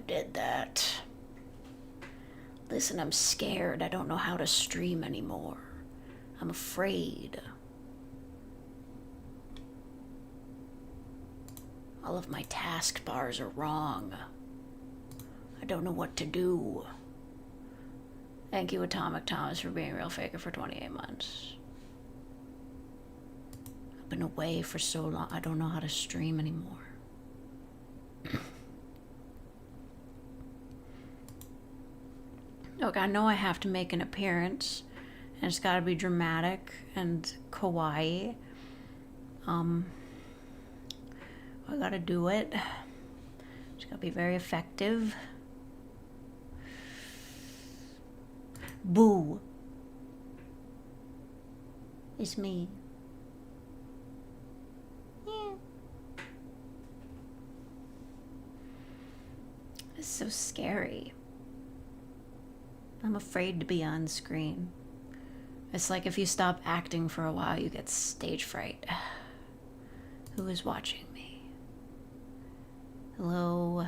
did that. Listen, I'm scared. I don't know how to stream anymore. I'm afraid. All of my taskbars are wrong. I don't know what to do. Thank you, Atomic Thomas, for being a real faker for 28 months. I've been away for so long, I don't know how to stream anymore. Look, I know I have to make an appearance, and it's gotta be dramatic and kawaii. I gotta do it. It's gotta be very effective. Boo. It's me. Yeah. It's so scary. I'm afraid to be on screen. It's like if you stop acting for a while, you get stage fright. Who is watching me? Hello,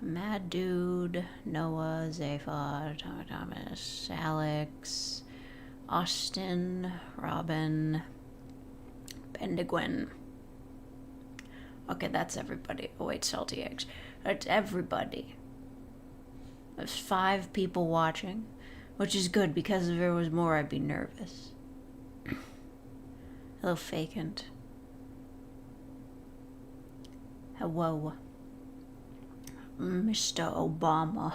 Mad Dude, Noah, Zaphod, Thomas, Alex, Austin, Robin, Bendigwin. Okay, that's everybody. Oh wait, Salty Eggs. That's everybody. There's 5 people watching, which is good because if there was more, I'd be nervous. Hello, Fakant. Hello, Mr. Obama.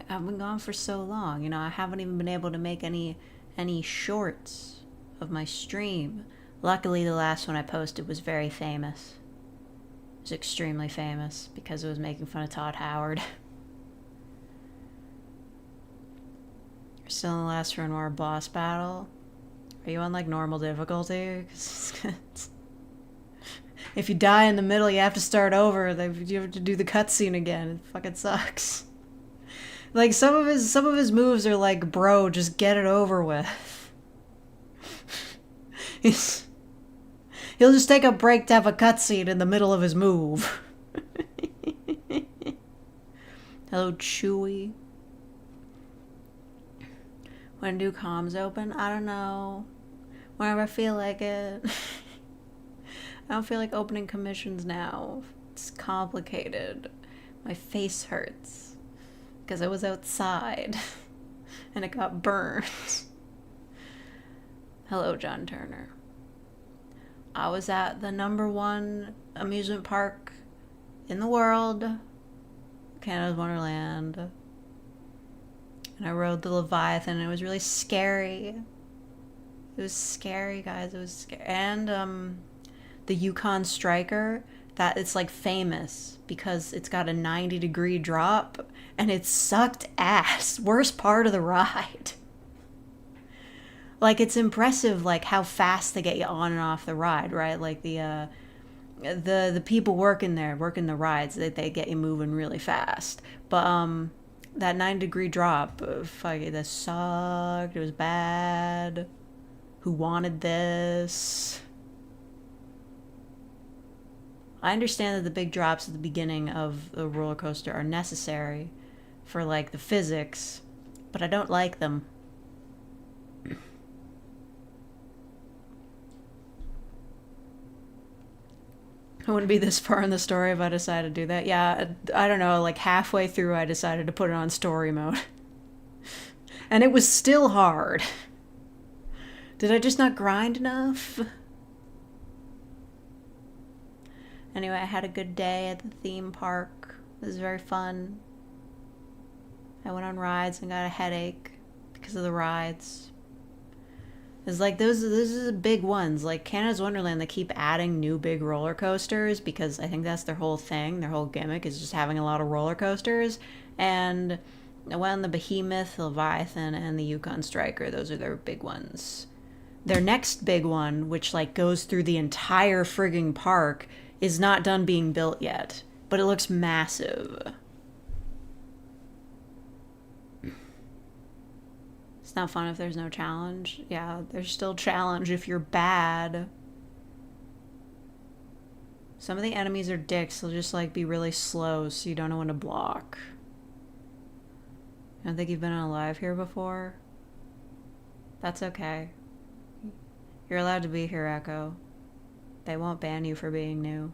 I've been gone for so long, you know, I haven't even been able to make any shorts of my stream. Luckily, the last one I posted was very famous. It was extremely famous because it was making fun of Todd Howard. We're still in the last run of our boss battle. Are you on like normal difficulty? 'Cause if you die in the middle, you have to start over. You have to do the cutscene again. It fucking sucks. Like some of his moves are like, bro, just get it over with. He'll just take a break to have a cutscene in the middle of his move. Hello, Chewie. When do comms open? I don't know. Whenever I feel like it. I don't feel like opening commissions now. It's complicated. My face hurts. Because I was outside. And it got burned. Hello, John Turner. I was at the #1 amusement park in the world. Canada's Wonderland. And I rode the Leviathan and it was really scary. It was scary, guys. It was scary. And, the Yukon Striker, that it's like famous because it's got a 90-degree drop and it sucked ass. Worst part of the ride. Like, it's impressive, like, how fast they get you on and off the ride, right? Like, the people working there, working the rides, they get you moving really fast. But, that 9-degree drop, that sucked. It was bad. Who wanted this? I understand that the big drops at the beginning of the roller coaster are necessary for, like, the physics, but I don't like them. I wouldn't be this far in the story if I decided to do that. Yeah, I don't know, like halfway through I decided to put it on story mode. And it was still hard. Did I just not grind enough? Anyway, I had a good day at the theme park. It was very fun. I went on rides and got a headache because of the rides. It's like those are the big ones. Like Canada's Wonderland, they keep adding new big roller coasters because I think that's their whole thing. Their whole gimmick is just having a lot of roller coasters. And I went on the Behemoth, the Leviathan, and the Yukon Striker. Those are their big ones. Their next big one, which like goes through the entire frigging park, is not done being built yet, but it looks massive. It's not fun if there's no challenge. Yeah, there's still challenge if you're bad. Some of the enemies are dicks. They'll just like be really slow so you don't know when to block. I don't think you've been alive here before. That's okay. You're allowed to be here, Echo. They won't ban you for being new.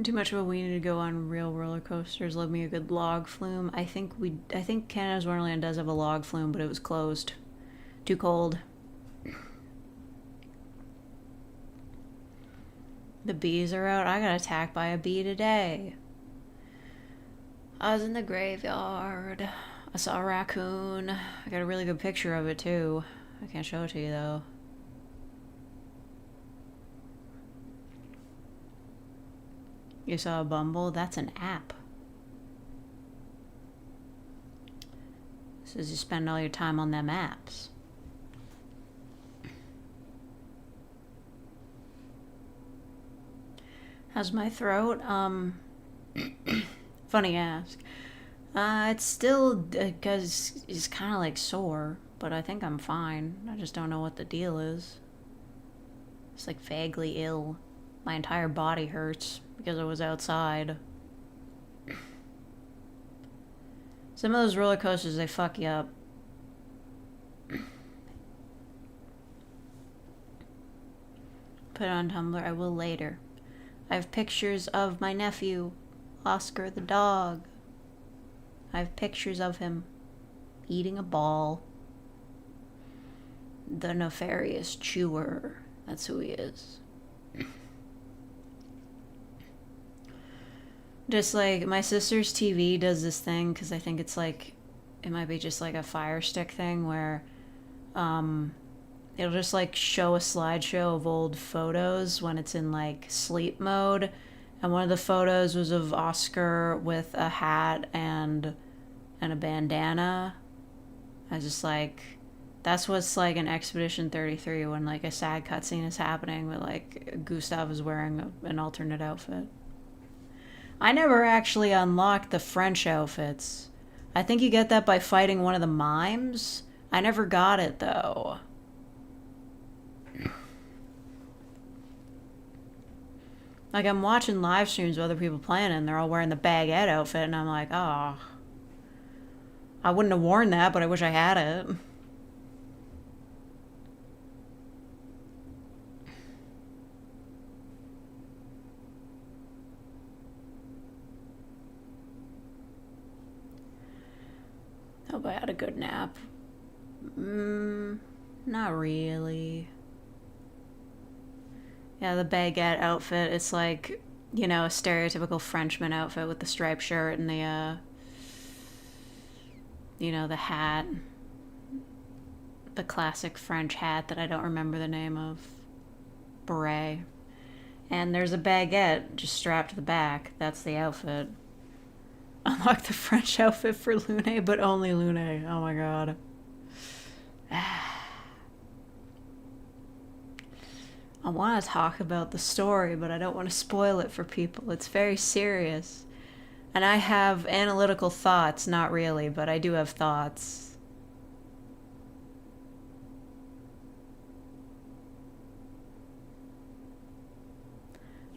Too much of a weenie to go on real roller coasters. Love me a good log flume. I think Canada's Wonderland does have a log flume, but it was closed. Too cold. The bees are out. I got attacked by a bee today. I was in the graveyard. I saw a raccoon. I got a really good picture of it too. I can't show it to you though. You saw a bumble? That's an app. Says you spend all your time on them apps. How's my throat? Funny you ask. It's still, because it's kind of like sore, but I think I'm fine. I just don't know what the deal is. It's like vaguely ill. My entire body hurts because I was outside. Some of those roller coasters, they fuck you up. Put it on Tumblr. I will later. I have pictures of my nephew, Oscar the dog. I have pictures of him eating a ball. The nefarious chewer. That's who he is. Just like my sister's TV does this thing, because I think it's like, it might be just like a Fire Stick thing where it'll just like show a slideshow of old photos when it's in like sleep mode. And one of the photos was of Oscar with a hat and a bandana. I was just like, that's what's like in Expedition 33 when like a sad cutscene is happening, but like Gustav is wearing an alternate outfit. I never actually unlocked the French outfits. I think you get that by fighting one of the mimes. I never got it though. Like, I'm watching live streams of other people playing and they're all wearing the baguette outfit and I'm like, oh, I wouldn't have worn that, but I wish I had it. Hope I had a good nap. Not really. Yeah, the baguette outfit, it's like, you know, a stereotypical Frenchman outfit with the striped shirt and the, you know, the hat. The classic French hat that I don't remember the name of. Beret. And there's a baguette just strapped to the back. That's the outfit. Unlock the French outfit for Lune, but only Lune. Oh my god. I want to talk about the story, but I don't want to spoil it for people. It's very serious. And I have analytical thoughts. Not really, but I do have thoughts.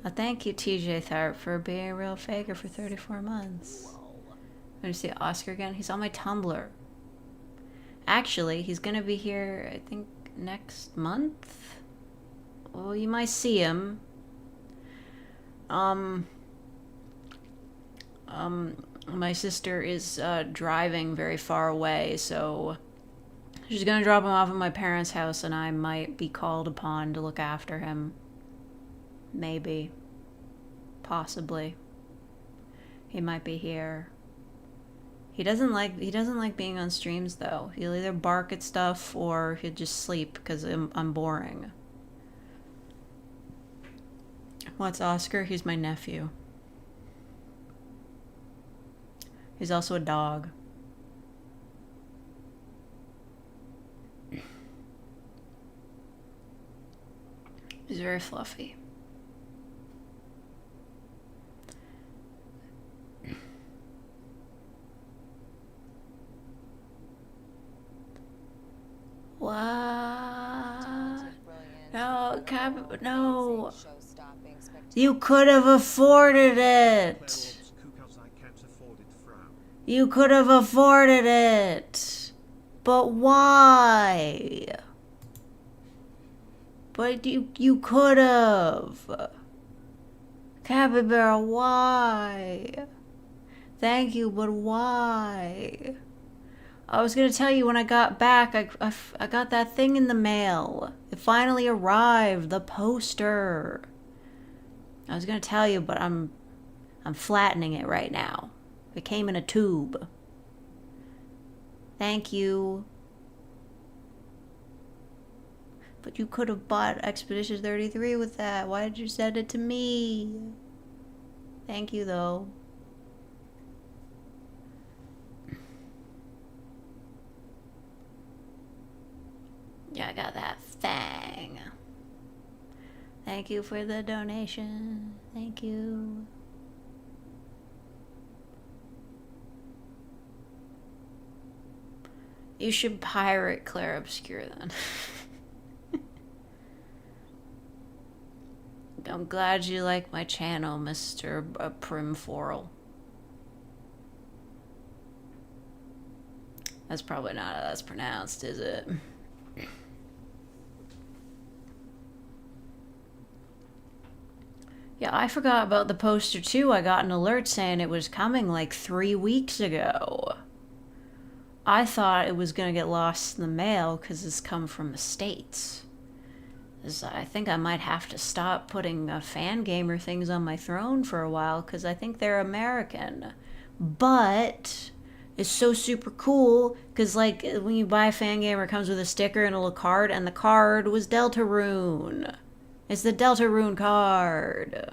Well, thank you, TJ Tharp, for being a real faker for 34 months. I'm going to see Oscar again. He's on my Tumblr. Actually, he's going to be here, I think, next month? Well, you might see him. My sister is driving very far away, so she's gonna drop him off at my parents' house, and I might be called upon to look after him. Maybe. Possibly. He might be here. He doesn't like being on streams though. He'll either bark at stuff or he'll just sleep because I'm boring. What's Oscar? He's my nephew. He's also a dog. He's very fluffy. What? No, Oh, no. You could have afforded it. You could have afforded it. But why? But you could have. Capybara, why? Thank you, but why? I was gonna tell you when I got back, I got that thing in the mail. It finally arrived, the poster. I was gonna tell you, but I'm flattening it right now. It came in a tube. Thank you. But you could have bought Expedition 33 with that. Why did you send it to me? Thank you, though. Yeah, I got that thing. Thank you for the donation. Thank you. You should pirate Claire Obscure then. I'm glad you like my channel, Mr. Primforal. That's probably not how that's pronounced, is it? Yeah, I forgot about the poster too. I got an alert saying it was coming like 3 weeks ago. I thought it was gonna get lost in the mail because it's come from the States. I think I might have to stop putting fan gamer things on my throne for a while because I think they're American. But it's so super cool because, like, when you buy a fan gamer, it comes with a sticker and a little card, and the card was Deltarune. It's the Deltarune card.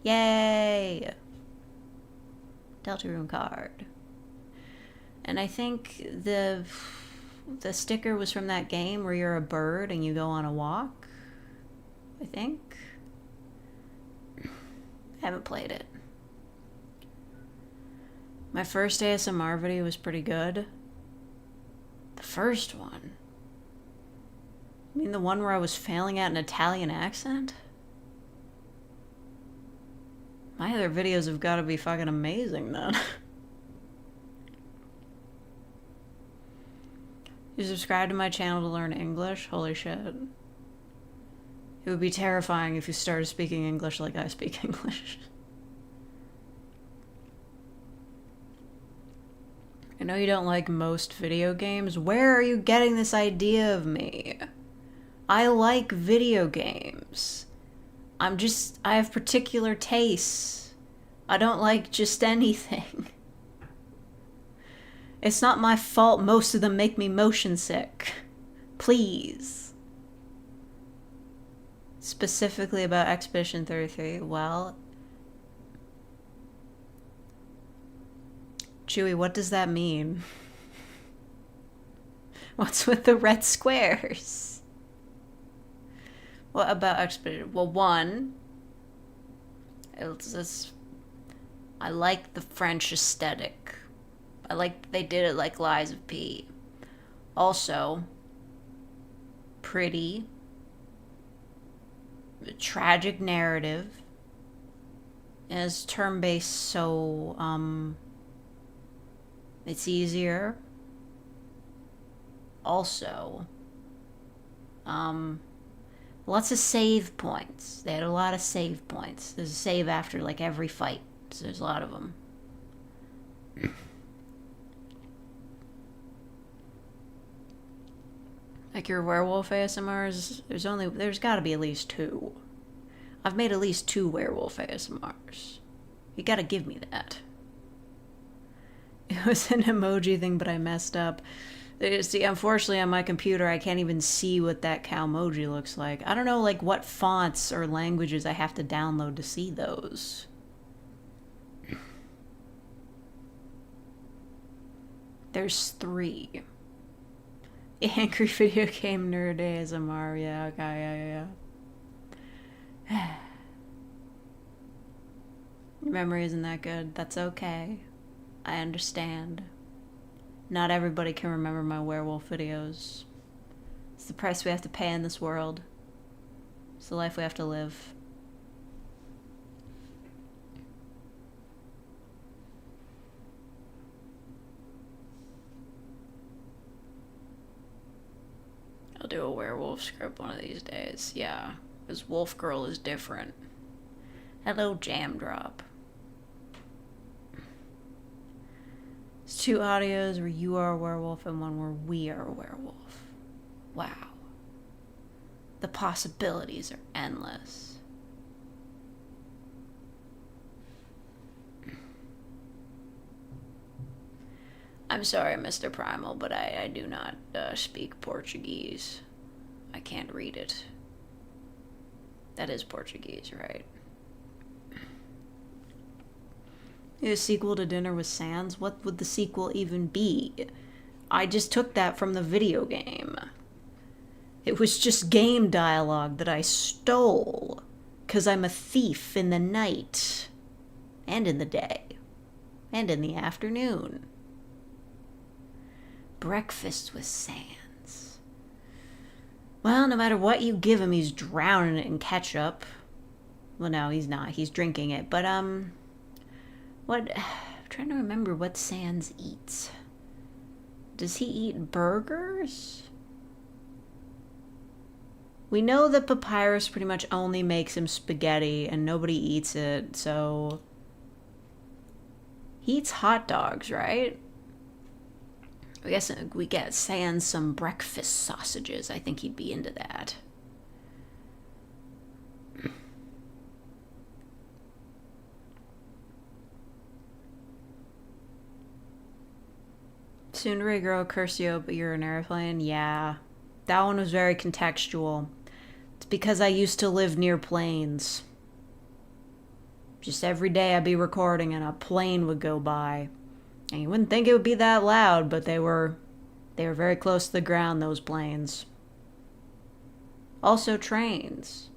Yay! Deltarune card. And I think the sticker was from that game where you're a bird and you go on a walk. I think. I haven't played it. My first ASMR video was pretty good. The first one? You mean the one where I was failing at an Italian accent? My other videos have got to be fucking amazing then. You subscribe to my channel to learn English? Holy shit. It would be terrifying if you started speaking English like I speak English. I know you don't like most video games. Where are you getting this idea of me? I like video games. I have particular tastes. I don't like just anything. It's not my fault most of them make me motion sick. Please. Specifically about Expedition 33, well... Chewie, what does that mean? What's with the red squares? What about Expedition? Well, one... I like the French aesthetic. I like they did it like Lies of P. Also, pretty... tragic narrative is turn-based, so it's easier. Also, lots of save points. They had a lot of save points. There's a save after like every fight, so there's a lot of them. Like your werewolf ASMRs, there's gotta be at least 2. I've made at least 2 werewolf ASMRs. You gotta give me that. It was an emoji thing, but I messed up. See, unfortunately on my computer, I can't even see what that cow emoji looks like. I don't know, like, what fonts or languages I have to download to see those. There's 3. Angry video game nerd ASMR. Yeah, okay, yeah. Your memory isn't that good. That's okay. I understand. Not everybody can remember my werewolf videos. It's the price we have to pay in this world. the life we have to live. I'll do a werewolf script one of these days. Yeah, because Wolf Girl is different. Hello, Jam Drop. It's 2 audios where you are a werewolf and one where we are a werewolf. Wow. The possibilities are endless. I'm sorry, Mr. Primal, but I do not speak Portuguese. I can't read it. That is Portuguese, right? A sequel to Dinner with Sans? What would the sequel even be? I just took that from the video game. It was just game dialogue that I stole. 'Cause I'm a thief in the night. And in the day. And in the afternoon. Breakfast with Sans. Well, no matter what you give him, he's drowning it in ketchup. Well, no, he's not. He's drinking it. But, what? I'm trying to remember what Sans eats. Does he eat burgers? We know that Papyrus pretty much only makes him spaghetti and nobody eats it, so... He eats hot dogs, right? I guess we get Sans some breakfast sausages. I think he'd be into that. Tsundere girl curse you, but you're an airplane? Yeah. That one was very contextual. It's because I used to live near planes. Just every day I'd be recording and a plane would go by. And you wouldn't think it would be that loud, but they were very close to the ground, those planes. Also trains.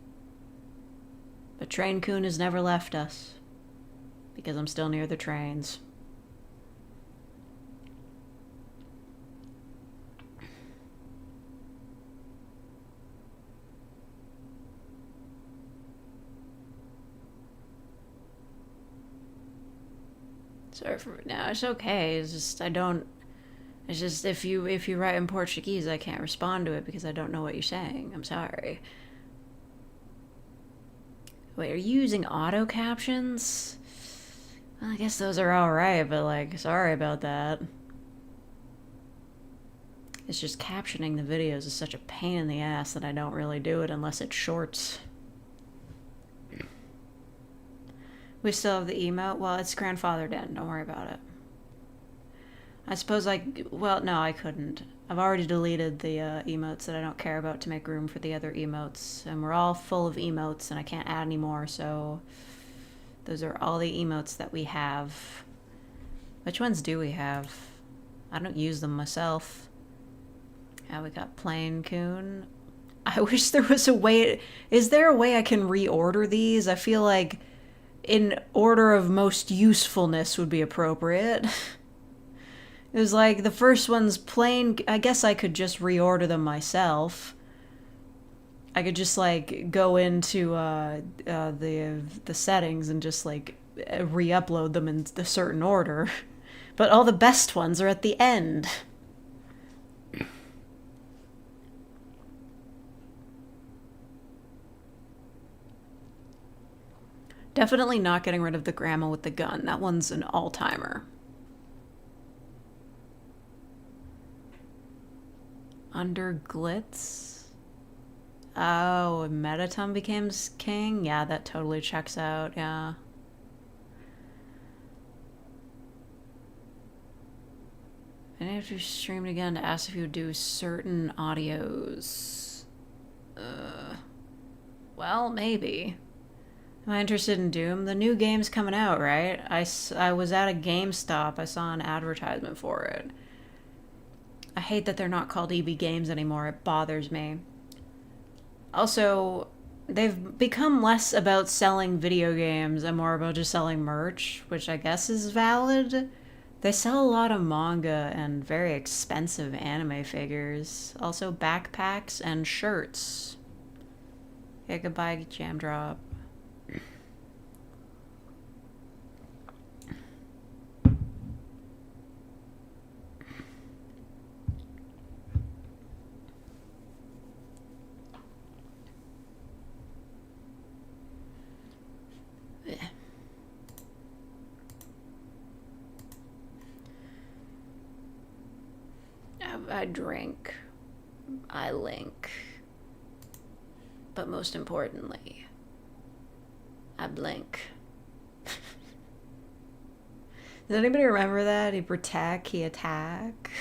But Train Coon has never left us. Because I'm still near the trains. Sorry for no, it's okay. It's just if you write in Portuguese, I can't respond to it because I don't know what you're saying. I'm sorry. Wait, are you using auto captions? Well, I guess those are alright, but like, sorry about that. It's just captioning the videos is such a pain in the ass that I don't really do it unless it's shorts. We still have the emote? Well, it's grandfathered in. Don't worry about it. I suppose well, no, I couldn't. I've already deleted the emotes that I don't care about to make room for the other emotes. And we're all full of emotes and I can't add any more, so... Those are all the emotes that we have. Which ones do we have? I don't use them myself. Yeah, we got Plain Coon. I wish there was a way... Is there a way I can reorder these? I feel like... in order of most usefulness would be appropriate. It was like, the first one's plain... I guess I could just reorder them myself. I could just, like, go into the settings and just, like, re-upload them in a certain order. But all the best ones are at the end. Definitely not getting rid of the grandma with the gun. That one's an all-timer. Under Glitz? Oh, Metatum becomes king? Yeah, that totally checks out, yeah. And if you streamed again to ask if you would do certain audios. Well, maybe. Am I interested in Doom? The new game's coming out, right? I was at a GameStop. I saw an advertisement for it. I hate that they're not called EB Games anymore. It bothers me. Also, they've become less about selling video games and more about just selling merch, which I guess is valid. They sell a lot of manga and very expensive anime figures. Also backpacks and shirts. Yeah, goodbye, Jam Drop. I drink. I link. But most importantly, I blink. Does anybody remember that? He protect, he attack.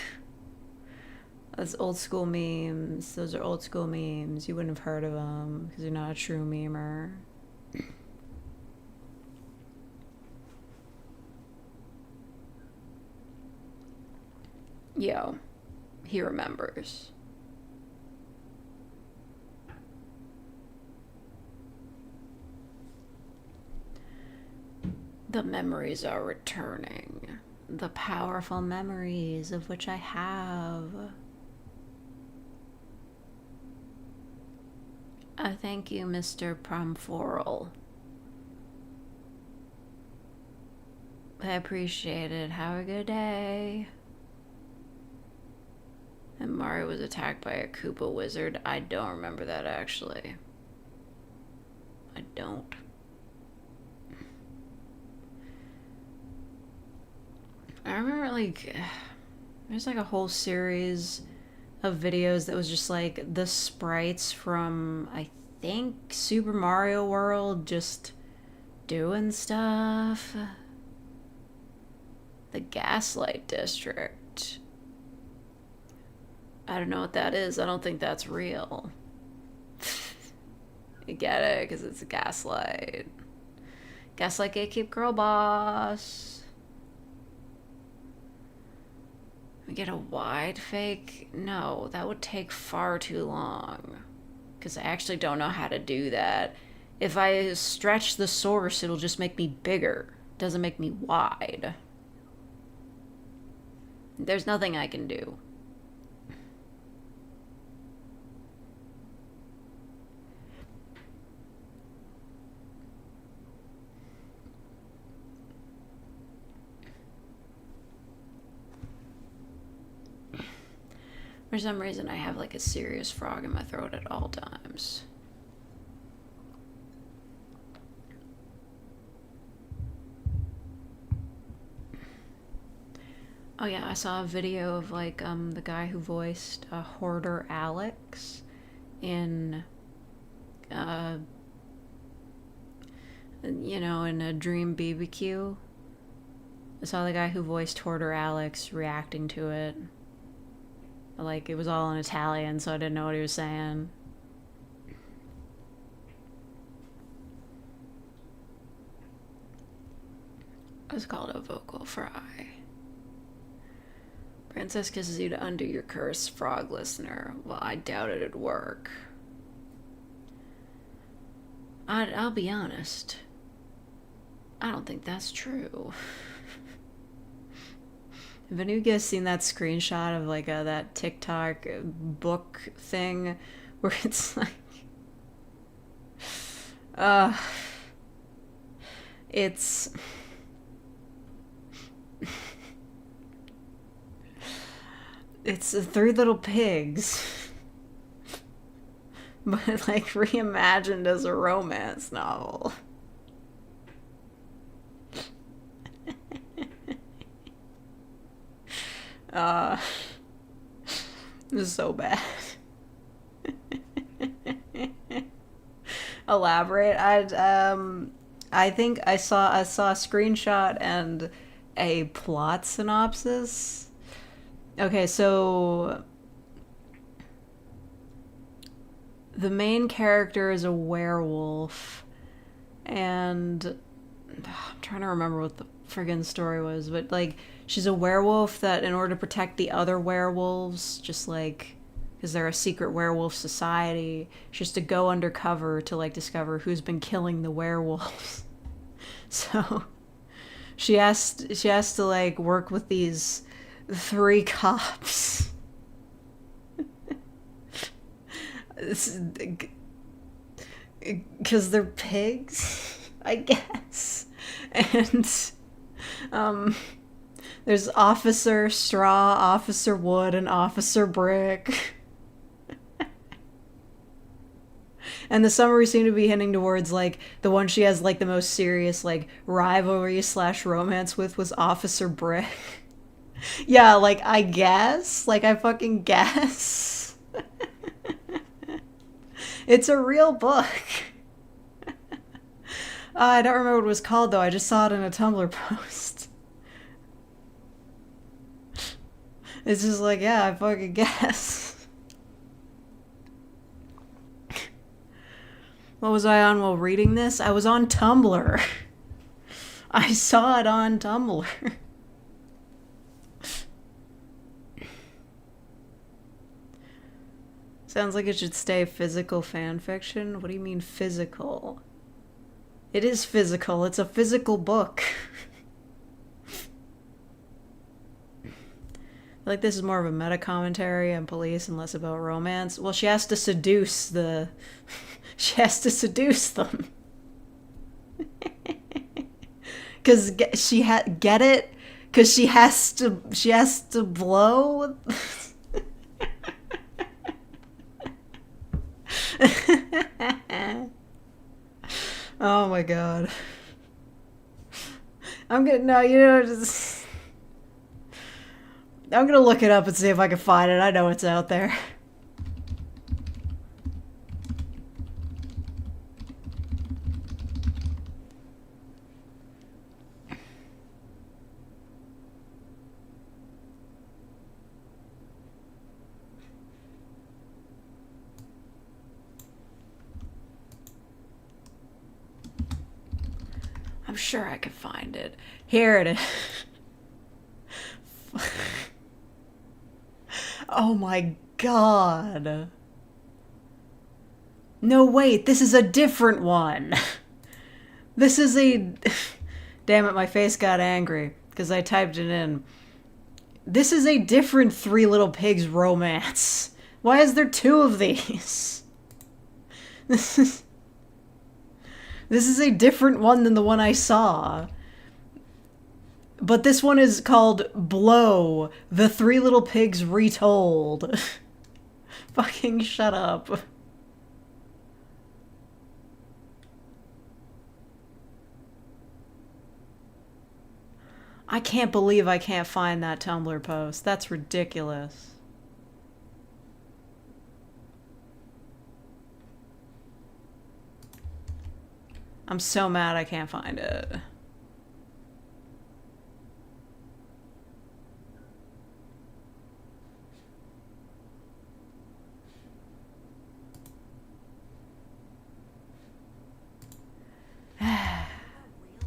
That's old school memes. Those are old school memes. You wouldn't have heard of them because you're not a true memer. Yo, he remembers. The memories are returning. The powerful memories of which I have. Thank you, Mr. Promforal. I appreciate it. Have a good day. And Mario was attacked by a Koopa wizard. I don't remember that, actually. I don't. I remember, like, there's like a whole series of videos that was just like the sprites from, I think, Super Mario World just doing stuff. The Gaslight District. I don't know what that is. I don't think that's real. You get it? Because it's a gaslight. Gaslight Gatekeep Girl Boss. We get a wide fake? No, that would take far too long. Because I actually don't know how to do that. If I stretch the source, it'll just make me bigger. It doesn't make me wide. There's nothing I can do. For some reason, I have like a serious frog in my throat at all times. Oh yeah, I saw a video of like the guy who voiced Hoarder Alex in in a Dream BBQ. I saw the guy who voiced Hoarder Alex reacting to it. Like, it was all in Italian, so I didn't know what he was saying. It's called a vocal fry. Princess kisses you to undo your curse, frog listener. Well, I doubt it'd work. I'll be honest. I don't think that's true. Have any of you guys seen that screenshot of like that TikTok book thing where it's like, it's Three Little Pigs, but like reimagined as a romance novel. This is so bad. Elaborate. I think I saw a screenshot and a plot synopsis. Okay, so the main character is a werewolf, and I'm trying to remember what the friggin' story was, but like, she's a werewolf that in order to protect the other werewolves, just like, because they're a secret werewolf society, she has to go undercover to like discover who's been killing the werewolves. So she has to like work with these 3 cops. Because they're pigs, I guess. And, there's Officer Straw, Officer Wood, and Officer Brick. And the summary seemed to be hinting towards, like, the one she has, like, the most serious, like, rivalry / romance with was Officer Brick. Yeah, like, I guess. Like, I fucking guess. It's a real book. I don't remember what it was called, though. I just saw it in a Tumblr post. It's just like, yeah, I fucking guess. What was I on while reading this? I was on Tumblr. I saw it on Tumblr. Sounds like it should stay physical fan fiction. What do you mean physical? It is physical. It's a physical book. I feel like this is more of a meta commentary on police and less about romance. Well, she has to seduce the... she has to seduce them. Cause get it? Cause she has to blow. Oh my god. I'm gonna look it up and see if I can find it. I know it's out there. I'm sure I can find it. Here it is. Oh my god. No, wait, this is a different one. This is a... Damn it, my face got angry because I typed it in. This is a different Three Little Pigs romance. Why is there two of these? This is a different one than the one I saw. But this one is called Blow, The Three Little Pigs Retold. Fucking shut up. I can't believe I can't find that Tumblr post. That's ridiculous. I'm so mad I can't find it.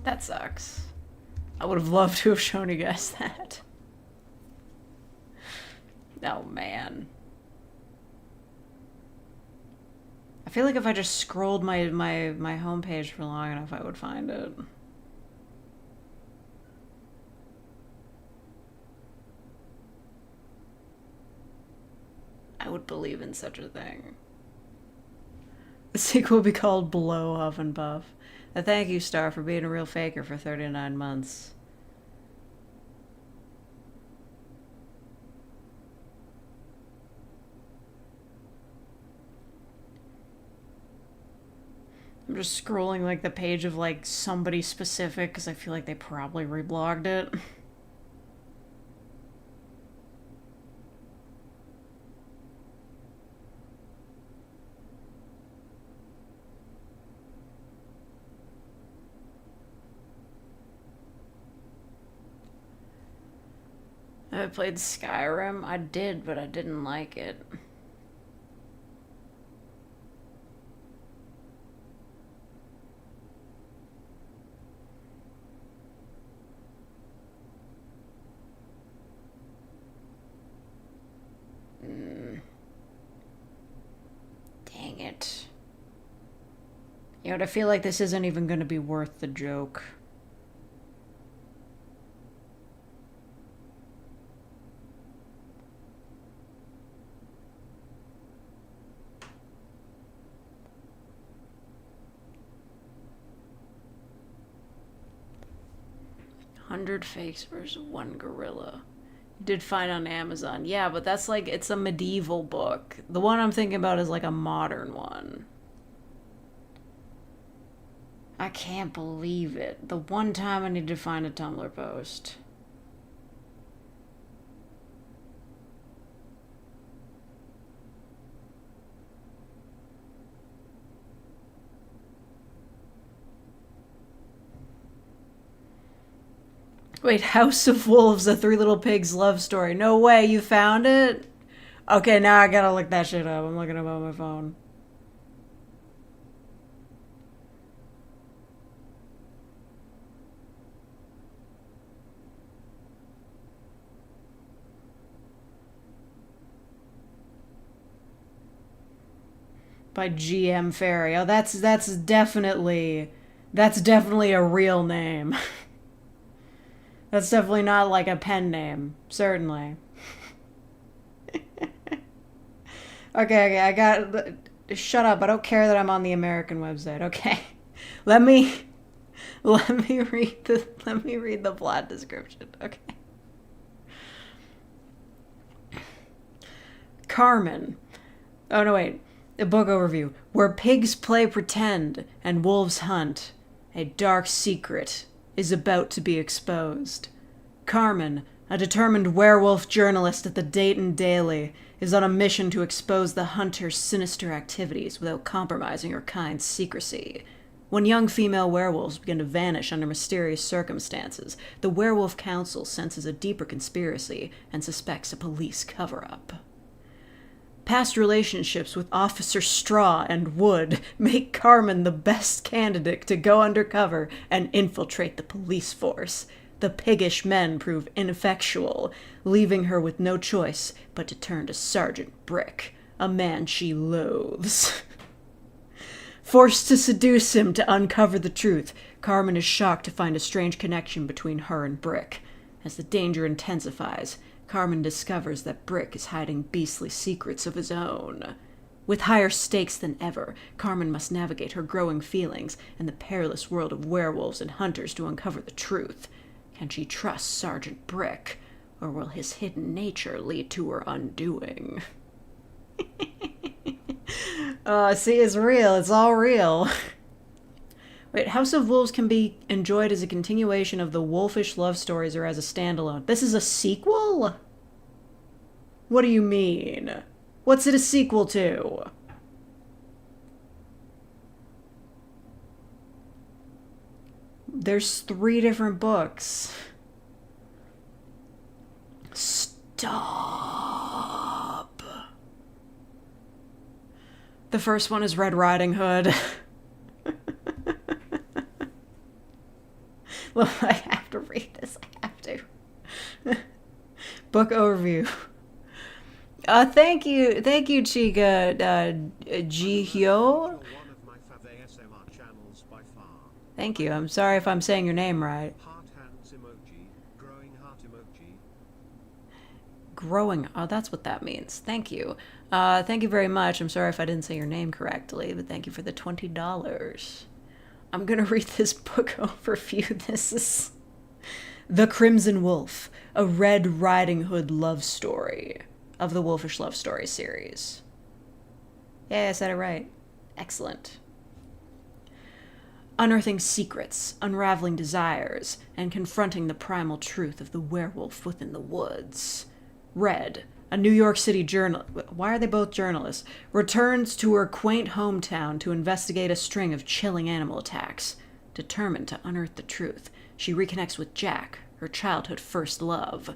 That sucks. I would have loved to have shown you guys that. Oh, man. I feel like if I just scrolled my homepage for long enough, I would find it. I would believe in such a thing. The sequel would be called Blow Huff and Puff. A thank you, Star, for being a real faker for 39 months. I'm just scrolling like the page of like somebody specific because I feel like they probably reblogged it. I played Skyrim. I did, but I didn't like it. Dang it. You know what, I feel like this isn't even going to be worth the joke. 100 fakes versus 1 gorilla. You did find on Amazon. Yeah, but that's like, it's a medieval book. The one I'm thinking about is like a modern one. I can't believe it. The one time I need to find a Tumblr post. Wait, House of Wolves, a Three Little Pigs love story. No way, you found it? Okay, now I gotta look that shit up. I'm looking up on my phone. By GM Ferry. Oh, that's definitely a real name. That's definitely not like a pen name. Certainly. Okay, I got. Shut up! I don't care that I'm on the American website. Okay, let me read the plot description. Okay. Carmen. Oh no, wait. A book overview. Where pigs play pretend and wolves hunt, a dark secret is about to be exposed. Carmen, a determined werewolf journalist at the Dayton Daily, is on a mission to expose the hunter's sinister activities without compromising her kind's secrecy. When young female werewolves begin to vanish under mysterious circumstances, the Werewolf Council senses a deeper conspiracy and suspects a police cover-up. Past relationships with Officer Straw and Wood make Carmen the best candidate to go undercover and infiltrate the police force. The piggish men prove ineffectual, leaving her with no choice but to turn to Sergeant Brick, a man she loathes. Forced to seduce him to uncover the truth, Carmen is shocked to find a strange connection between her and Brick. As the danger intensifies, Carmen discovers that Brick is hiding beastly secrets of his own. With higher stakes than ever, Carmen must navigate her growing feelings and the perilous world of werewolves and hunters to uncover the truth. Can she trust Sergeant Brick, or will his hidden nature lead to her undoing? See, it's real. It's all real. Wait, House of Wolves can be enjoyed as a continuation of the wolfish love stories or as a standalone. This is a sequel? What do you mean? What's it a sequel to? There's 3 different books. Stop. The first one is Red Riding Hood. Well, I have to read this. I have to. Book overview. Thank you, Chica Jihyo. Thank you. I'm sorry if I'm saying your name right. Heart hands emoji, growing heart emoji. Growing. Oh, that's what that means. Thank you. Thank you very much. I'm sorry if I didn't say your name correctly, but thank you for the $20. I'm gonna read this book overview. This is The Crimson Wolf, a Red Riding Hood love story of the Wolfish Love Story series. Yeah, I said it right. Excellent. Unearthing secrets, unraveling desires, and confronting the primal truth of the werewolf within the woods. Red, a New York City journalist, why are they both journalists, returns to her quaint hometown to investigate a string of chilling animal attacks. Determined to unearth the truth, she reconnects with Jack, her childhood first love.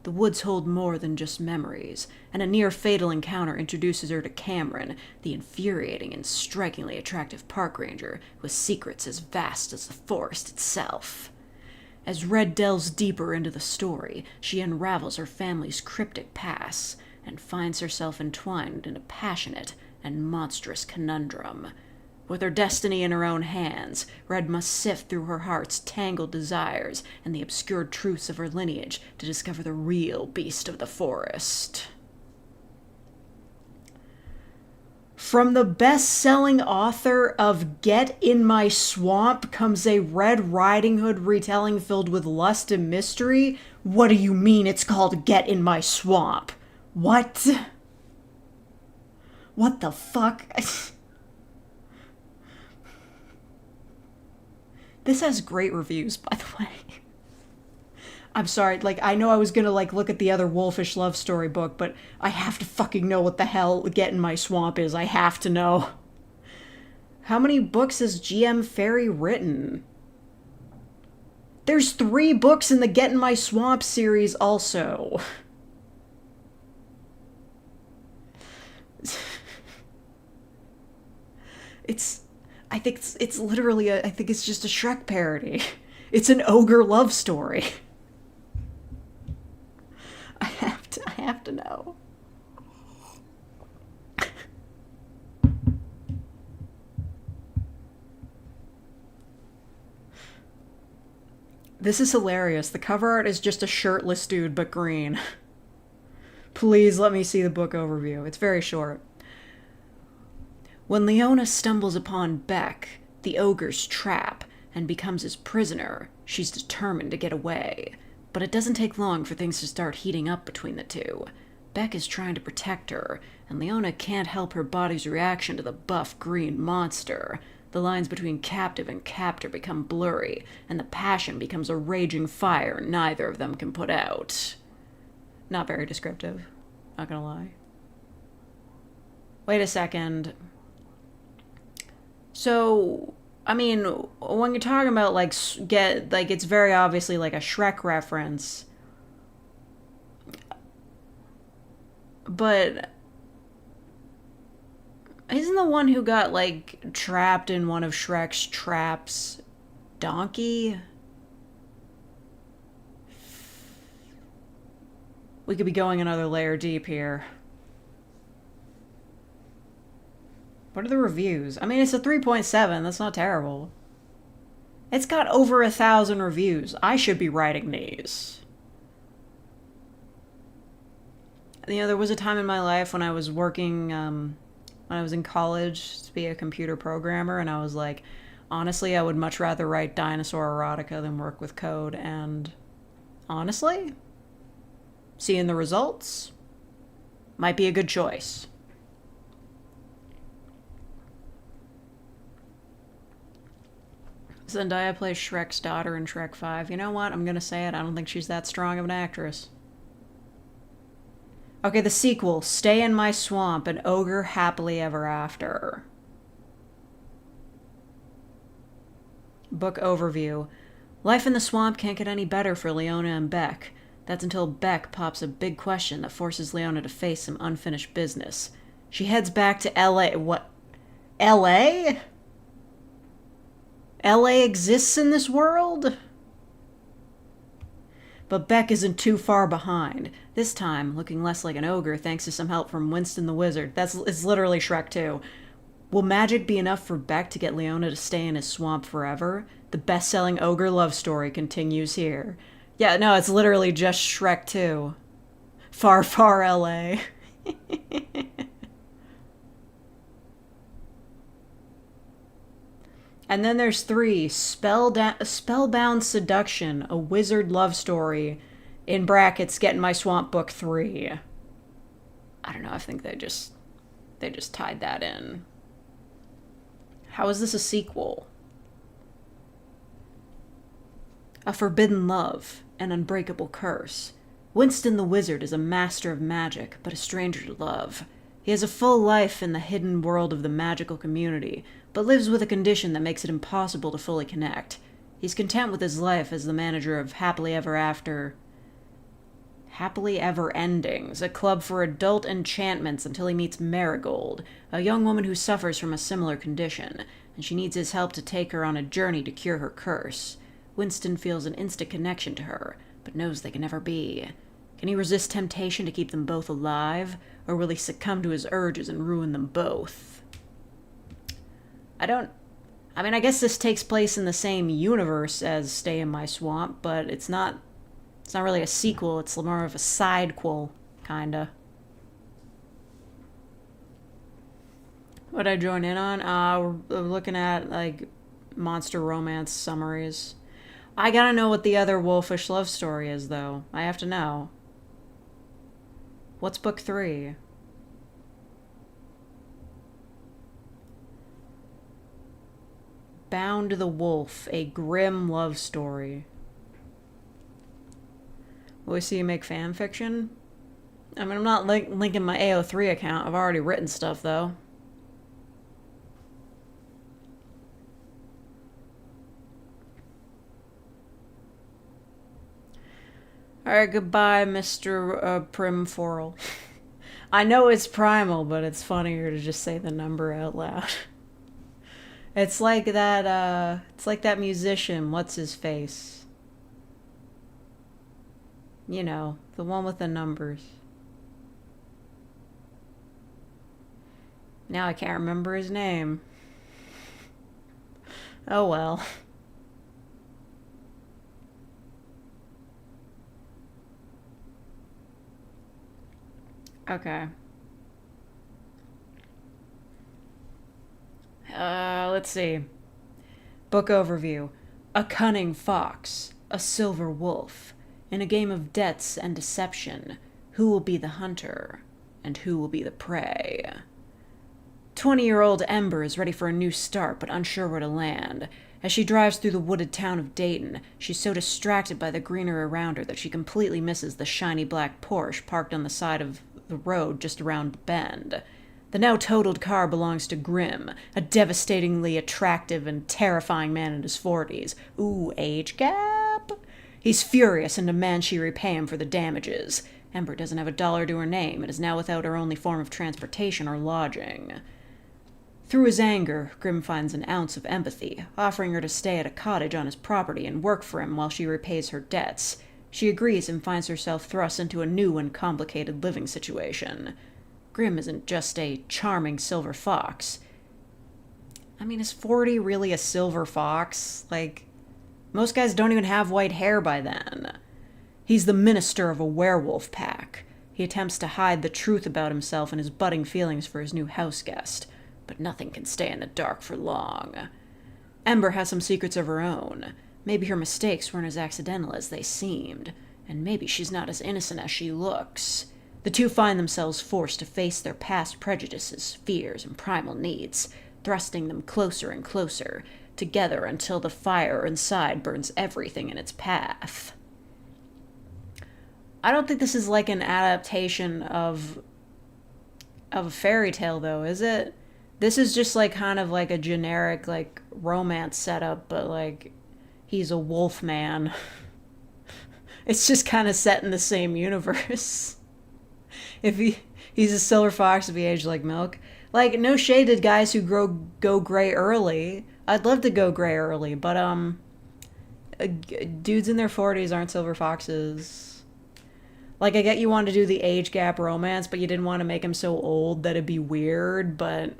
The woods hold more than just memories, and a near-fatal encounter introduces her to Cameron, the infuriating and strikingly attractive park ranger with secrets as vast as the forest itself. As Red delves deeper into the story, she unravels her family's cryptic past and finds herself entwined in a passionate and monstrous conundrum. With her destiny in her own hands, Red must sift through her heart's tangled desires and the obscured truths of her lineage to discover the real beast of the forest. From the best-selling author of Get in My Swamp comes a Red Riding Hood retelling filled with lust and mystery? What do you mean it's called Get in My Swamp? What? What the fuck? This has great reviews, by the way. I'm sorry, like, I know I was gonna, like, look at the other Wolfish Love Story book, but I have to fucking know what the hell Get in My Swamp is. I have to know. How many books has GM Fairy written? There's 3 books in the Get in My Swamp series also. I think it's literally I think it's just a Shrek parody. It's an ogre love story. I have to know. This is hilarious. The cover art is just a shirtless dude, but green. Please let me see the book overview. It's very short. When Leona stumbles upon Beck, the ogre's trap, and becomes his prisoner, she's determined to get away. But it doesn't take long for things to start heating up between the two. Beck is trying to protect her, and Leona can't help her body's reaction to the buff green monster. The lines between captive and captor become blurry, and the passion becomes a raging fire neither of them can put out. Not very descriptive, not gonna lie. Wait a second. So, I mean, when you're talking about, like, it's very obviously, like, a Shrek reference. But isn't the one who got, like, trapped in one of Shrek's traps Donkey? We could be going another layer deep here. What are the reviews? I mean, it's a 3.7. That's not terrible. It's got over 1,000 reviews. I should be writing these. You know, there was a time in my life when I was working, when I was in college to be a computer programmer, and I was like, honestly, I would much rather write dinosaur erotica than work with code, and honestly, seeing the results might be a good choice. Zendaya plays Shrek's daughter in Shrek 5. You know what? I'm gonna say it. I don't think she's that strong of an actress. Okay, the sequel. Stay in My Swamp, an ogre happily ever after. Book overview. Life in the swamp can't get any better for Leona and Beck. That's until Beck pops a big question that forces Leona to face some unfinished business. She heads back to LA. What? LA? LA exists in this world? But Beck isn't too far behind. This time, looking less like an ogre thanks to some help from Winston the Wizard. It's literally Shrek 2. Will magic be enough for Beck to get Leona to stay in his swamp forever? The best-selling ogre love story continues here. Yeah, no, it's literally just Shrek 2. Far, far LA. And then there's 3, Spellbound Seduction, a wizard love story, in brackets, Get in My Swamp Book 3. I don't know, I think they just tied that in. How is this a sequel? A forbidden love, an unbreakable curse. Winston the Wizard is a master of magic, but a stranger to love. He has a full life in the hidden world of the magical community, but lives with a condition that makes it impossible to fully connect. He's content with his life as the manager of Happily Ever Endings, a club for adult enchantments until he meets Marigold, a young woman who suffers from a similar condition, and she needs his help to take her on a journey to cure her curse. Winston feels an instant connection to her, but knows they can never be. Can he resist temptation to keep them both alive, or will he succumb to his urges and ruin them both? I guess this takes place in the same universe as Stay in My Swamp, but it's not really a sequel, it's more of a sidequel, kinda. What I join in on? We're looking at, like, monster romance summaries. I gotta know what the other wolfish love story is, though. I have to know. What's book 3? Bound to the Wolf, a grim love story. Will we see you make fan fiction? I mean, I'm not linking my AO3 account. I've already written stuff, though. Alright, goodbye, Mr. Primforal. I know it's primal, but it's funnier to just say the number out loud. It's like that musician, what's his face? You know, the one with the numbers. Now I can't remember his name. Oh well. Okay. Let's see. Book overview. A cunning fox, a silver wolf. In a game of debts and deception, who will be the hunter and who will be the prey? 20-year-old Ember is ready for a new start but unsure where to land. As she drives through the wooded town of Dayton, she's so distracted by the greenery around her that she completely misses the shiny black Porsche parked on the side of the road just around the bend. The now totaled car belongs to Grimm, a devastatingly attractive and terrifying man in his 40s. Ooh, age gap? He's furious and demands she repay him for the damages. Ember doesn't have a dollar to her name and is now without her only form of transportation or lodging. Through his anger, Grimm finds an ounce of empathy, offering her to stay at a cottage on his property and work for him while she repays her debts. She agrees and finds herself thrust into a new and complicated living situation. Grimm isn't just a charming silver fox. I mean, is 40 really a silver fox? Like, most guys don't even have white hair by then. He's the minister of a werewolf pack. He attempts to hide the truth about himself and his budding feelings for his new house guest. But nothing can stay in the dark for long. Ember has some secrets of her own. Maybe her mistakes weren't as accidental as they seemed, and maybe she's not as innocent as she looks. The two find themselves forced to face their past prejudices, fears, and primal needs, thrusting them closer and closer, together until the fire inside burns everything in its path. I don't think this is like an adaptation of a fairy tale, though, is it? This is just like kind of like a generic like romance setup, but like he's a wolf man. It's just kind of set in the same universe. If he's a silver fox if he aged like milk. Like, no shade to guys who go gray early. I'd love to go gray early, but dudes in their 40s aren't silver foxes. Like, I get you wanted to do the age gap romance, but you didn't want to make him so old that it'd be weird, but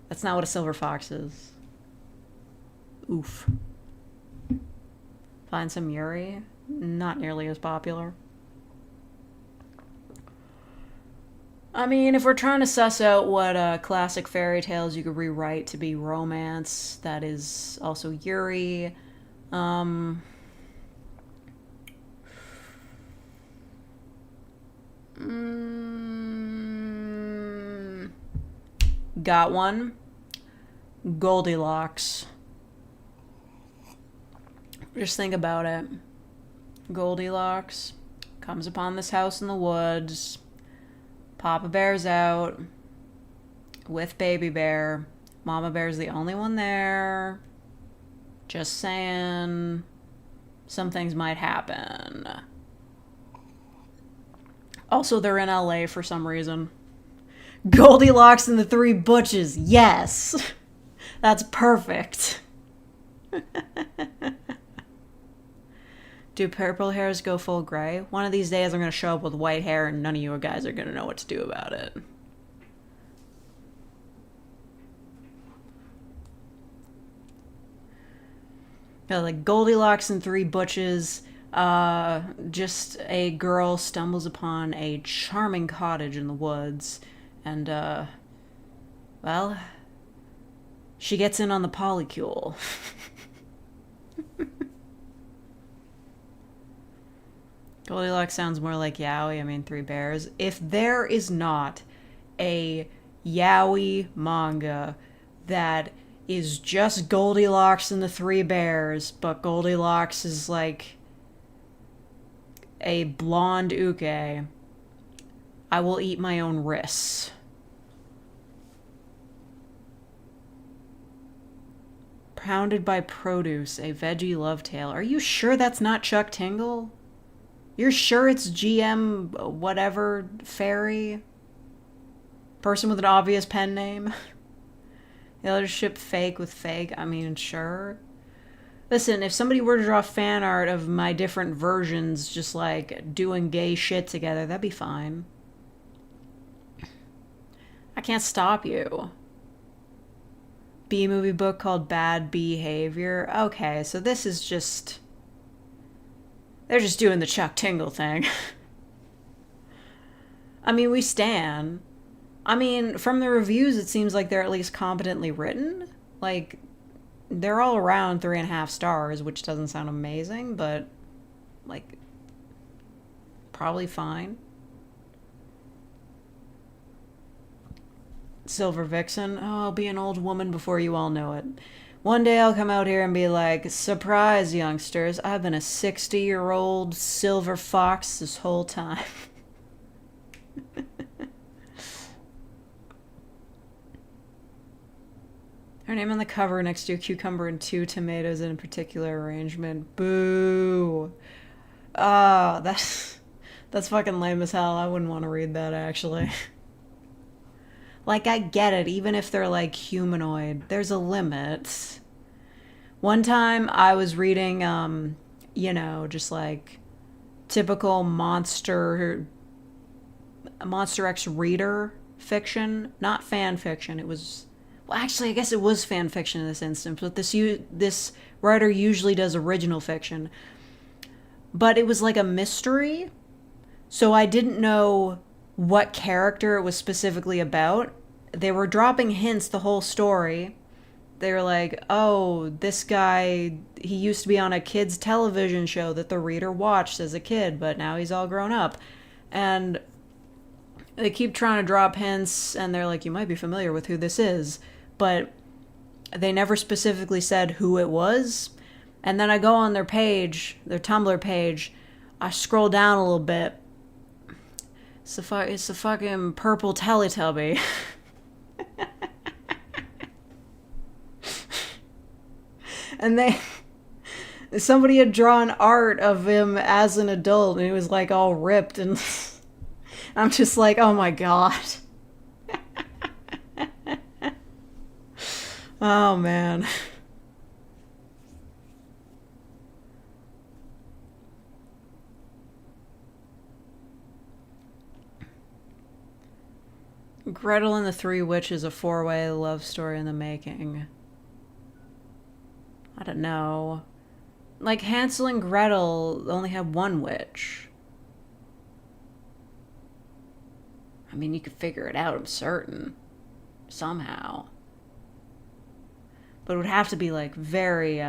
that's not what a silver fox is. Oof. Find some Yunarii? Not nearly as popular. I mean, if we're trying to suss out what classic fairy tales you could rewrite to be romance, that is also Yunarii. Got one. Goldilocks. Just think about it. Goldilocks comes upon this house in the woods. Papa Bear's out with Baby Bear. Mama Bear's the only one there. Just saying, some things might happen. Also, they're in LA for some reason. Goldilocks and the Three Butches. Yes! That's perfect. Do purple hairs go full gray? One of these days I'm going to show up with white hair and none of you guys are going to know what to do about it. Yeah, like Goldilocks and Three Butches. Just a girl stumbles upon a charming cottage in the woods and Well, she gets in on the polycule. Goldilocks sounds more like yaoi. I mean, Three Bears. If there is not a yaoi manga that is just Goldilocks and the Three Bears, but Goldilocks is like a blonde uke, I will eat my own wrists. Pounded by Produce, a veggie love tale. Are you sure that's not Chuck Tingle? You're sure it's GM whatever fairy? Person with an obvious pen name? The other ship fake with fake. I mean, sure. Listen, if somebody were to draw fan art of my different versions just like doing gay shit together, that'd be fine. I can't stop you. B-movie book called Bad Behavior. Okay, so this is just... They're just doing the Chuck Tingle thing. I mean, we stan. I mean, from the reviews, it seems like they're at least competently written. Like, they're all around 3.5 stars, which doesn't sound amazing, but, like, probably fine. Silver Vixen. Oh, I'll be an old woman before you all know it. One day I'll come out here and be like, surprise, youngsters, I've been a 60-year-old silver fox this whole time. Her name on the cover next to a cucumber and 2 tomatoes in a particular arrangement. Boo. Ah, that's fucking lame as hell. I wouldn't want to read that, actually. Like, I get it, even if they're, like, humanoid. There's a limit. One time I was reading, you know, just, like, typical Monster X reader fiction. Not fan fiction. It was... Well, actually, I guess it was fan fiction in this instance, but this writer usually does original fiction. But it was, like, a mystery, so I didn't know what character it was specifically about. They were dropping hints the whole story. They were like, oh, this guy, he used to be on a kid's television show that the reader watched as a kid, but now he's all grown up. And they keep trying to drop hints, and they're like, you might be familiar with who this is. But they never specifically said who it was. And then I go on their page, their Tumblr page, I scroll down a little bit. It's a fucking purple Teletubby. And somebody had drawn art of him as an adult, and he was like all ripped, and I'm just like, oh my god. Oh man. Gretel and the Three Witches, a 4-way love story in the making. I don't know. Like, Hansel and Gretel only had one witch. I mean, you could figure it out, I'm certain. Somehow. But it would have to be, like, very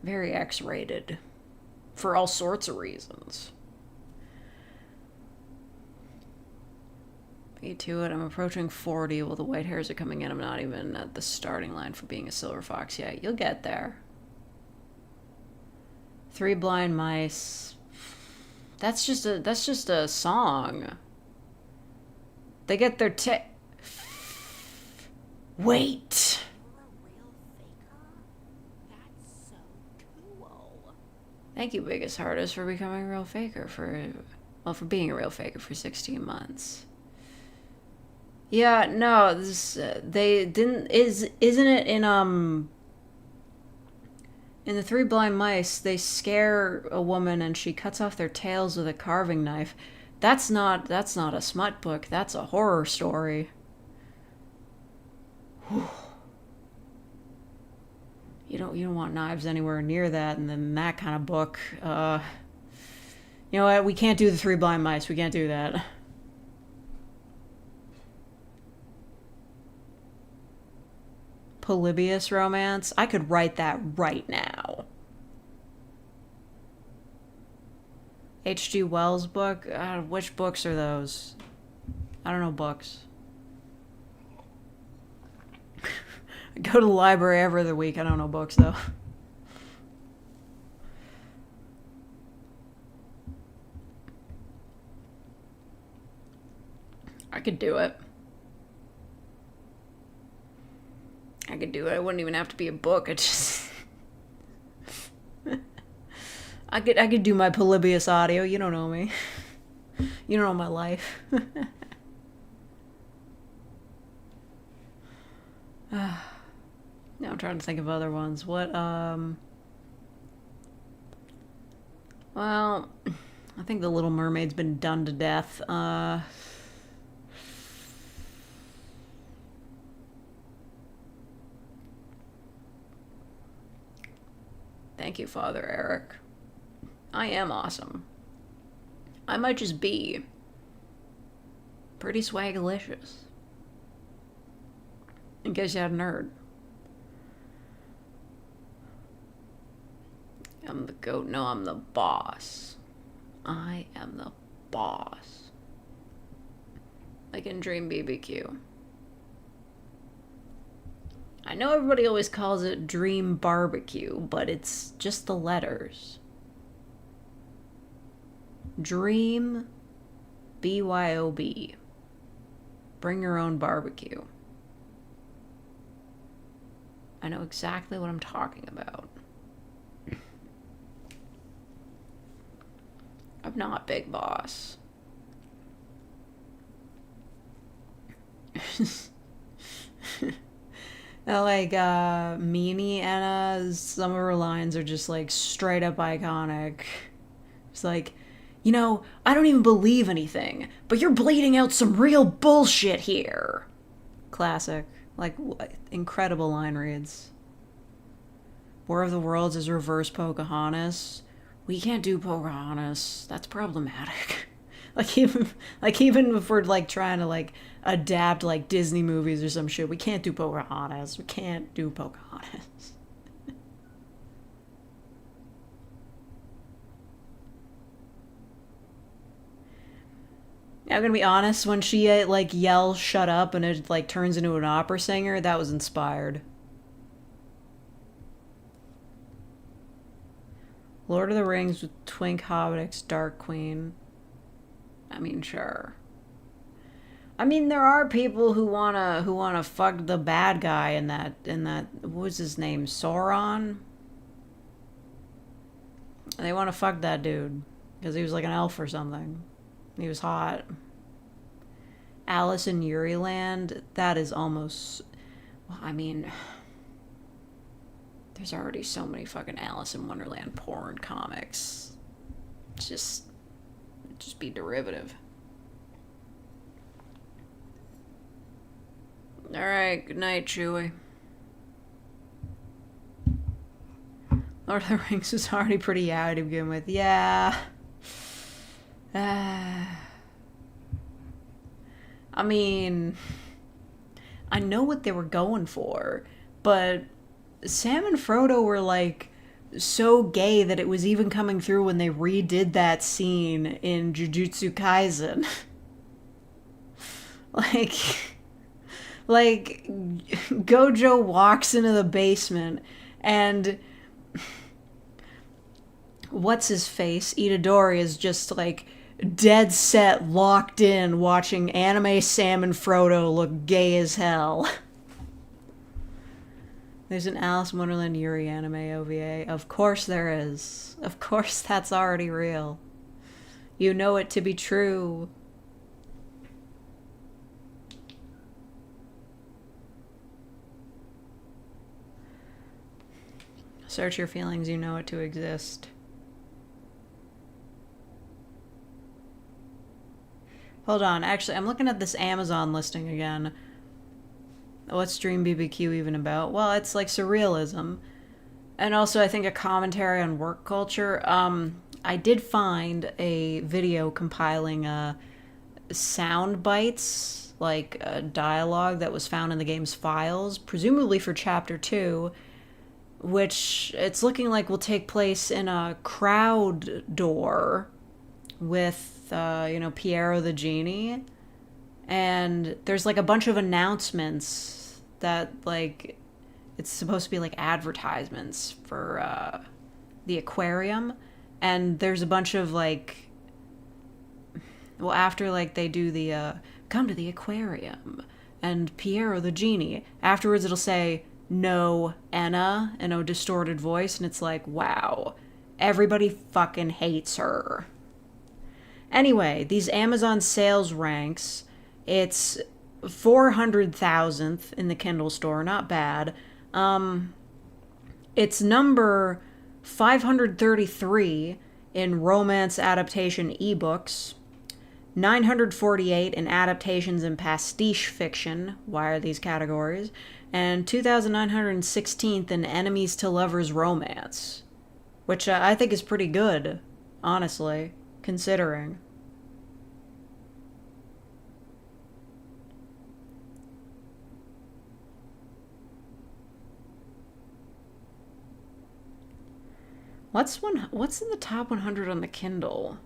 X-rated. For all sorts of reasons. Get to it. I'm approaching 40. Well, the white hairs are coming in. I'm not even at the starting line for being a silver fox yet. You'll get there. 3 Blind Mice. That's just a song. They get their Wait. Thank you, Biggest Hardest, for becoming a real faker for being a real faker for 16 months. Yeah, no, this they didn't isn't it in the 3 Blind Mice, they scare a woman and she cuts off their tails with a carving knife. That's not a smut book, that's a horror story. Whew. You don't want knives anywhere near that, and then that kind of book. You know what? We can't do the 3 Blind Mice. We can't do that. Polybius romance. I could write that right now. H.G. Wells book? Which books are those? I don't know books. I go to the library every other week. I don't know books, though. I could do it. I could do it. It wouldn't even have to be a book. It just... I could do my Polybius audio. You don't know me. You don't know my life. Now I'm trying to think of other ones. What, well, I think The Little Mermaid's been done to death. Thank you, Father Eric. I am awesome. I might just be pretty swagalicious. In case you hadn't heard. I'm the goat. No, I'm the boss. I am the boss. Like in Dream BBQ. I know everybody always calls it Dream Barbecue, but it's just the letters. Dream BYOB. Bring your own barbecue. I know exactly what I'm talking about. I'm not Big Boss. Like, Meanie Anna, some of her lines are just, like, straight up iconic. It's like, you know, I don't even believe anything, but you're bleeding out some real bullshit here. Classic. Like, incredible line reads. War of the Worlds is reverse Pocahontas. We can't do Pocahontas. That's problematic. Even if we're, like, trying to, like, adapt, like, Disney movies or some shit, we can't do Pocahontas. We can't do Pocahontas. I'm gonna be honest, when she, like, yells shut up and it, like, turns into an opera singer, that was inspired. Lord of the Rings with Twink Hobbit's Dark Queen. I mean, sure. I mean, there are people who wanna fuck the bad guy in that, what was his name? Sauron? They wanna fuck that dude. Because he was like an elf or something. He was hot. Alice in Yurie, that is almost... Well, I mean... There's already so many fucking Alice in Wonderland porn comics. It's just be derivative. Alright, good night, Chewie. Lord of the Rings was already pretty yaoi to begin with. Yeah. I mean, I know what they were going for, but Sam and Frodo were, like, so gay that it was even coming through when they redid that scene in Jujutsu Kaisen. like, Gojo walks into the basement and what's his face? Itadori is just, like, dead set, locked in, watching anime Sam and Frodo look gay as hell. There's an Alice in Wonderland Yuri anime OVA. Of course there is. Of course that's already real. You know it to be true. Search your feelings, you know it to exist. Hold on, actually, I'm looking at this Amazon listing again. What's Dream BBQ even about? Well, it's like surrealism. And also, I think a commentary on work culture. I did find a video compiling sound bites like dialogue that was found in the game's files, presumably for Chapter 2, which it's looking like will take place in a crowd door with, Piero the genie. And there's like a bunch of announcements that, like, it's supposed to be like advertisements for the aquarium. And there's a bunch of like, well, after like they do the come to the aquarium and Piero the genie, afterwards it'll say no Enna in a distorted voice, and it's like, wow, everybody fucking hates her. Anyway, these Amazon sales ranks, it's 400,000th in the Kindle store, not bad. It's number 533 in romance adaptation ebooks, 948 in adaptations and pastiche fiction, why are these categories, and 2,916th in enemies to lovers romance, which I think is pretty good, honestly, considering. What's in the top 100 on the Kindle?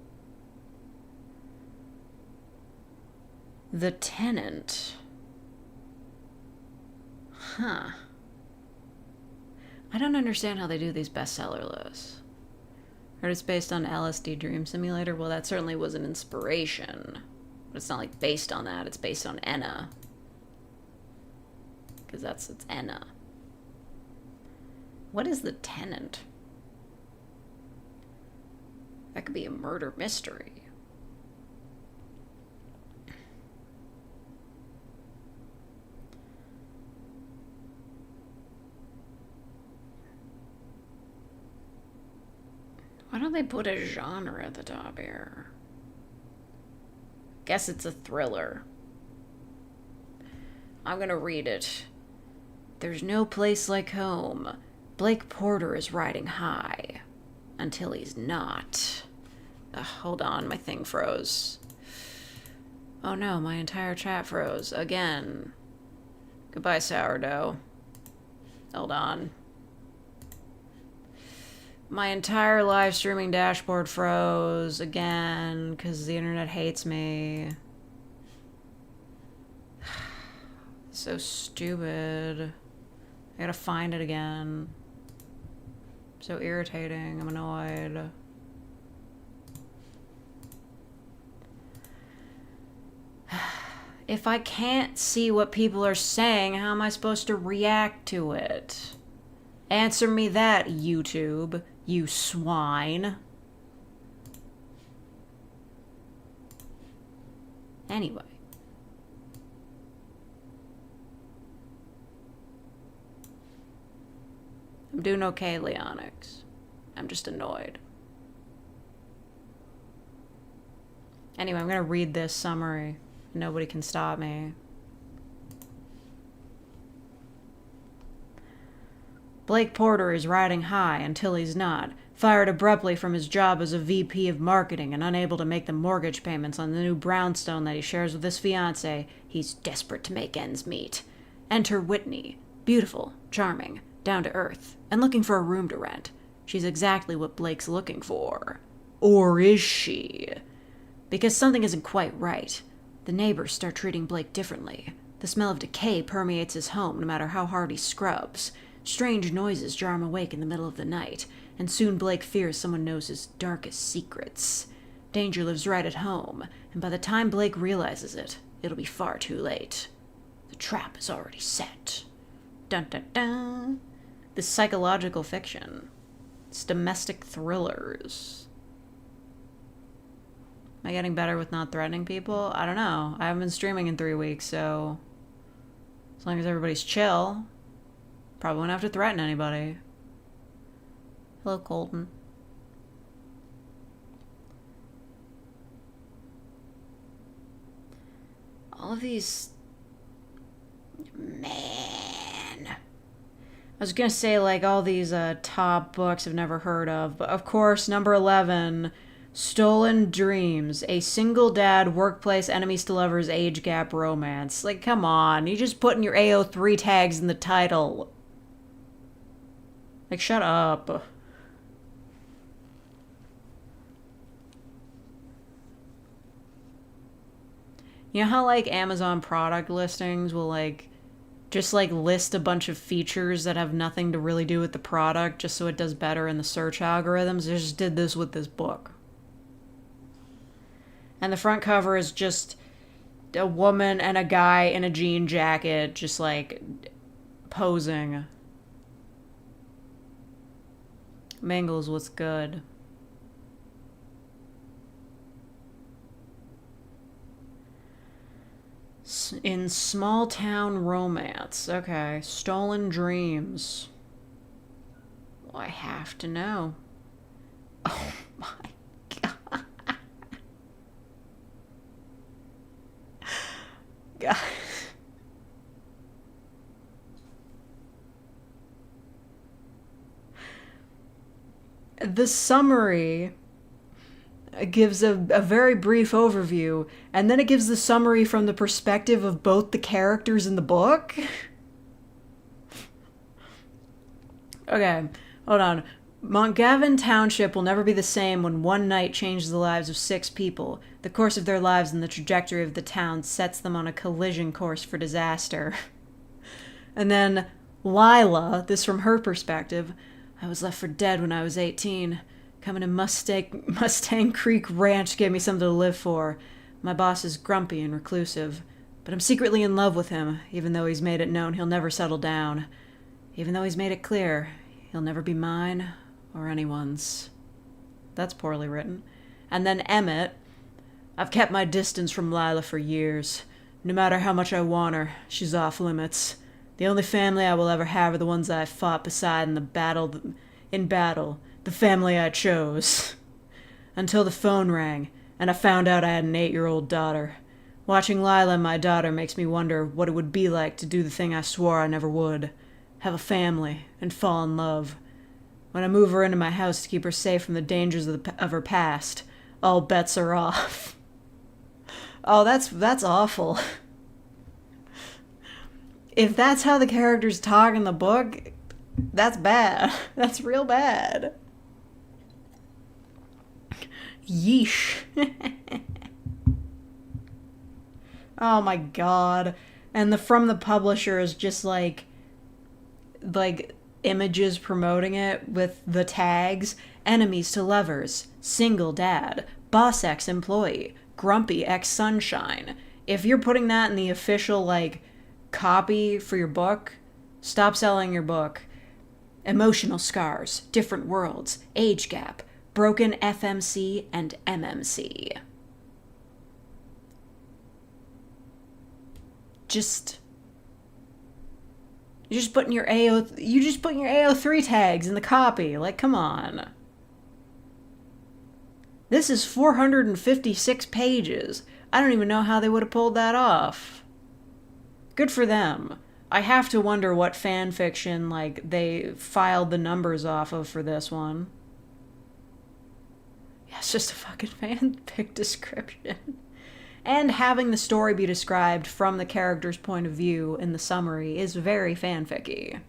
The Tenant. Huh. I don't understand how they do these bestseller lists. Heard it's based on LSD Dream Simulator. Well, that certainly was an inspiration. But it's not like based on that. It's based on Enna. Because it's Enna. What is The Tenant? That could be a murder mystery. Why don't they put a genre at the top here? Guess it's a thriller. I'm gonna read it. There's no place like home. Blake Porter is riding high. Until he's not. Hold on, my thing froze. Oh no, my entire chat froze. Again. Goodbye, sourdough. Hold on. My entire live streaming dashboard froze again because the internet hates me. So stupid. I gotta find it again. So irritating. I'm annoyed. If I can't see what people are saying, how am I supposed to react to it? Answer me that, YouTube, you swine. Anyway. I'm doing okay, Leonix. I'm just annoyed. Anyway, I'm gonna read this summary. Nobody can stop me. Blake Porter is riding high until he's not. Fired abruptly from his job as a VP of marketing and unable to make the mortgage payments on the new brownstone that he shares with his fiancée, he's desperate to make ends meet. Enter Whitney. Beautiful, charming, down to earth, and looking for a room to rent. She's exactly what Blake's looking for. Or is she? Because something isn't quite right. The neighbors start treating Blake differently. The smell of decay permeates his home no matter how hard he scrubs. Strange noises jar him awake in the middle of the night, and soon Blake fears someone knows his darkest secrets. Danger lives right at home, and by the time Blake realizes it, it'll be far too late. The trap is already set. Dun dun dun. This psychological fiction. It's domestic thrillers. Am I getting better with not threatening people? I don't know. I haven't been streaming in 3 weeks, so as long as everybody's chill, probably won't have to threaten anybody. Hello, Colton. All of these... Man. I was gonna say, like, all these top books I've never heard of, but of course, number 11... Stolen Dreams, a single dad, workplace, enemies to lovers, age gap romance. Like, come on. You just putting your AO3 tags in the title. Like, shut up. You know how, like, Amazon product listings will, like, just, like, list a bunch of features that have nothing to really do with the product just so it does better in the search algorithms? They just did this with this book. And the front cover is just a woman and a guy in a jean jacket just, like, posing. Mangles, what's good? In small town romance. Okay. Stolen Dreams. Well, I have to know. Oh my god. God. The summary gives a very brief overview, and then it gives the summary from the perspective of both the characters in the book. Okay, hold on. Montgavin Township will never be the same when one night changes the lives of 6 people. The course of their lives and the trajectory of the town sets them on a collision course for disaster. And then Lila, this from her perspective. I was left for dead when I was 18. Coming to Mustang Creek Ranch gave me something to live for. My boss is grumpy and reclusive, but I'm secretly in love with him, even though he's made it known he'll never settle down. Even though he's made it clear he'll never be mine or anyone's. That's poorly written. And then Emmett. I've kept my distance from Lila for years. No matter how much I want her, she's off limits. The only family I will ever have are the ones I fought beside in battle, the family I chose. Until the phone rang, and I found out I had an 8-year-old daughter. Watching Lila and my daughter makes me wonder what it would be like to do the thing I swore I never would. Have a family, and fall in love. When I move her into my house to keep her safe from the dangers of her past, all bets are off. Oh, that's awful. If that's how the characters talk in the book, that's bad. That's real bad. Yeesh. Oh my god. And from the publisher is just like images promoting it with the tags: enemies to lovers, single dad, boss ex-employee, grumpy ex-sunshine. If you're putting that in the official, like, copy for your book, stop selling your book. Emotional scars, different worlds, age gap, broken FMC and MMC. You just putting your AO3 tags in the copy. Like, come on. This is 456 pages. I don't even know how they would have pulled that off. Good for them. I have to wonder what fan fiction, like, they filed the numbers off of for this one. Yeah, it's just a fucking fanfic description. And having the story be described from the character's point of view in the summary is very fanficky.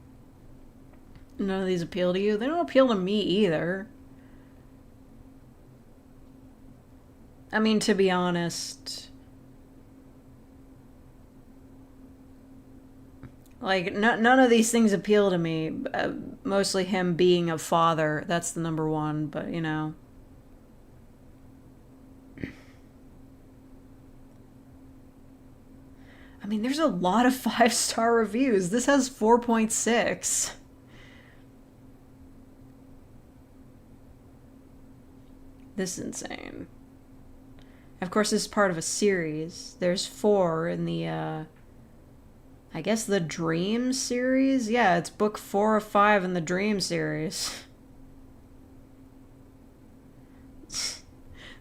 None of these appeal to you? They don't appeal to me either. I mean, to be honest, like, none of these things appeal to me. Mostly him being a father. That's the number one, but, you know. I mean, there's a lot of 5-star reviews. This has 4.6. This is insane. Of course, this is part of a series. There's 4 in the, I guess the Dream series? Yeah, it's book 4 of 5 in the Dream series.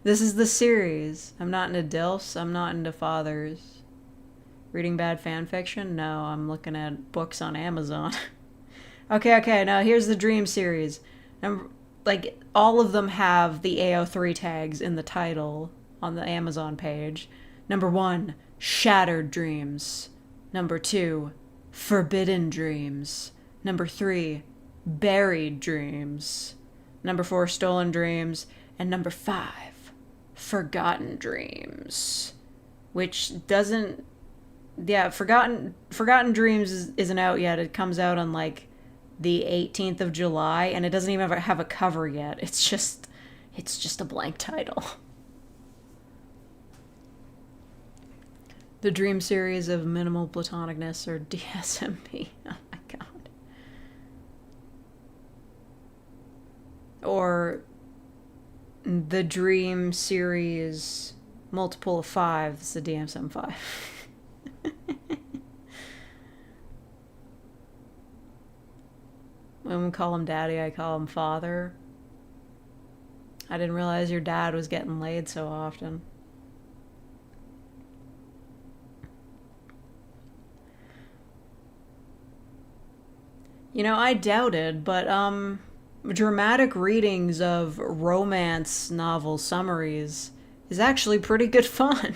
This is the series. I'm not into DILFs. I'm not into fathers. Reading bad fan fiction? No, I'm looking at books on Amazon. Okay, now here's the Dream series. like, all of them have the AO3 tags in the title on the Amazon page. Number 1, Shattered Dreams. Number 2, Forbidden Dreams. Number 3, Buried Dreams. Number 4, Stolen Dreams. And number 5, Forgotten Dreams. Which doesn't... Yeah, Forgotten Dreams isn't out yet. It comes out on, like, the 18th of July, and it doesn't even have a cover yet. It's just a blank title. The Dream Series of Minimal Platonicness, or DSMP. Oh my god. Or the Dream Series multiple of 5. It's the DSM-5. When we call him daddy, I call him father. I didn't realize your dad was getting laid so often. You know, I doubted, but dramatic readings of romance novel summaries is actually pretty good fun.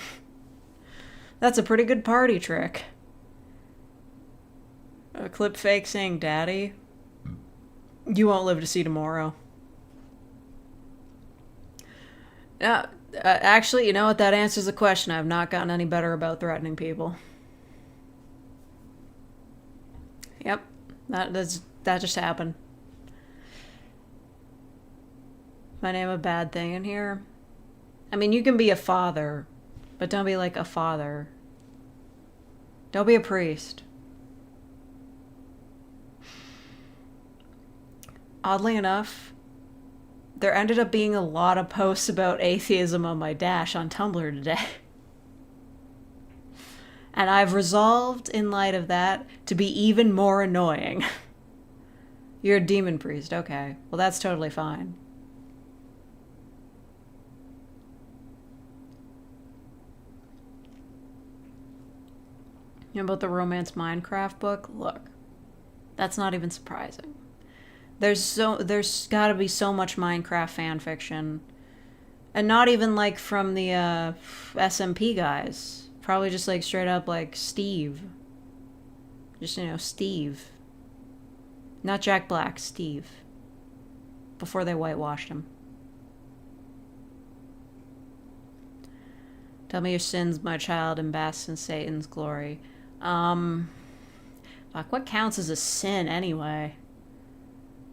That's a pretty good party trick. A clip fake saying daddy. You won't live to see tomorrow. Actually, you know what? That answers the question. I've not gotten any better about threatening people. Yep. That just happened. My name a bad thing in here? I mean, you can be a father, but don't be like a father. Don't be a priest. Oddly enough, there ended up being a lot of posts about atheism on my dash on Tumblr today. And I've resolved, in light of that, to be even more annoying. You're a demon priest, okay. Well, that's totally fine. You know about the romance Minecraft book? Look, that's not even surprising. There's gotta be so much Minecraft fan fiction. And not even, like, from the SMP guys. Probably just, like, straight up, like, Steve. Just, you know, Steve. Not Jack Black, Steve. Before they whitewashed him. Tell me your sins, my child, and bask in Satan's glory. Fuck, what counts as a sin, anyway?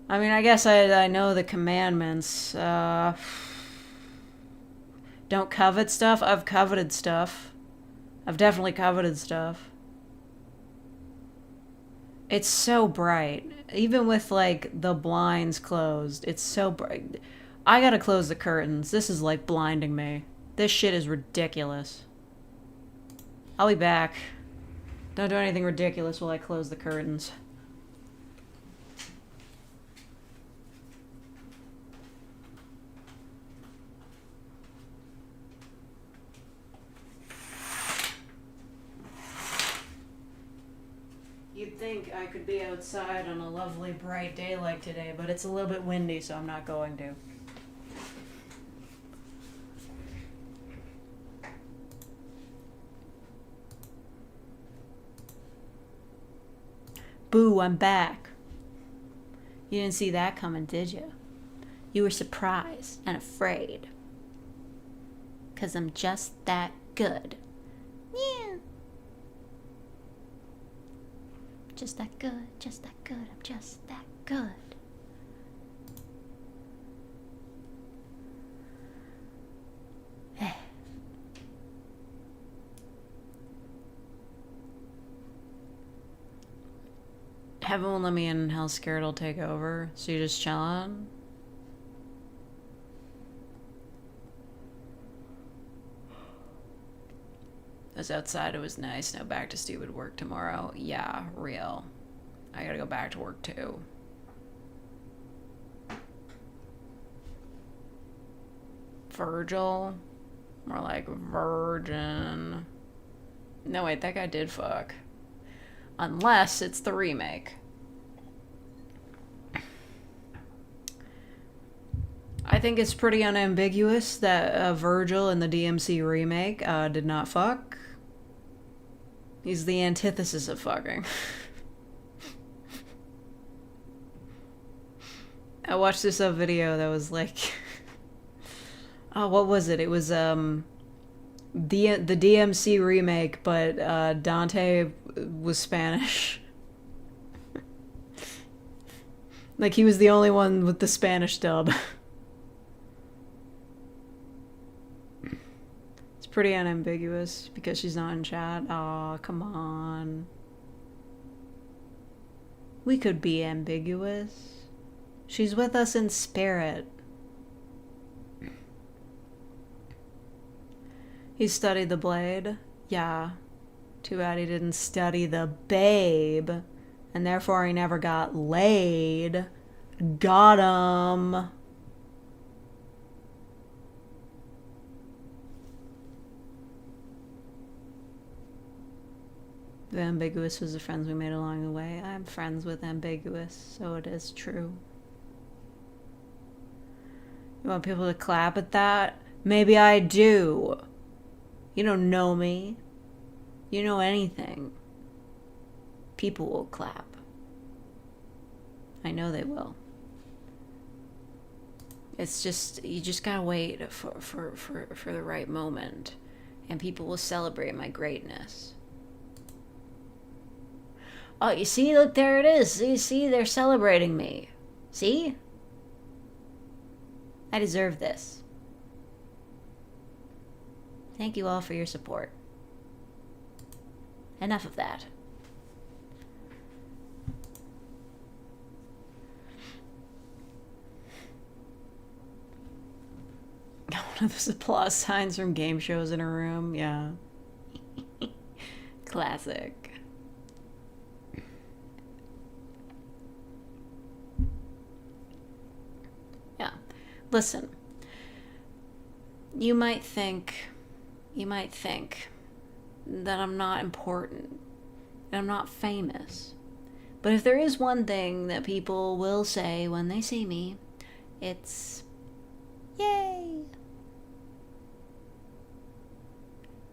I mean, I guess I know the commandments. Don't covet stuff? I've coveted stuff. I've definitely coveted stuff. It's so bright. Even with, like, the blinds closed, it's so bright. I gotta close the curtains. This is, like, blinding me. This shit is ridiculous. I'll be back. Don't do anything ridiculous while I close the curtains. You'd think I could be outside on a lovely bright day like today, but it's a little bit windy, so I'm not going to. Boo, I'm back. You didn't see that coming, did you? You were surprised and afraid. 'Cause I'm just that good. Yeah. Just that good, just that good, I'm just that good. Heaven won't let me in and Hell's scared I'll take over, so you just chillin'? I was outside, it was nice, now back to stupid work tomorrow. Yeah, real. I gotta go back to work too. Virgil? More like virgin. No, wait, that guy did fuck. Unless it's the remake. I think it's pretty unambiguous that Virgil in the DMC remake did not fuck. He's the antithesis of fucking. I watched this video that was like, oh, what was it? It was the DMC remake, but Dante was Spanish. Like he was the only one with the Spanish dub. It's pretty unambiguous because she's not in chat. Aw, come on. We could be ambiguous. She's with us in spirit. He studied the blade? Yeah. Too bad he didn't study the babe. And therefore he never got laid. Got him. The ambiguous was the friends we made along the way. I'm friends with ambiguous, so it is true. You want people to clap at that? Maybe I do. You don't know me. You know anything. People will clap. I know they will. It's just, you just gotta wait for the right moment. And people will celebrate my greatness. Oh, you see? Look, there it is. You see? They're celebrating me. See? I deserve this. Thank you all for your support. Enough of that. One of those applause signs from game shows in a room. Yeah. Classic. Yeah. Listen. You might think that I'm not important, that I'm not famous. But if there is one thing that people will say when they see me, it's, yay.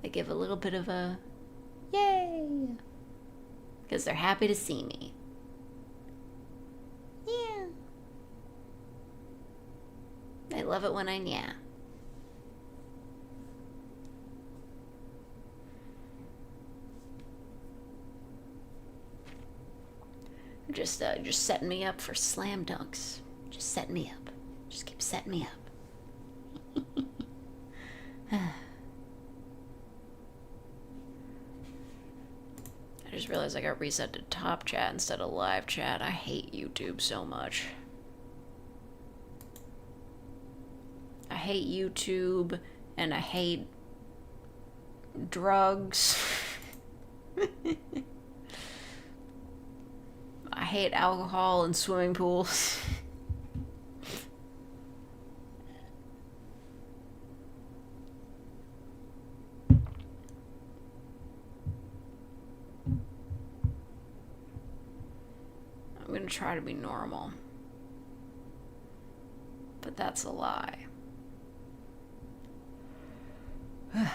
They give a little bit of a, yay. Because they're happy to see me. Yeah. They love it when I yeah. Just setting me up for slam dunks. Just setting me up. Just keep setting me up. I just realized I got reset to top chat instead of live chat. I hate YouTube so much. I hate YouTube and I hate drugs. I hate alcohol and swimming pools. I'm gonna try to be normal. But that's a lie. I'm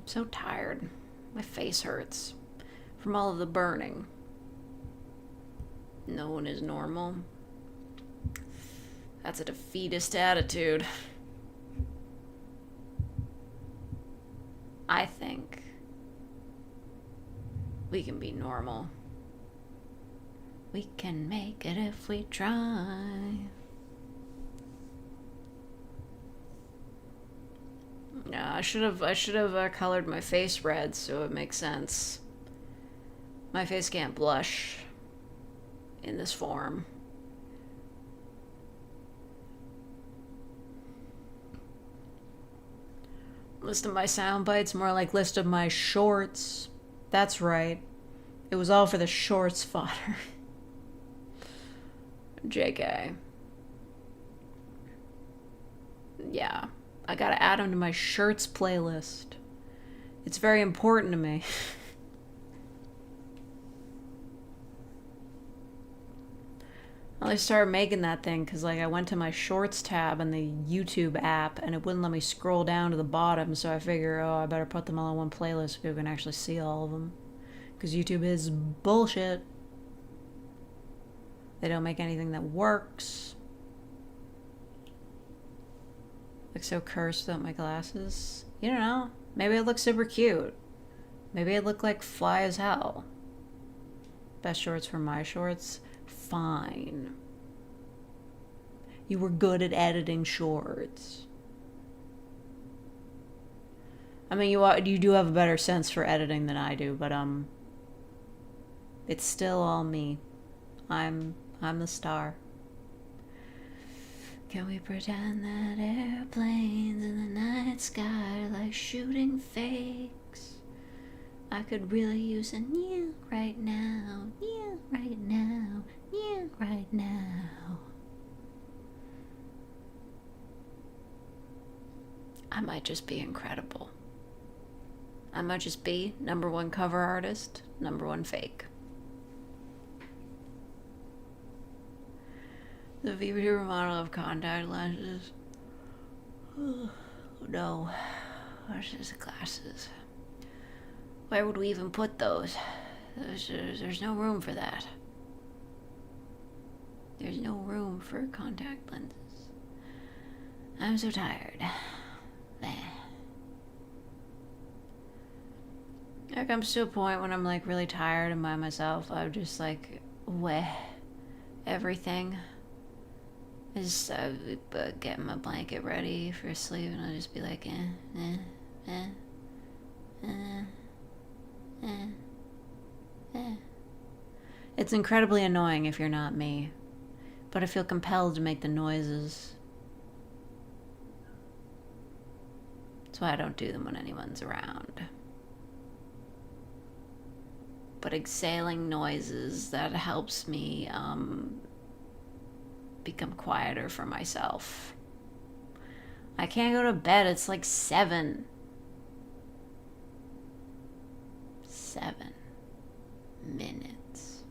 so tired. My face hurts from all of the burning. No one is normal. That's a defeatist attitude. I think we can be normal. We can make it if we try. Yeah, I should have colored my face red so it makes sense. My face can't blush in this form. List of my sound bites, more like list of my shorts. That's right. It was all for the shorts fodder. JK. Yeah, I gotta add them to my shirts playlist. It's very important to me. Well, I started making that thing because, like, I went to my Shorts tab in the YouTube app and it wouldn't let me scroll down to the bottom, so I figure, oh, I better put them all in one playlist so people can actually see all of them. Because YouTube is bullshit. They don't make anything that works. Look so cursed without my glasses. You don't know. Maybe I look super cute. Maybe I look like fly as hell. Best shorts for my shorts? Fine. You were good at editing shorts. I mean, you do have a better sense for editing than I do, but it's still all me. I'm the star. Can we pretend that airplanes in the night sky are like shooting fakes? I could really use a yeah right now, yeah right now, yeah right now. I might just be incredible. I might just be #1 cover artist, #1 fake. The future model of contact lenses. Oh, no. Where's his glasses? Where would we even put those? There's no room for that. There's no room for contact lenses. I'm so tired. There comes to a point when I'm like really tired and by myself. I'm just like, everything. I just get my blanket ready for sleep and I'll just be like, It's incredibly annoying if you're not me, but I feel compelled to make the noises. That's why I don't do them when anyone's around. But exhaling noises, that helps me become quieter for myself. I can't go to bed. It's like 7. 7 minutes.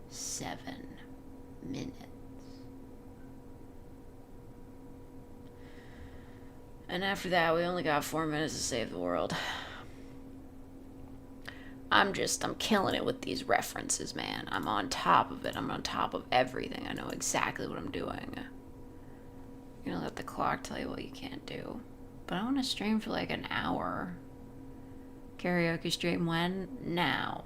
7 minutes. And after that, we only got 4 minutes to save the world. I'm killing it with these references, man. I'm on top of it. I'm on top of everything. I know exactly what I'm doing. You know, let the clock tell you what you can't do. But I want to stream for like an hour. Karaoke stream when? Now.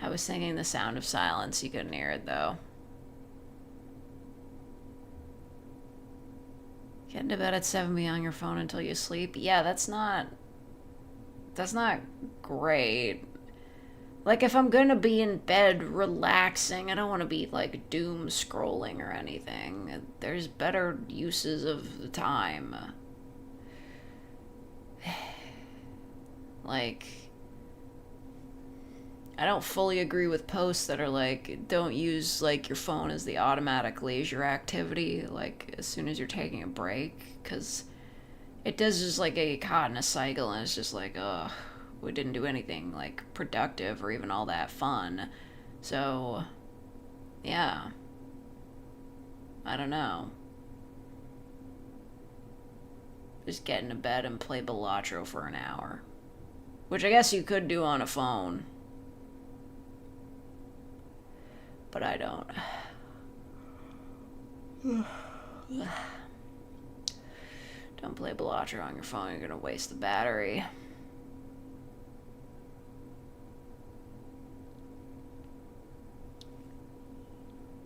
I was singing The Sound of Silence. You couldn't hear it, though. Getting to bed at 7, be on your phone until you sleep. Yeah, that's not great. Like, if I'm gonna be in bed relaxing, I don't want to be, like, doom scrolling or anything. There's better uses of the time. Like, I don't fully agree with posts that are like, don't use like your phone as the automatic leisure activity, like as soon as you're taking a break, because it does just like get caught in a cycle and it's just like, ugh, we didn't do anything like productive or even all that fun. So, yeah. I don't know. Just get into bed and play Balatro for an hour. Which I guess you could do on a phone. But I don't. Don't play Balatro on your phone, you're gonna waste the battery.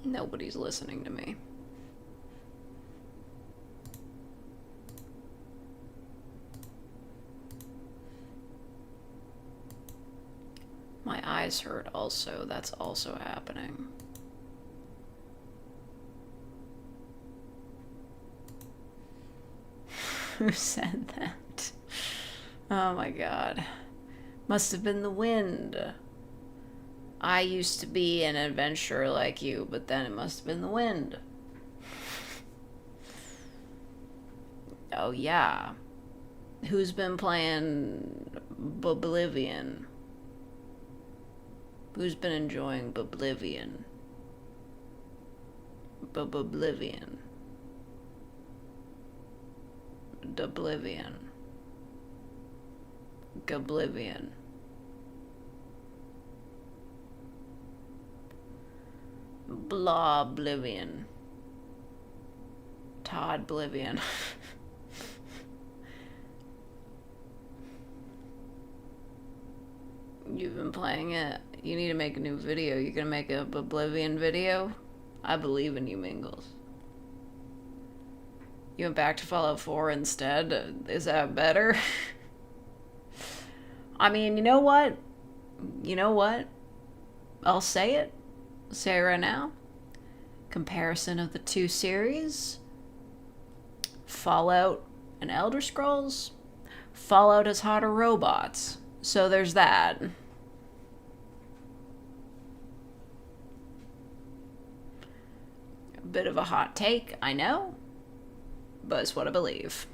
Nobody's listening to me. My eyes hurt also. That's also happening. Who said that? Oh my god. Must have been the wind. I used to be an adventurer like you, but then it must have been the wind. Oh yeah. Who's been playing Oblivion? Who's been enjoying Oblivion? Oblivion. Oblivion. Oblivion. Blah Oblivion. Todd Oblivion. You've been playing it. You need to make a new video. You're gonna make a Oblivion video? I believe in you, Mingles. You went back to Fallout 4 instead? Is that better? I mean, you know what? You know what? I'll say it. I'll say it right now. Comparison of the two series. Fallout and Elder Scrolls. Fallout has hotter robots. So there's that. A bit of a hot take, I know. But it's what I believe.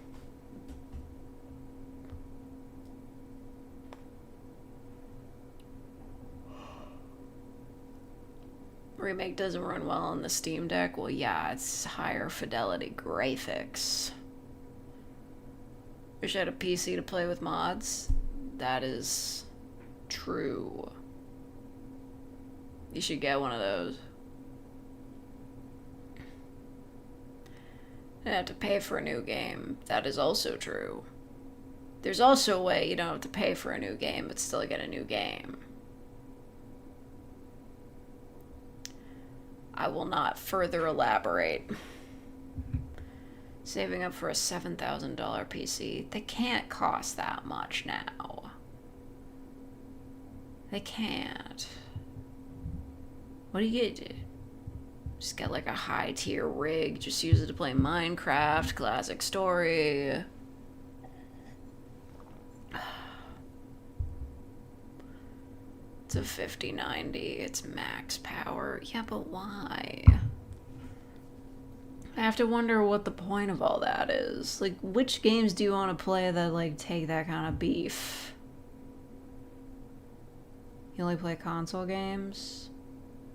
Remake doesn't run well on the Steam Deck. Well, yeah, it's higher fidelity graphics. Wish I had a PC to play with mods. That is true. You should get one of those. You have to pay for a new game. That is also true. There's also a way you don't have to pay for a new game, but still get a new game. I will not further elaborate. Saving up for a $7,000 PC. They can't cost that much now. They can't. What do you get? Just get like a high tier rig. Just use it to play Minecraft, classic story. It's a 5090. It's max power. Yeah, but why? I have to wonder what the point of all that is. Like, which games do you want to play that, like, take that kind of beef? You only play console games?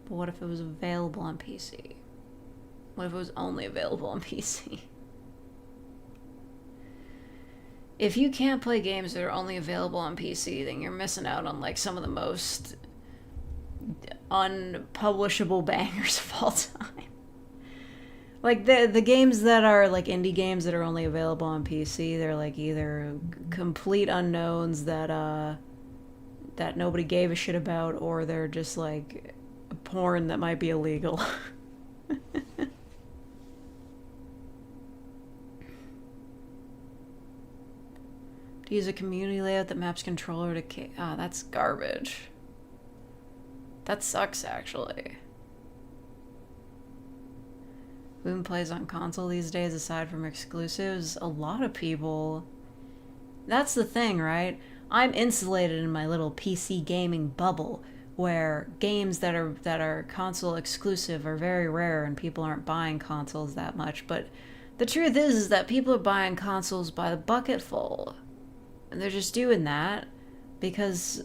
But what if it was available on PC? What if it was only available on PC? If you can't play games that are only available on PC, then you're missing out on, like, some of the most unpublishable bangers of all time. Like, the games that are, like, indie games that are only available on PC, they're, like, either complete unknowns that nobody gave a shit about, or they're just, like, porn that might be illegal. To use a community layout that maps controller to... that's garbage. That sucks, actually. Who even plays on console these days aside from exclusives? A lot of people. That's the thing, right? I'm insulated in my little PC gaming bubble, where games that are console exclusive are very rare and people aren't buying consoles that much. But the truth is that people are buying consoles by the bucketful. And they're just doing that because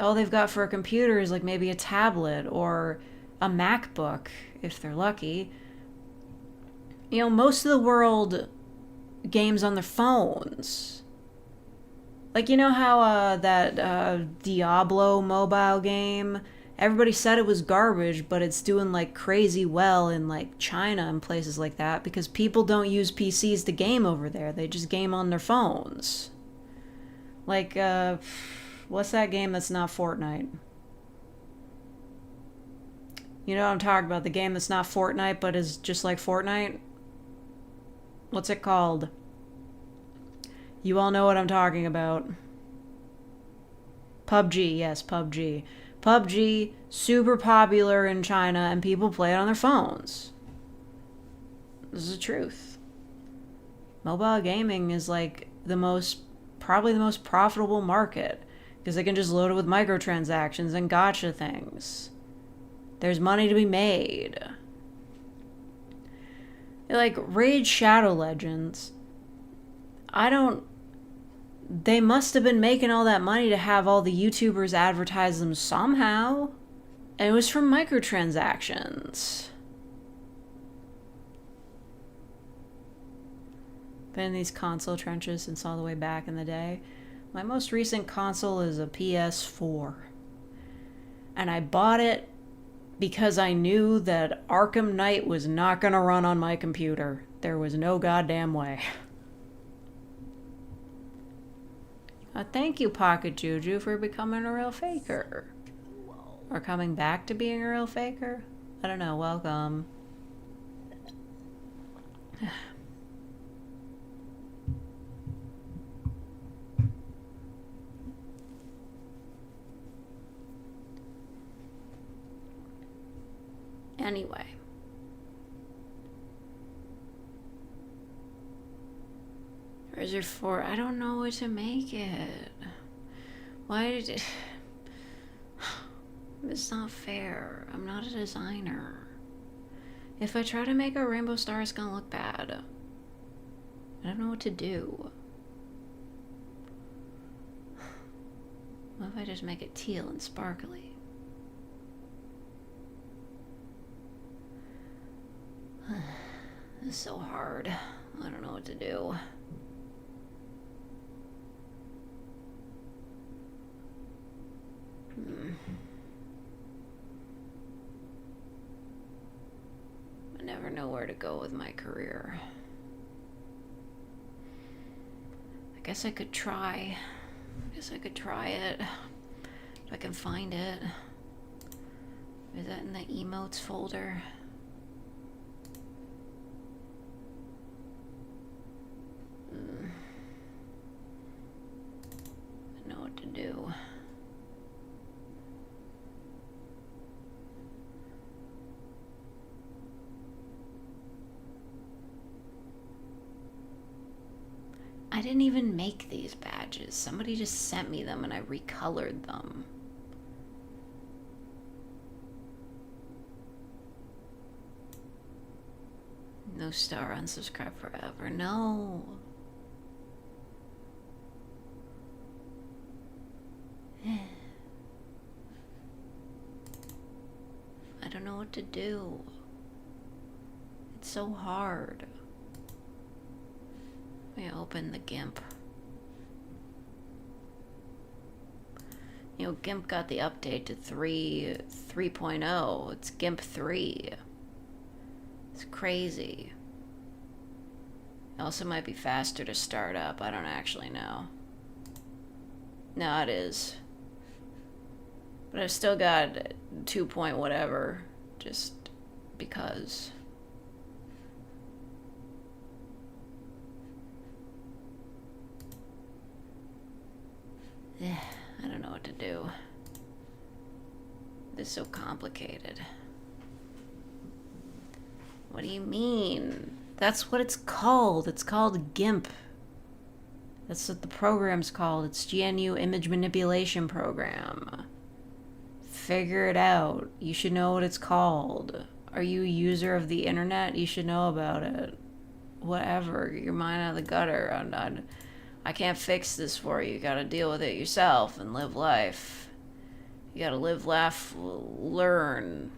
all they've got for a computer is like maybe a tablet or a MacBook, if they're lucky. You know, most of the world games on their phones. Like, you know how that Diablo mobile game, everybody said it was garbage, but it's doing like crazy well in like China and places like that because people don't use PCs to game over there. They just game on their phones. Like, what's that game that's not Fortnite? You know what I'm talking about? The game that's not Fortnite, but is just like Fortnite? What's it called? You all know what I'm talking about. PUBG, yes, PUBG. PUBG, super popular in China, and people play it on their phones. This is the truth. Mobile gaming is like probably the most profitable market because they can just load it with microtransactions and gacha things. There's money to be made. Like Raid Shadow Legends, I don't they must have been making all that money to have all the YouTubers advertise them somehow. And it was from microtransactions. Been in these console trenches since all the way back in the day. My most recent console is a PS4. And I bought it because I knew that Arkham Knight was not going to run on my computer. There was no goddamn way. Thank you, Pocket Juju, for becoming a real faker. Or coming back to being a real faker? I don't know, welcome. Anyway. Reserve 4, I don't know what to make it. Why did it... It's not fair. I'm not a designer. If I try to make a rainbow star, it's gonna look bad. I don't know what to do. What if I just make it teal and sparkly? This is so hard. I don't know what to do. I never know where to go with my career. I guess I could try. It. If I can find it. Is that in the emotes folder? I know what to do. I didn't even make these badges. Somebody just sent me them and I recolored them. No star, unsubscribe forever. No. I don't know what to do. It's so hard. Let me open the GIMP. You know, GIMP got the update to 3.0. It's GIMP 3. It's crazy. It also might be faster to start up. I don't actually know. No, it is. But I've still got 2 point whatever. Just because. I don't know what to do. This is so complicated. What do you mean? That's what it's called. It's called GIMP. That's what the program's called. It's GNU Image Manipulation Program. Figure it out. You should know what it's called. Are you a user of the internet? You should know about it. Whatever. Get your mind out of the gutter. I can't fix this for you. You gotta deal with it yourself and live life. You gotta live, laugh, learn.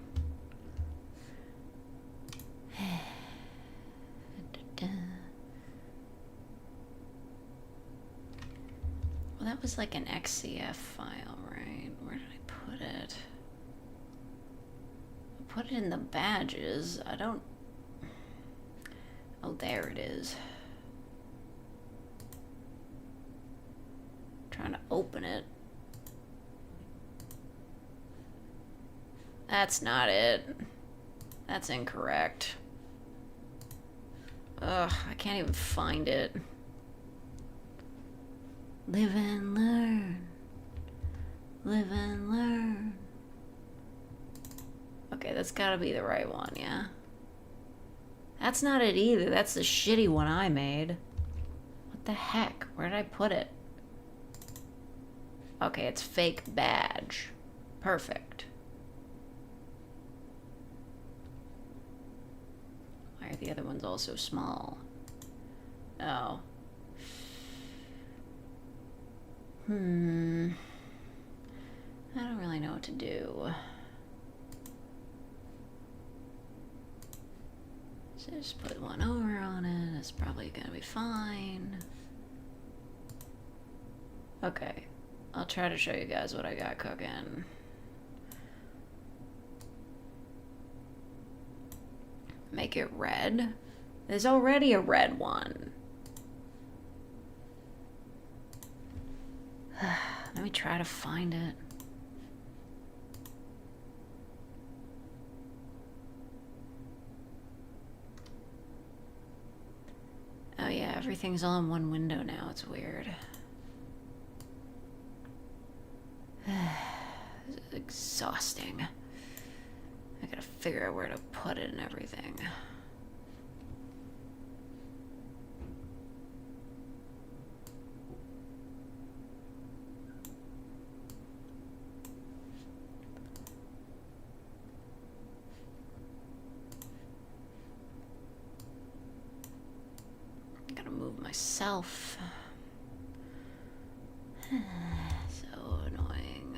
Well, that was like an XCF file, right? Where did I put it? I put it in the badges. I don't... Oh, there it is. Trying to open it. That's not it. That's incorrect. Ugh, I can't even find it. Live and learn. Live and learn. Okay, that's gotta be the right one, yeah? That's not it either. That's the shitty one I made. What the heck? Where did I put it? Okay, it's fake badge. Perfect. Why are the other ones all so small? Oh. I don't really know what to do. So just put one over on it. It's probably gonna be fine. Okay, I'll try to show you guys what I got cooking. Make it red. There's already a red one. Let me try to find it. Oh yeah, everything's all in one window now. It's weird. This is exhausting. I gotta figure out where to put it and everything. I gotta move myself. So annoying.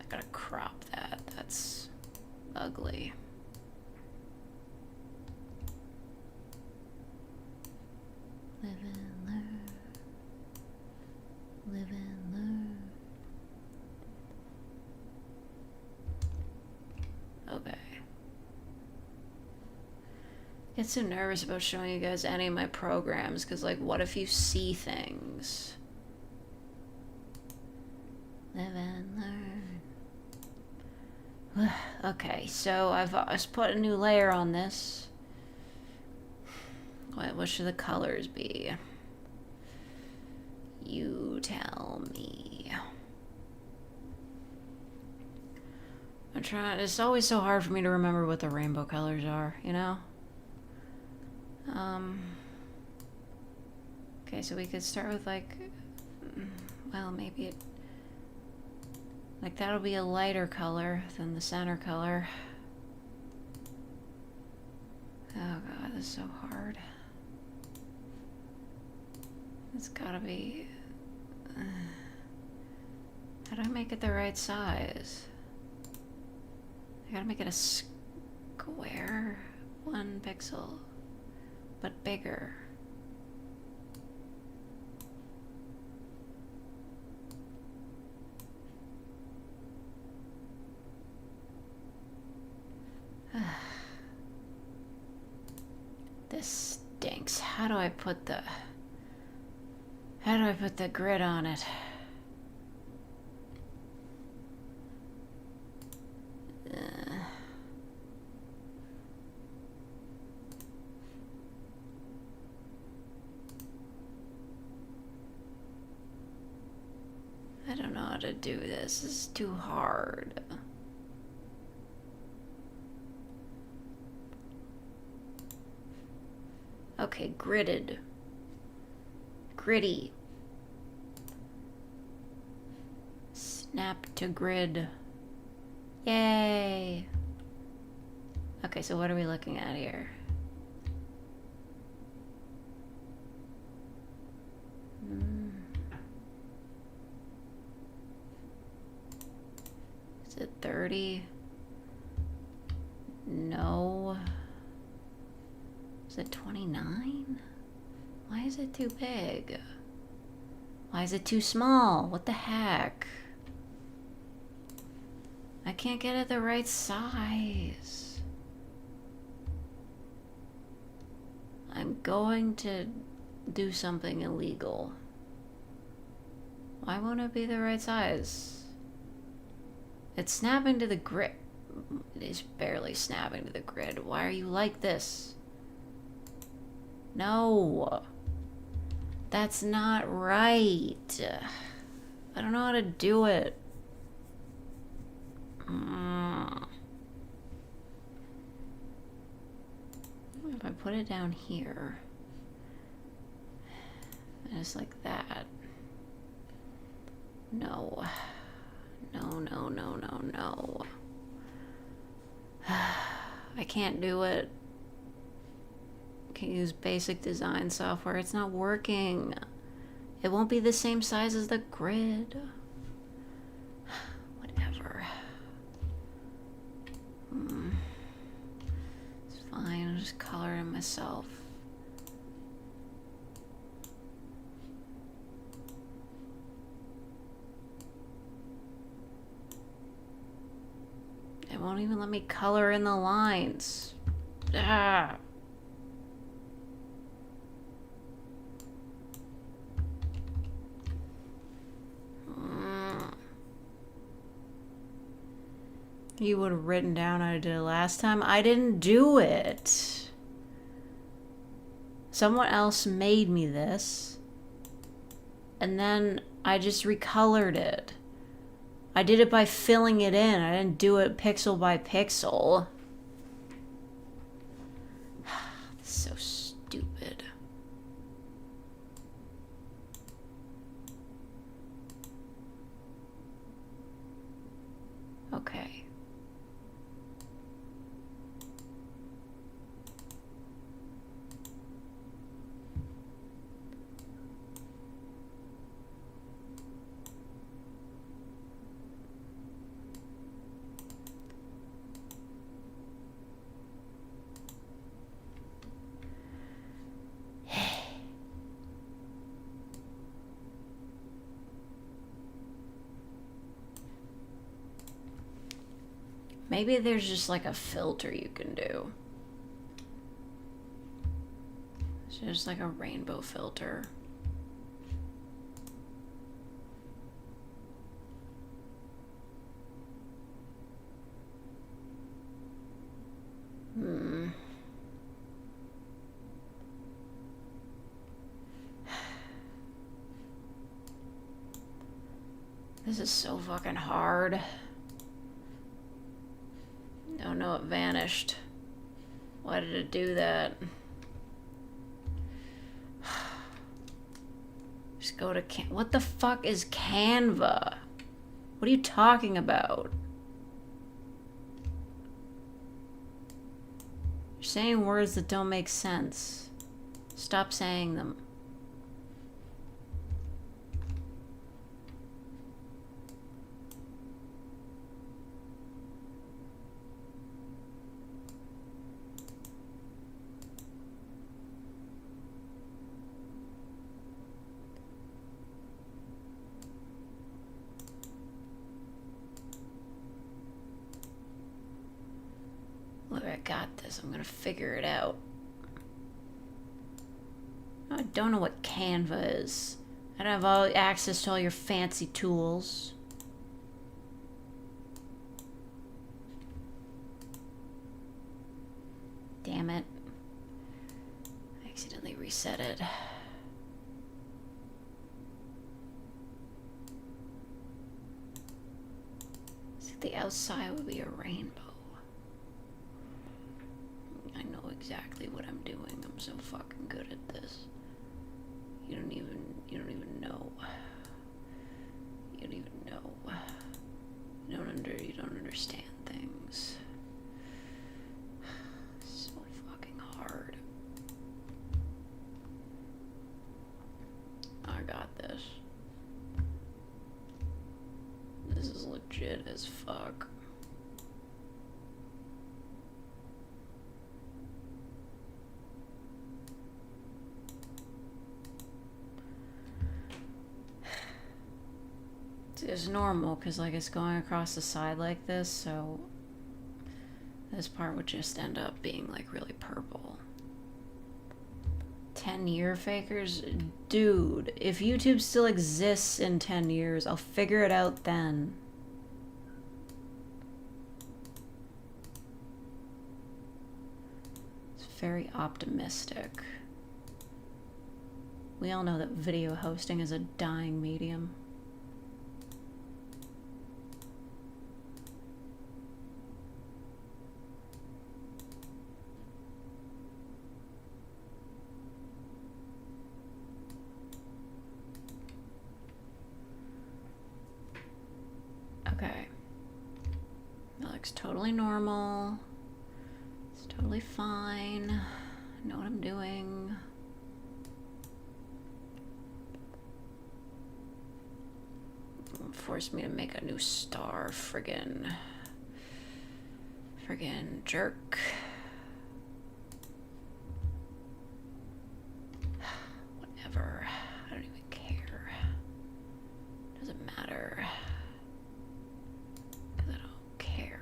I gotta crop that. That's ugly. Live and learn. Live and learn. Okay. I get so nervous about showing you guys any of my programs because, like, what if you see things? Live and learn. Okay, so I've put a new layer on this. What should the colors be? You tell me. I'm trying. It's always so hard for me to remember what the rainbow colors are, you know? Okay, so we could start with, like, well, maybe it, like, that'll be a lighter color than the center color. Oh god, this is so hard. It's gotta be... how do I make it the right size? I gotta make it a square, 1 pixel, but bigger. This stinks. How do I put the grid on it? I don't know how to do this. This is too hard. Okay, gridded. Gritty. Snap to grid. Yay! Okay, so what are we looking at here? Is it 30? No. Is it 29? Why is it too big? Why is it too small? What the heck? I can't get it the right size. I'm going to do something illegal. Why won't it be the right size? It's snapping to the grid. It is barely snapping to the grid. Why are you like this? No. That's not right. I don't know how to do it. If I put it down here, just like that. No. No, no, no, no, no. I can't do it. Can't use basic design software. It's not working. It won't be the same size as the grid. Whatever. It's fine. I'll just color it myself. It won't even let me color in the lines. Ah. You would have written down how I did it last time. I didn't do it. Someone else made me this. And then I just recolored it. I did it by filling it in. I didn't do it pixel by pixel. So stupid. Okay. Maybe there's just like a filter you can do. It's just like a rainbow filter. This is so fucking hard. Oh no, it vanished. Why did it do that? Just go to what the fuck is Canva? What are you talking about? You're saying words that don't make sense. Stop saying them. Look, I got this. I'm gonna figure it out. I don't know what Canva is. I don't have all access to all your fancy tools. Damn it. I accidentally reset it. So the outside would be a rainbow. I know exactly what I'm doing. I'm so fucking good at this. You don't even know. You don't even know. You don't understand things. So fucking hard. I got this. This is legit as fuck. It's normal because like it's going across the side like this, so this part would just end up being like really purple. 10-year fakers? Dude, if YouTube still exists in 10 years, I'll figure it out then. It's very optimistic. We all know that video hosting is a dying medium. Okay. That looks totally normal. It's totally fine. I know what I'm doing. Forced me to make a new star, friggin' jerk. Whatever. I don't even care. Doesn't matter. Because I don't care.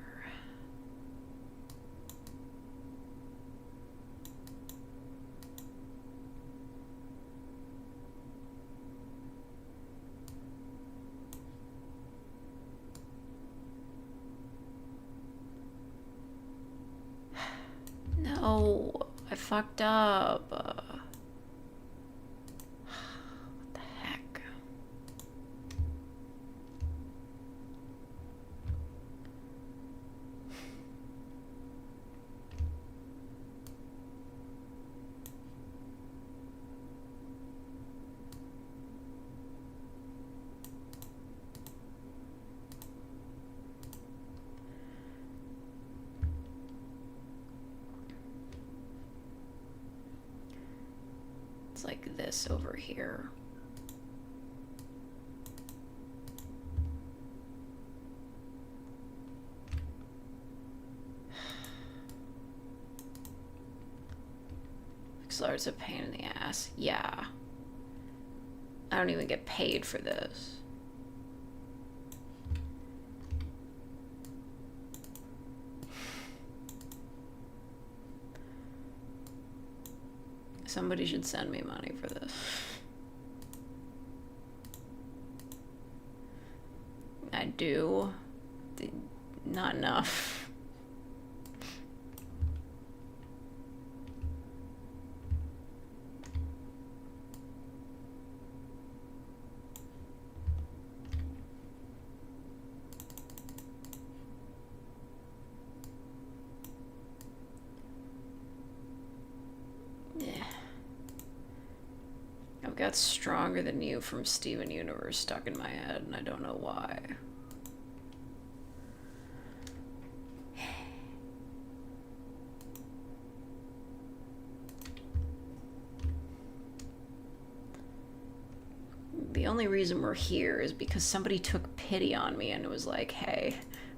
No, I fucked up. What the heck? It's like this over here. Pixel art's a pain in the ass. Yeah. I don't even get paid for this. Somebody should send me money for this. I do. Not enough. I've got Stronger Than You from Steven Universe stuck in my head, and I don't know why. The only reason we're here is because somebody took pity on me and was like, hey,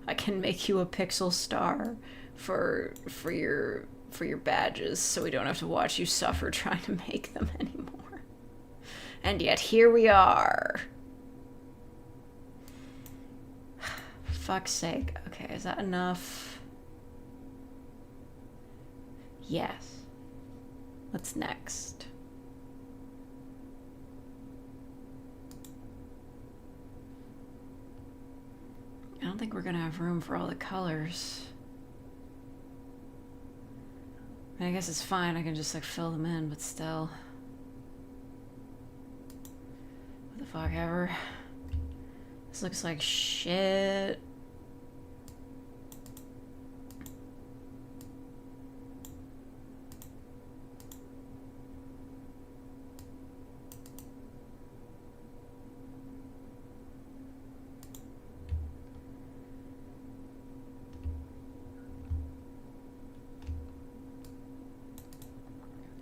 I can make you a pixel star for your badges so we don't have to watch you suffer trying to make them anymore. And yet here we are. Fuck's sake. Okay, is that enough? Yes. What's next? I don't think we're gonna have room for all the colors. I mean, I guess it's fine. I can just like fill them in, but still. What the fuck ever. This looks like shit.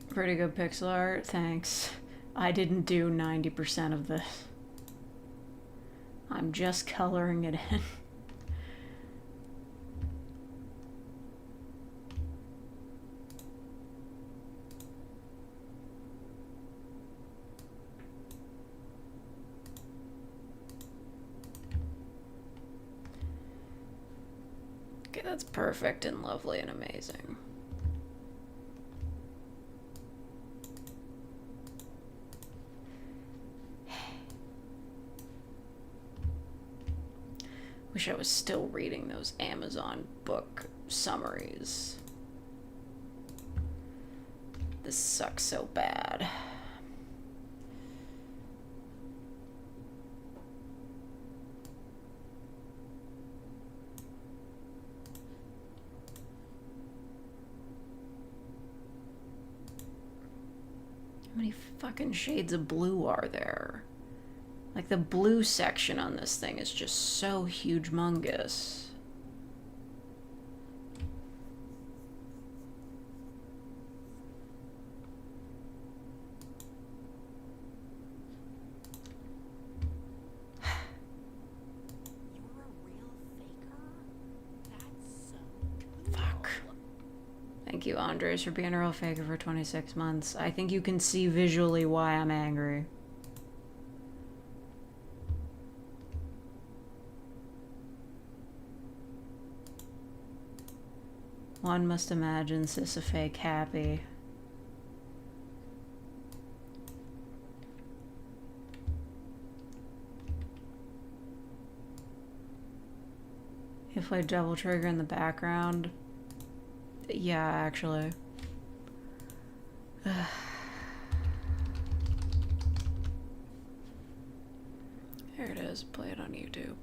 Pretty good pixel art, thanks. I didn't do 90% of this. I'm just coloring it in. Okay, that's perfect and lovely and amazing. Wish I was still reading those Amazon book summaries. This sucks so bad. How many fucking shades of blue are there? Like, the blue section on this thing is just so humongous. Thank you, Andres, for being a real faker for 26 months. I think you can see visually why I'm angry. One must imagine sis a fake happy. If I double trigger in the background. Yeah, actually. There it is. Play it on YouTube.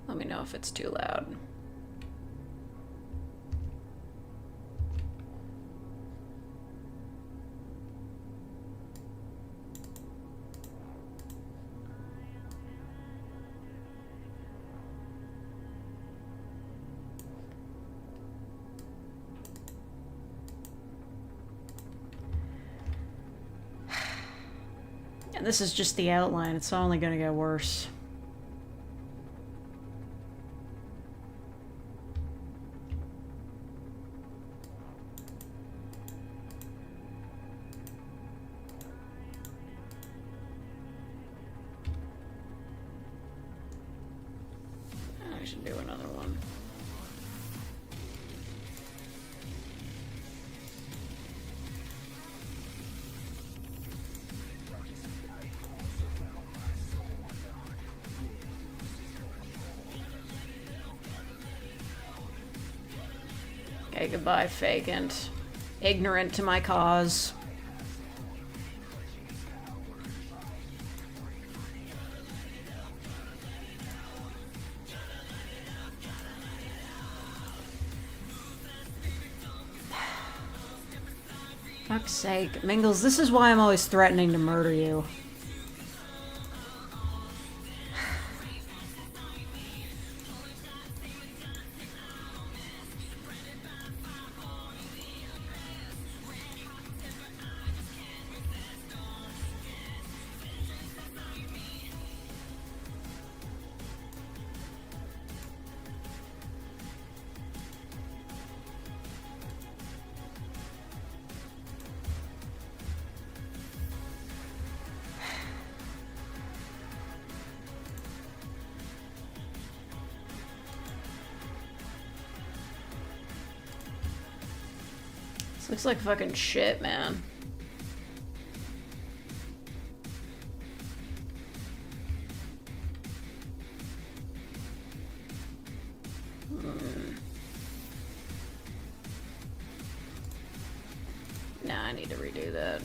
Let me know if it's too loud. And this is just the outline. It's only gonna get worse. I should do another one. Okay, goodbye, Fagant. Ignorant to my cause. Fuck's sake. Mingles, this is why I'm always threatening to murder you. This looks like fucking shit, man. Nah, I need to redo that.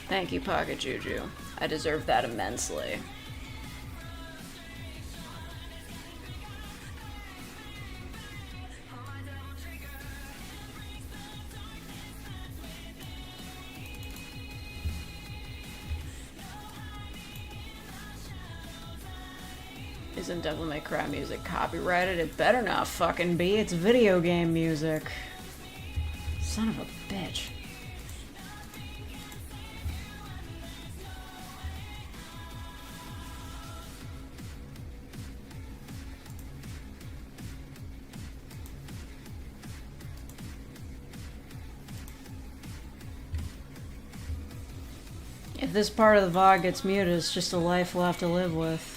Thank you, Pocket Juju. I deserve that immensely. Isn't Devil May Cry music copyrighted? It better not fucking be. It's video game music. Son of a bitch. If this part of the VOD gets muted, it's just a life we'll have to live with.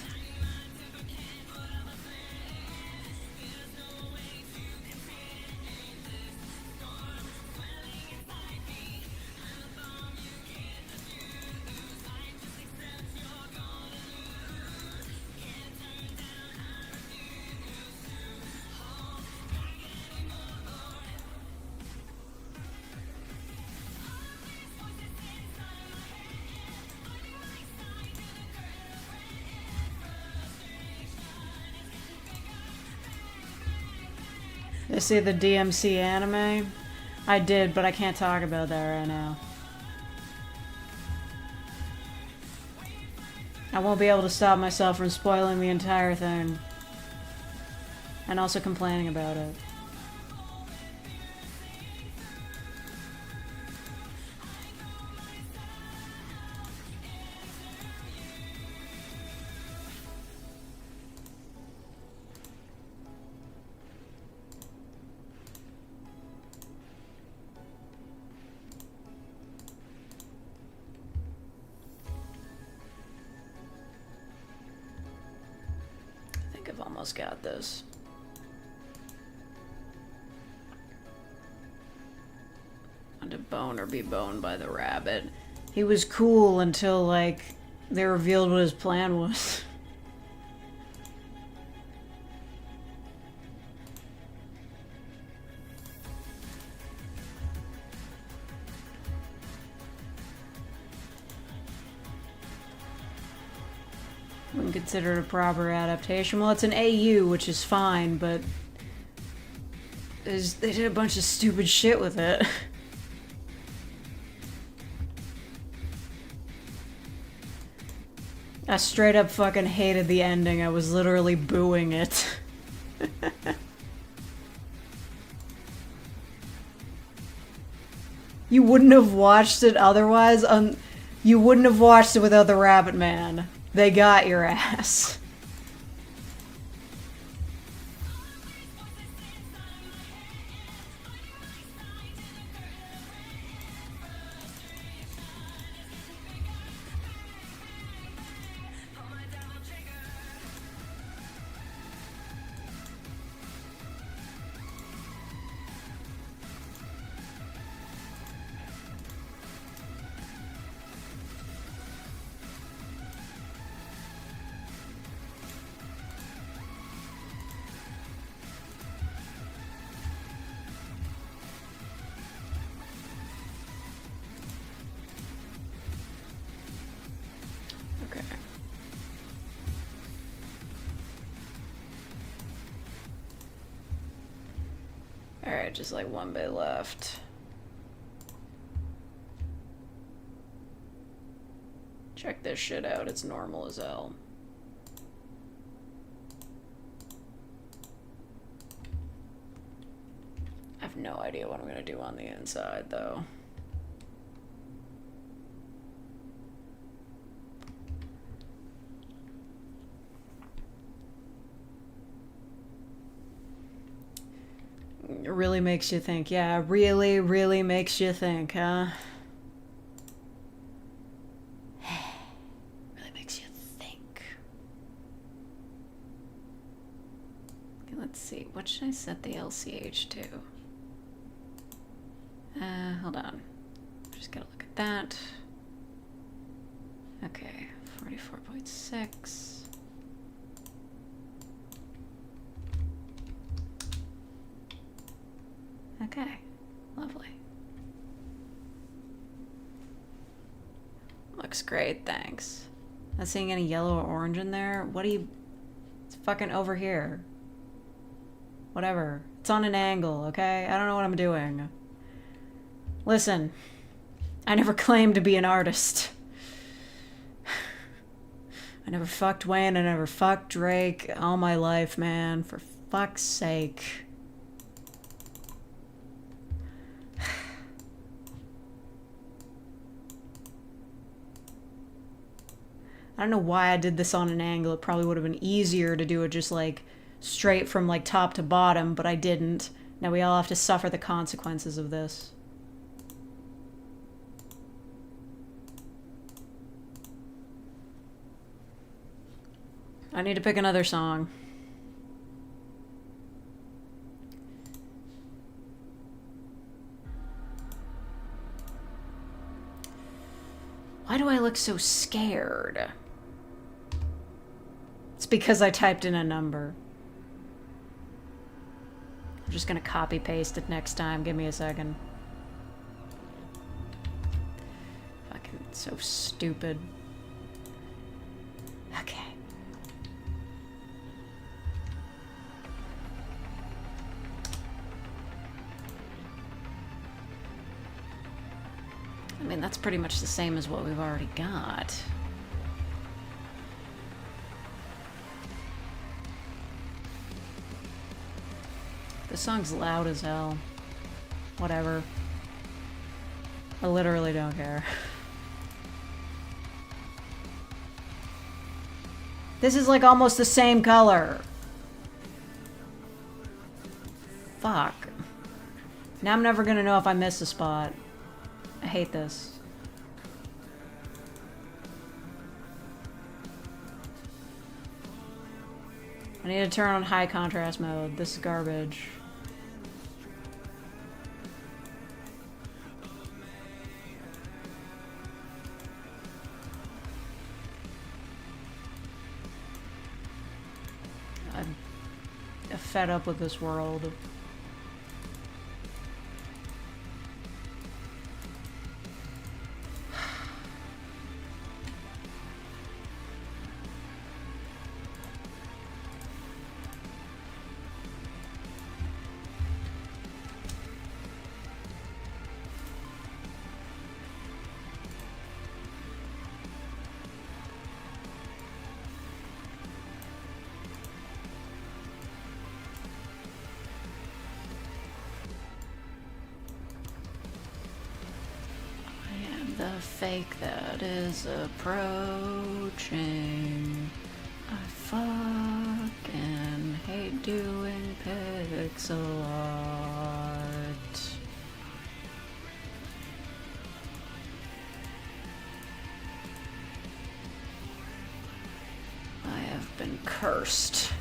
They see the DMC anime? I did, but I can't talk about that right now. I won't be able to stop myself from spoiling the entire thing. And also complaining about it. think I've almost got this. To bone or be boned by the rabbit. He was cool until, like, they revealed what his plan was. Wouldn't consider it a proper adaptation. Well, it's an AU, which is fine, but they did a bunch of stupid shit with it. I straight up fucking hated the ending. I was literally booing it. You wouldn't have watched it otherwise? You wouldn't have watched it without the Rabbit Man. They got your ass. Alright, just like one bit left. Check this shit out, it's normal as hell. I have no idea what I'm gonna do on the inside, though. It really makes you think. Yeah, really, really makes you think, huh? Really makes you think. Okay, let's see. What should I set the LCH to? Hold on. Just gotta look at that. Okay, 44.6. Okay, lovely. Looks great, thanks. Not seeing any yellow or orange in there. What do you... It's fucking over here. Whatever. It's on an angle, okay? I don't know what I'm doing. Listen, I never claimed to be an artist. I never fucked Wayne, I never fucked Drake all my life, man. For fuck's sake. I don't know why I did this on an angle. It probably would have been easier to do it just like straight from like top to bottom, but I didn't. Now we all have to suffer the consequences of this. I need to pick another song. Why do I look so scared? It's because I typed in a number. I'm just gonna copy paste it next time. Give me a second. Fucking so stupid. Okay. I mean, that's pretty much the same as what we've already got. This song's loud as hell. Whatever. I literally don't care. This is like almost the same color. Fuck. Now I'm never gonna know if I miss a spot. I hate this. I I need to turn on high contrast mode. This is garbage. I'm fed up with this world. The fake that is approaching. I fucking hate doing pixel art. I have been cursed.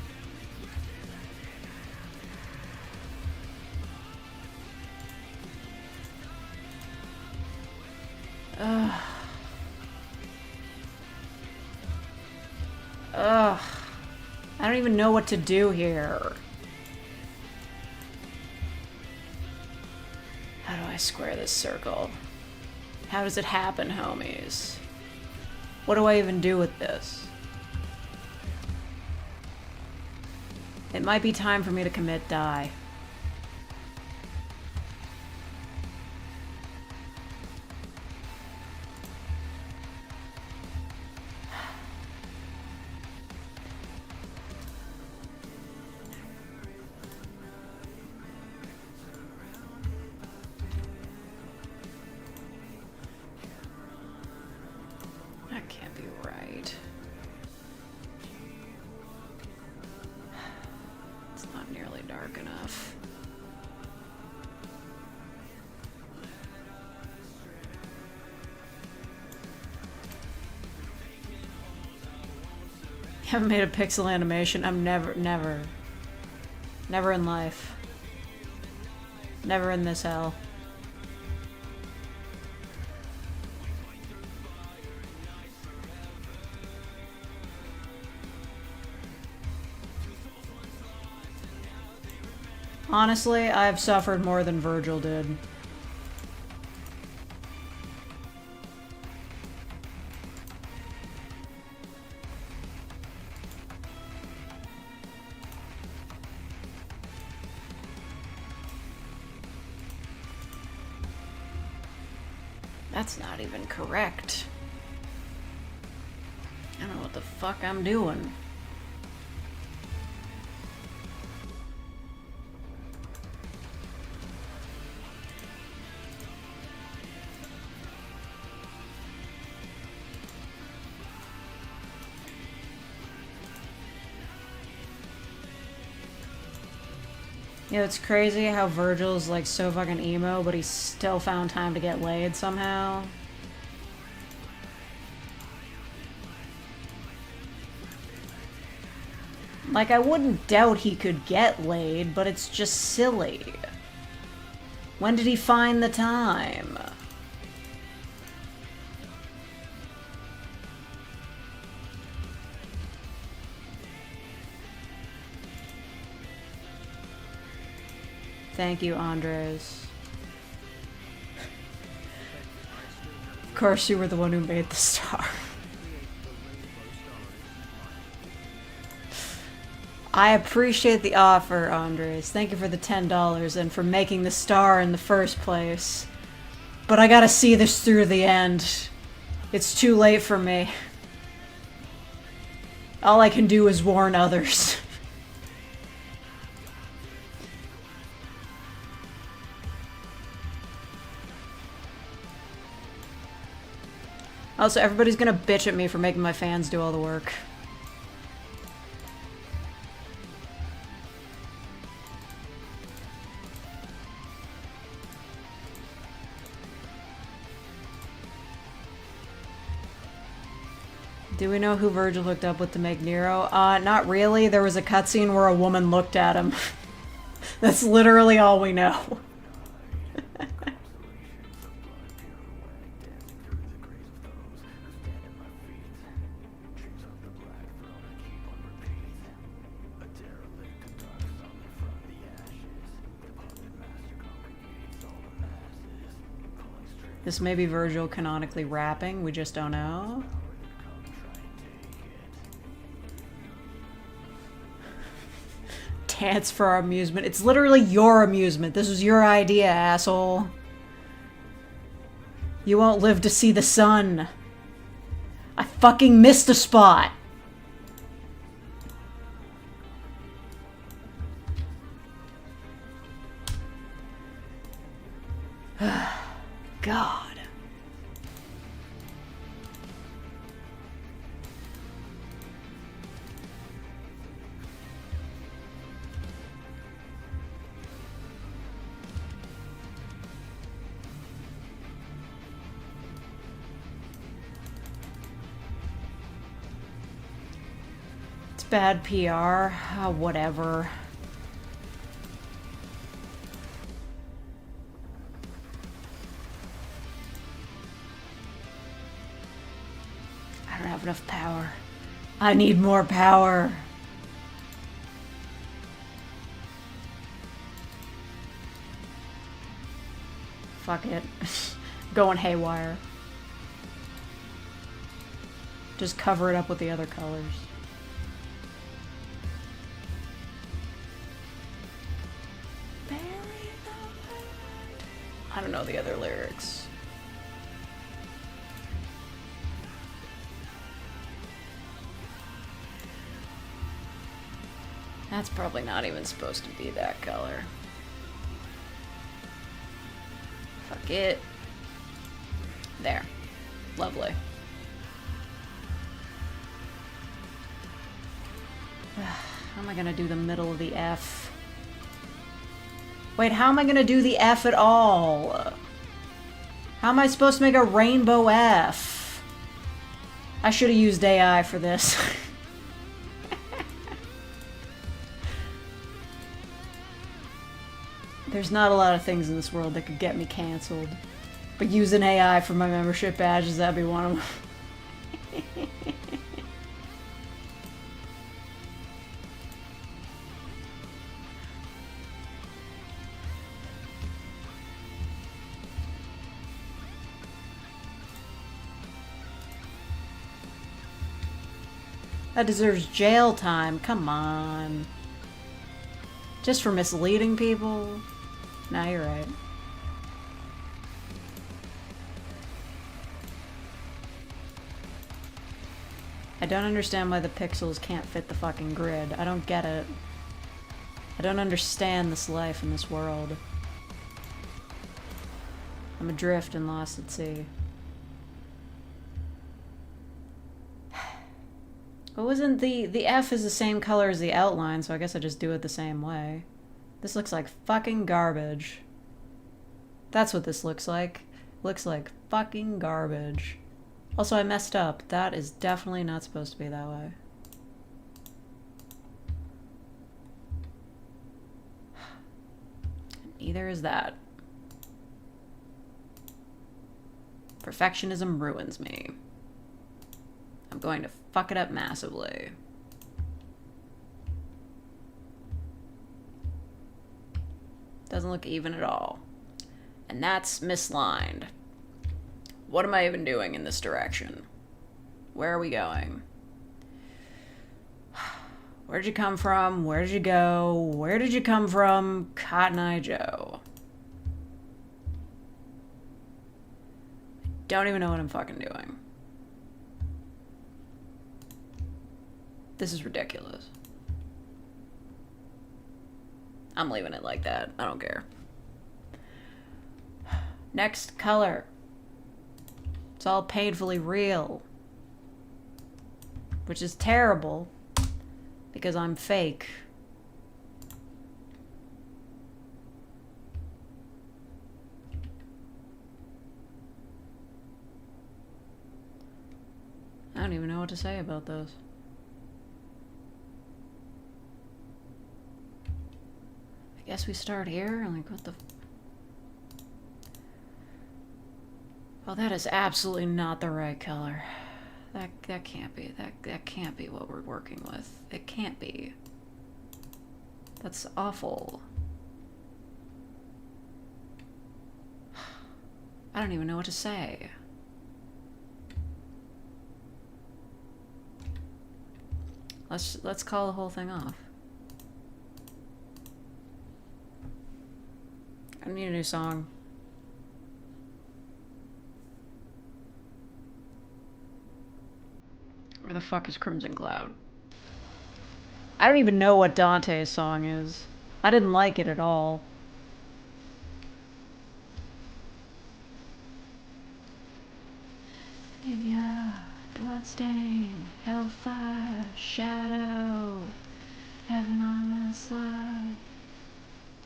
Ugh. I don't even know what to do here. How do I square this circle? How does it happen, homies? What do I even do with this? It might be time for me to commit die. Haven't made a pixel animation. I'm never in life. Never in this hell. Honestly, I've suffered more than Virgil did. That's not even correct. I don't know what the fuck I'm doing. Yeah, it's crazy how Virgil's like so fucking emo, but he still found time to get laid somehow. Like, I wouldn't doubt he could get laid, but it's just silly. When did he find the time? Thank you, Andres. Of course, you were the one who made the star. I appreciate the offer, Andres. Thank you for the $10 and for making the star in the first place. But I gotta see this through the end. It's too late for me. All I can do is warn others. Also, everybody's gonna bitch at me for making my fans do all the work. Do we know who Virgil hooked up with to make Nero? Not really. There was a cutscene where a woman looked at him. That's literally all we know. This may be Virgil canonically rapping, we just don't know. Dance for our amusement. It's literally your amusement. This was your idea, asshole. You won't live to see the sun. I fucking missed a spot. God. It's bad PR. Oh, whatever. I don't have enough power. I need more power. Fuck it. Going haywire. Just cover it up with the other colors. I don't know the other lyrics. That's probably not even supposed to be that color. Fuck it. There. Lovely. How am I gonna do the middle of the F? Wait, how am I gonna do the F at all? How am I supposed to make a rainbow F? I should have used AI for this. There's not a lot of things in this world that could get me canceled. But using AI for my membership badges, that'd be one of them. That deserves jail time. Come on. Just for misleading people? Nah, you're right. I don't understand why the pixels can't fit the fucking grid. I don't get it. I don't understand this life in this world. I'm adrift and lost at sea. But wasn't the F is the same color as the outline, so I guess I just do it the same way. This looks like fucking garbage. That's what this looks like. Looks like fucking garbage. Also, I messed up. That is definitely not supposed to be that way. Neither is that. Perfectionism ruins me. I'm going to fuck it up massively. Doesn't look even at all. And that's mislined. What am I even doing in this direction? Where are we going? Where'd you come from? Where did you go? Where did you come from? Cotton Eye Joe. I don't even know what I'm fucking doing. This is ridiculous. I'm leaving it like that. I don't care. Next color. It's all painfully real. Which is terrible. Because I'm fake. I don't even know what to say about this. I guess we start here? Like, what the... Oh, that is absolutely not the right color. That can't be. That can't be what we're working with. It can't be. That's awful. I don't even know what to say. Let's call the whole thing off. I need a new song. Where the fuck is Crimson Cloud? I don't even know what Dante's song is. I didn't like it at all. Yeah, bloodstain, hellfire, shadow, heaven on the slide.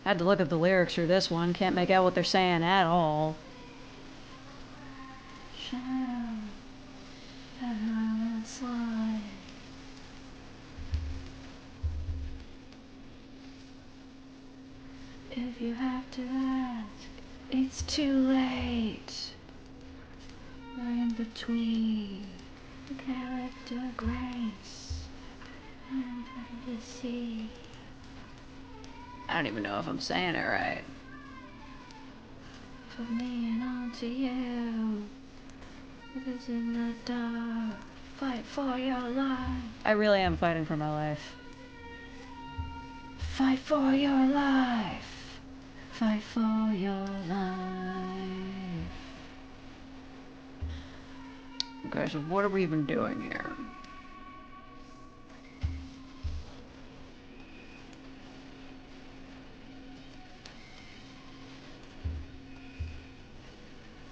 Had to look at the lyrics for this one. Can't make out what they're saying at all. Shadow, heaven on the slide. If you have to ask, it's too late. We're in between character grace and privacy. I don't even know if I'm saying it right. For me and on to you. Because in the dark, fight for your life. I really am fighting for my life. Fight for your life. Fight for your life. Okay, so what are we even doing here?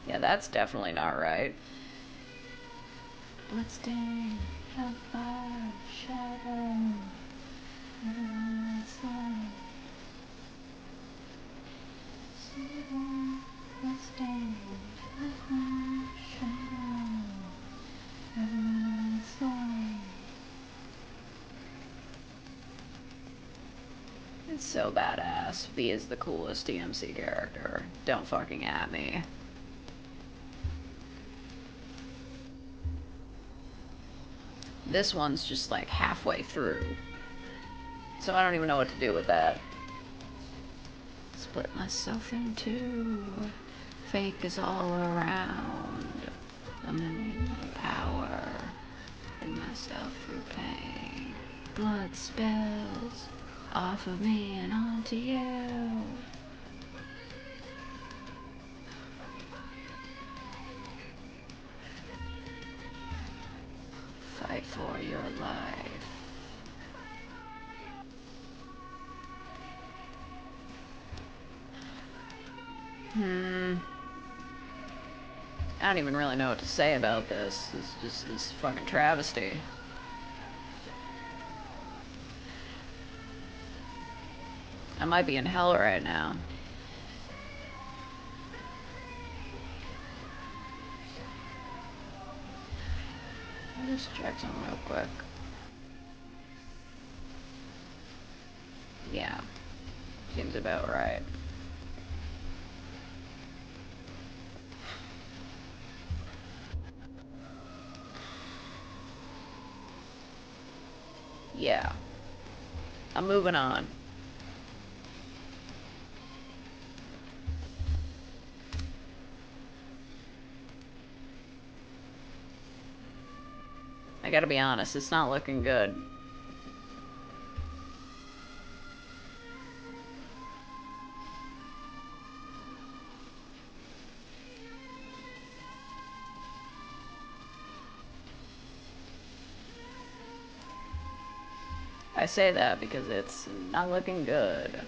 Yeah, that's definitely not right. Bloodstain, hellfire, shadow, everyone's life. Bloodstain, hellfire, shadow, everyone's life. It's so badass. V is the coolest DMC character. Don't fucking at me. This one's just like halfway through. So I don't even know what to do with that. Split myself in two. Fake is all around. I'm in power. In myself through pain. Blood spills off of me and onto you. Fight for your life. I don't even really know what to say about this. It's just this fucking travesty. I might be in hell right now. I'll just check something real quick. Yeah. Seems about right. Yeah. I'm moving on. I gotta be honest, it's not looking good. I say that because it's not looking good.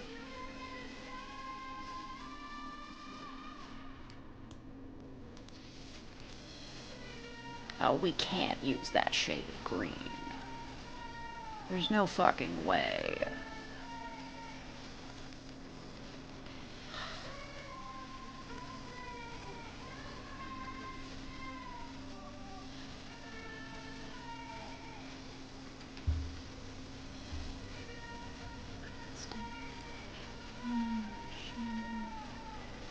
Oh, we can't use that shade of green. There's no fucking way.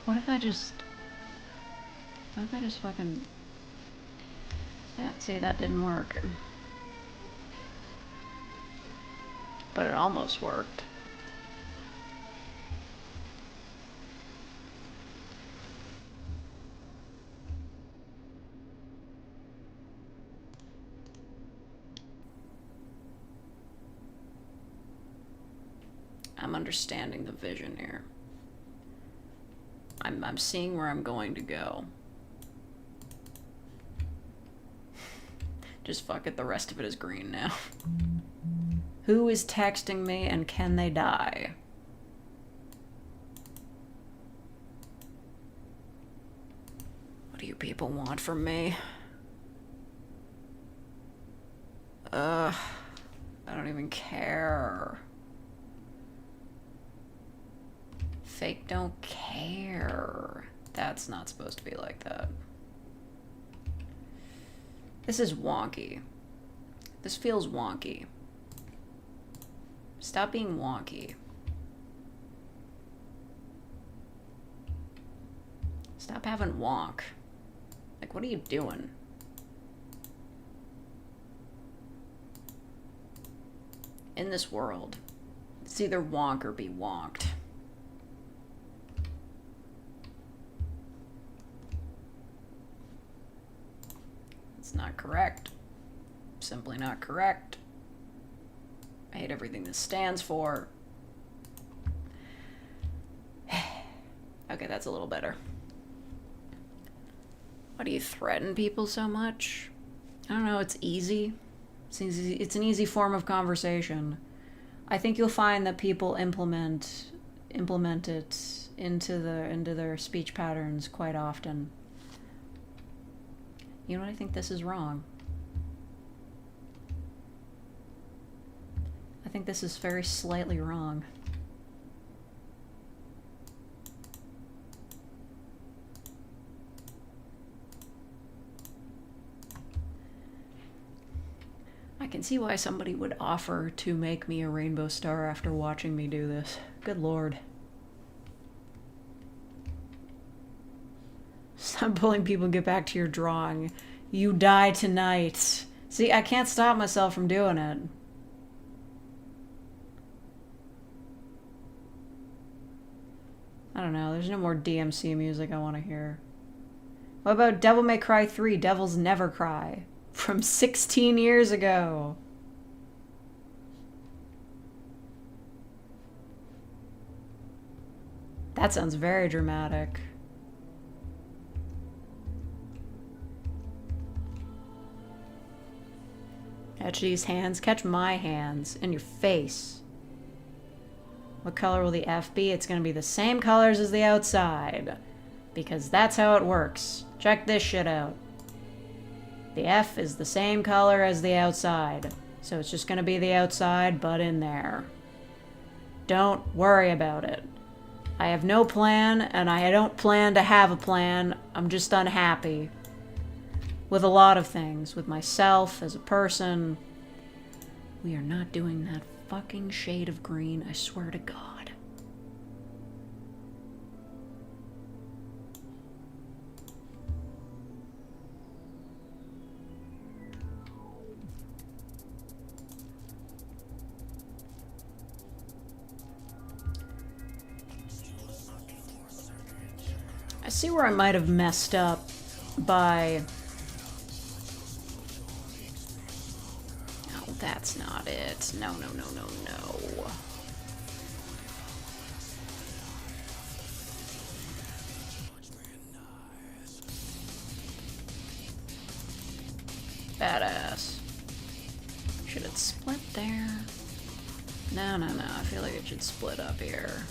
What if I just fucking... Yeah, see, that didn't work. But it almost worked. I'm understanding the vision here. I'm seeing where I'm going to go. Just fuck it, the rest of it is green now. Who is texting me and can they die? What do you people want from me? I don't even care. Fake don't care. That's not supposed to be like that. This is wonky. This feels wonky. Stop being wonky. Stop having wonk. Like, what are you doing? In this world, it's either wonk or be wonked. It's not correct. Simply not correct. I hate everything this stands for. Okay, that's a little better. Why do you threaten people so much? I don't know, it's easy. It's an easy form of conversation. I think you'll find that people implement it into their speech patterns quite often. You know what? I think this is wrong. I think this is very slightly wrong. I can see why somebody would offer to make me a rainbow star after watching me do this. Good lord. Stop pulling people and get back to your drawing. You die tonight. See, I can't stop myself from doing it. I don't know, there's no more DMC music I want to hear. What about Devil May Cry 3, Devils Never Cry? From 16 years ago. That sounds very dramatic. Catch these hands. Catch my hands. In your face. What color will the F be? It's going to be the same colors as the outside. Because that's how it works. Check this shit out. The F is the same color as the outside. So it's just going to be the outside, but in there. Don't worry about it. I have no plan, and I don't plan to have a plan. I'm just unhappy. With a lot of things. With myself, as a person. We are not doing that fucking shade of green, I swear to God. I see where I might have messed up by... No, that's not it. No, no, no, no, no. Badass. Should it split there? No, no, no. I feel like it should split up here.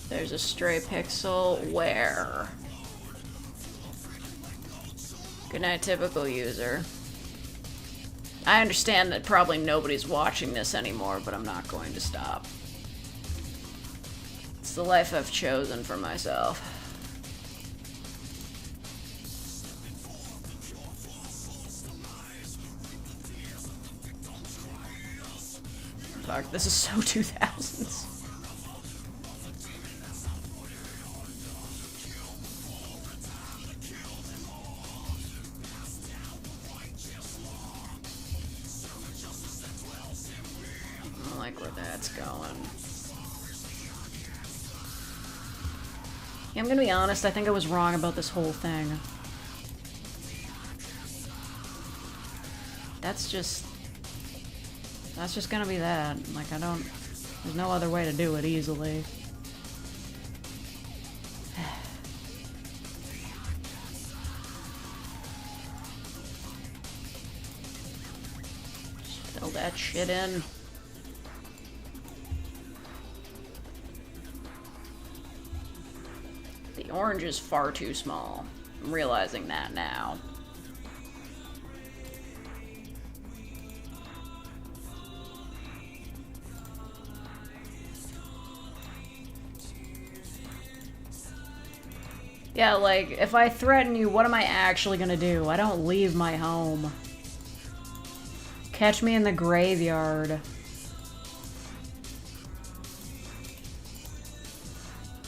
There's a stray pixel. Where? Good night, typical user. I understand that probably nobody's watching this anymore, but I'm not going to stop. It's the life I've chosen for myself. Fuck, this is so 2000s. I don't like where that's going. Yeah, I'm gonna be honest, I think I was wrong about this whole thing. That's just gonna be that. Like, there's no other way to do it easily. Just fill that shit in. The orange is far too small. I'm realizing that now. Yeah, like, if I threaten you, what am I actually gonna do? I don't leave my home. Catch me in the graveyard.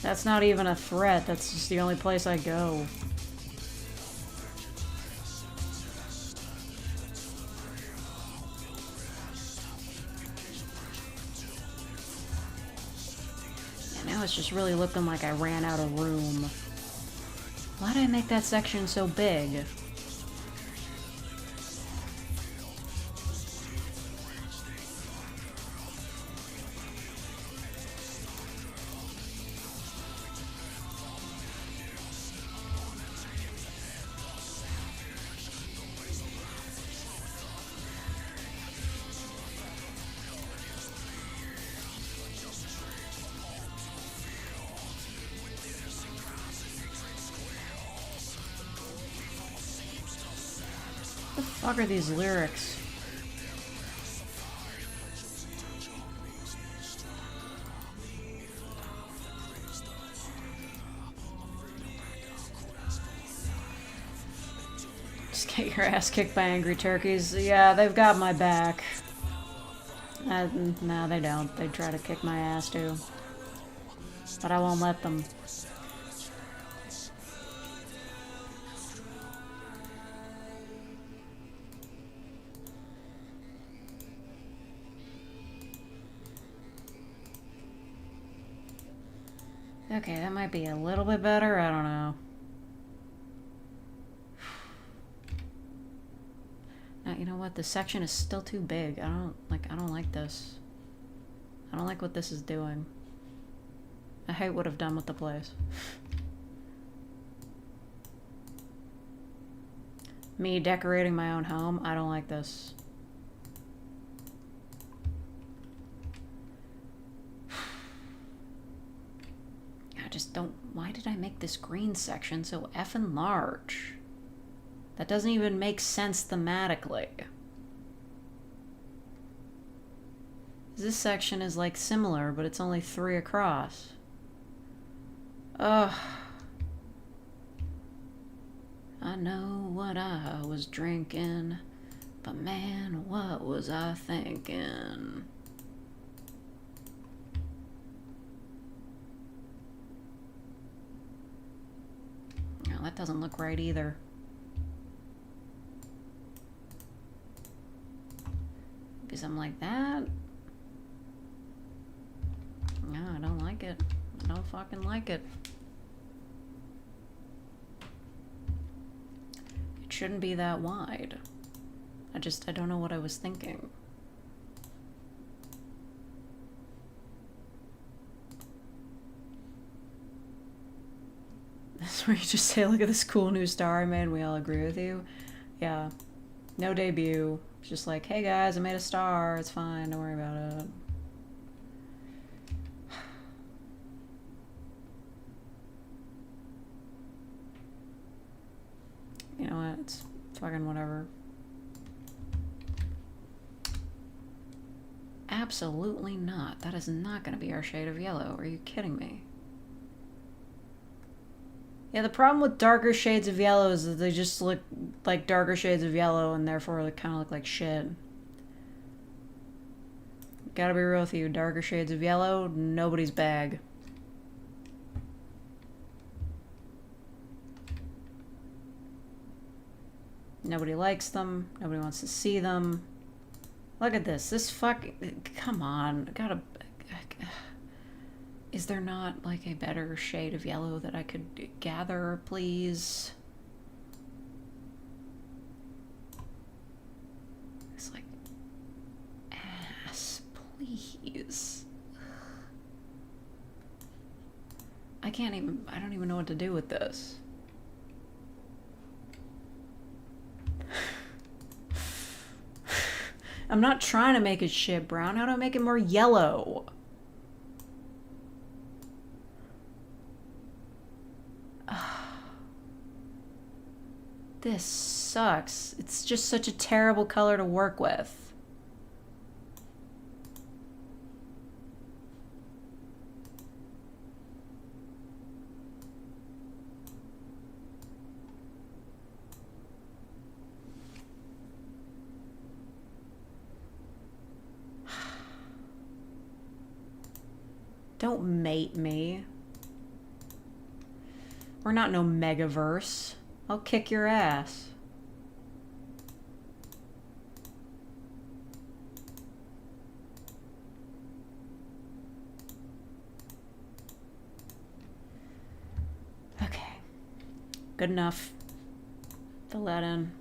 That's not even a threat, that's just the only place I go. And now it's just really looking like I ran out of room. Why did I make that section so big? What the fuck are these lyrics? Just get your ass kicked by angry turkeys. Yeah, they've got my back. No, they don't. They try to kick my ass too. But I won't let them. Okay, that might be a little bit better. I don't know. Now, you know what? This section is still too big. I don't like this. I don't like what this is doing. I hate what I've done with the place. Me decorating my own home. I don't like this. I just don't... Why did I make this green section so effing large? That doesn't even make sense thematically. This section is like similar, but it's only 3 across. Ugh. I know what I was drinking, but man, what was I thinking? No, that doesn't look right either. Maybe something like that? No, I don't like it. I don't fucking like it. It shouldn't be that wide. I don't know what I was thinking. That's where you just say, look at this cool new star I made and we all agree with you. Yeah. No debut. It's just like, hey guys, I made a star. It's fine. Don't worry about it. You know what? It's fucking whatever. Absolutely not. That is not going to be our shade of yellow. Are you kidding me? Yeah, the problem with darker shades of yellow is that they just look like darker shades of yellow and therefore they kind of look like shit. Gotta be real with you. Darker shades of yellow, nobody's bag. Nobody likes them. Nobody wants to see them. Look at this. This fucking... Come on. I gotta... Is there not, like, a better shade of yellow that I could gather, please? It's like... Ass, please. I can't even... I don't even know what to do with this. I'm not trying to make it shit brown. How do I make it more yellow? This sucks. It's just such a terrible color to work with. Don't mate me. We're not no megaverse. I'll kick your ass. Okay. Good enough. Fill that in.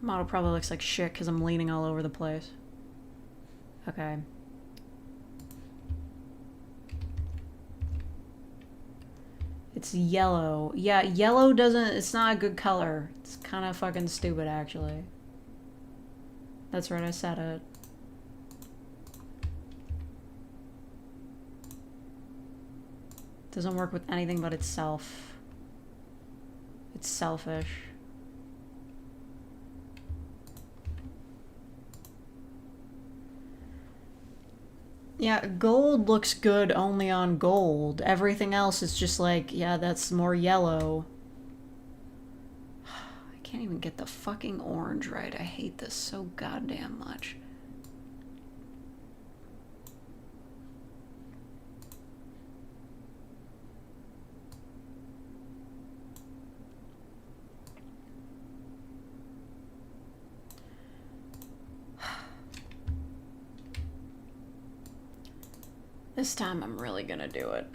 Model probably looks like shit because I'm leaning all over the place. Okay. It's yellow. Yeah, yellow doesn't... It's not a good color. It's kind of fucking stupid, actually. That's right, I said it. Doesn't work with anything but itself. It's selfish. Yeah, gold looks good only on gold. Everything else is just like, yeah, that's more yellow. I can't even get the fucking orange right. I hate this so goddamn much. This time I'm really gonna do it.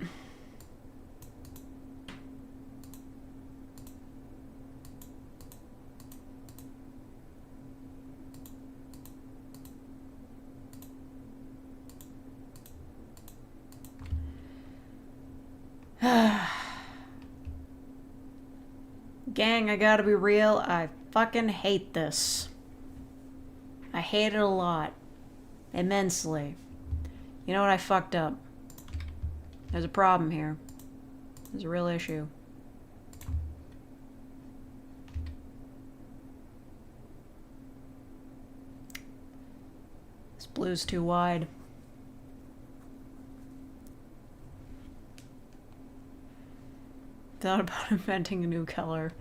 Gang, I gotta be real. I fucking hate this. I hate it a lot. Immensely. You know what? I fucked up. There's a problem here. There's a real issue. This blue's too wide. Thought about inventing a new color.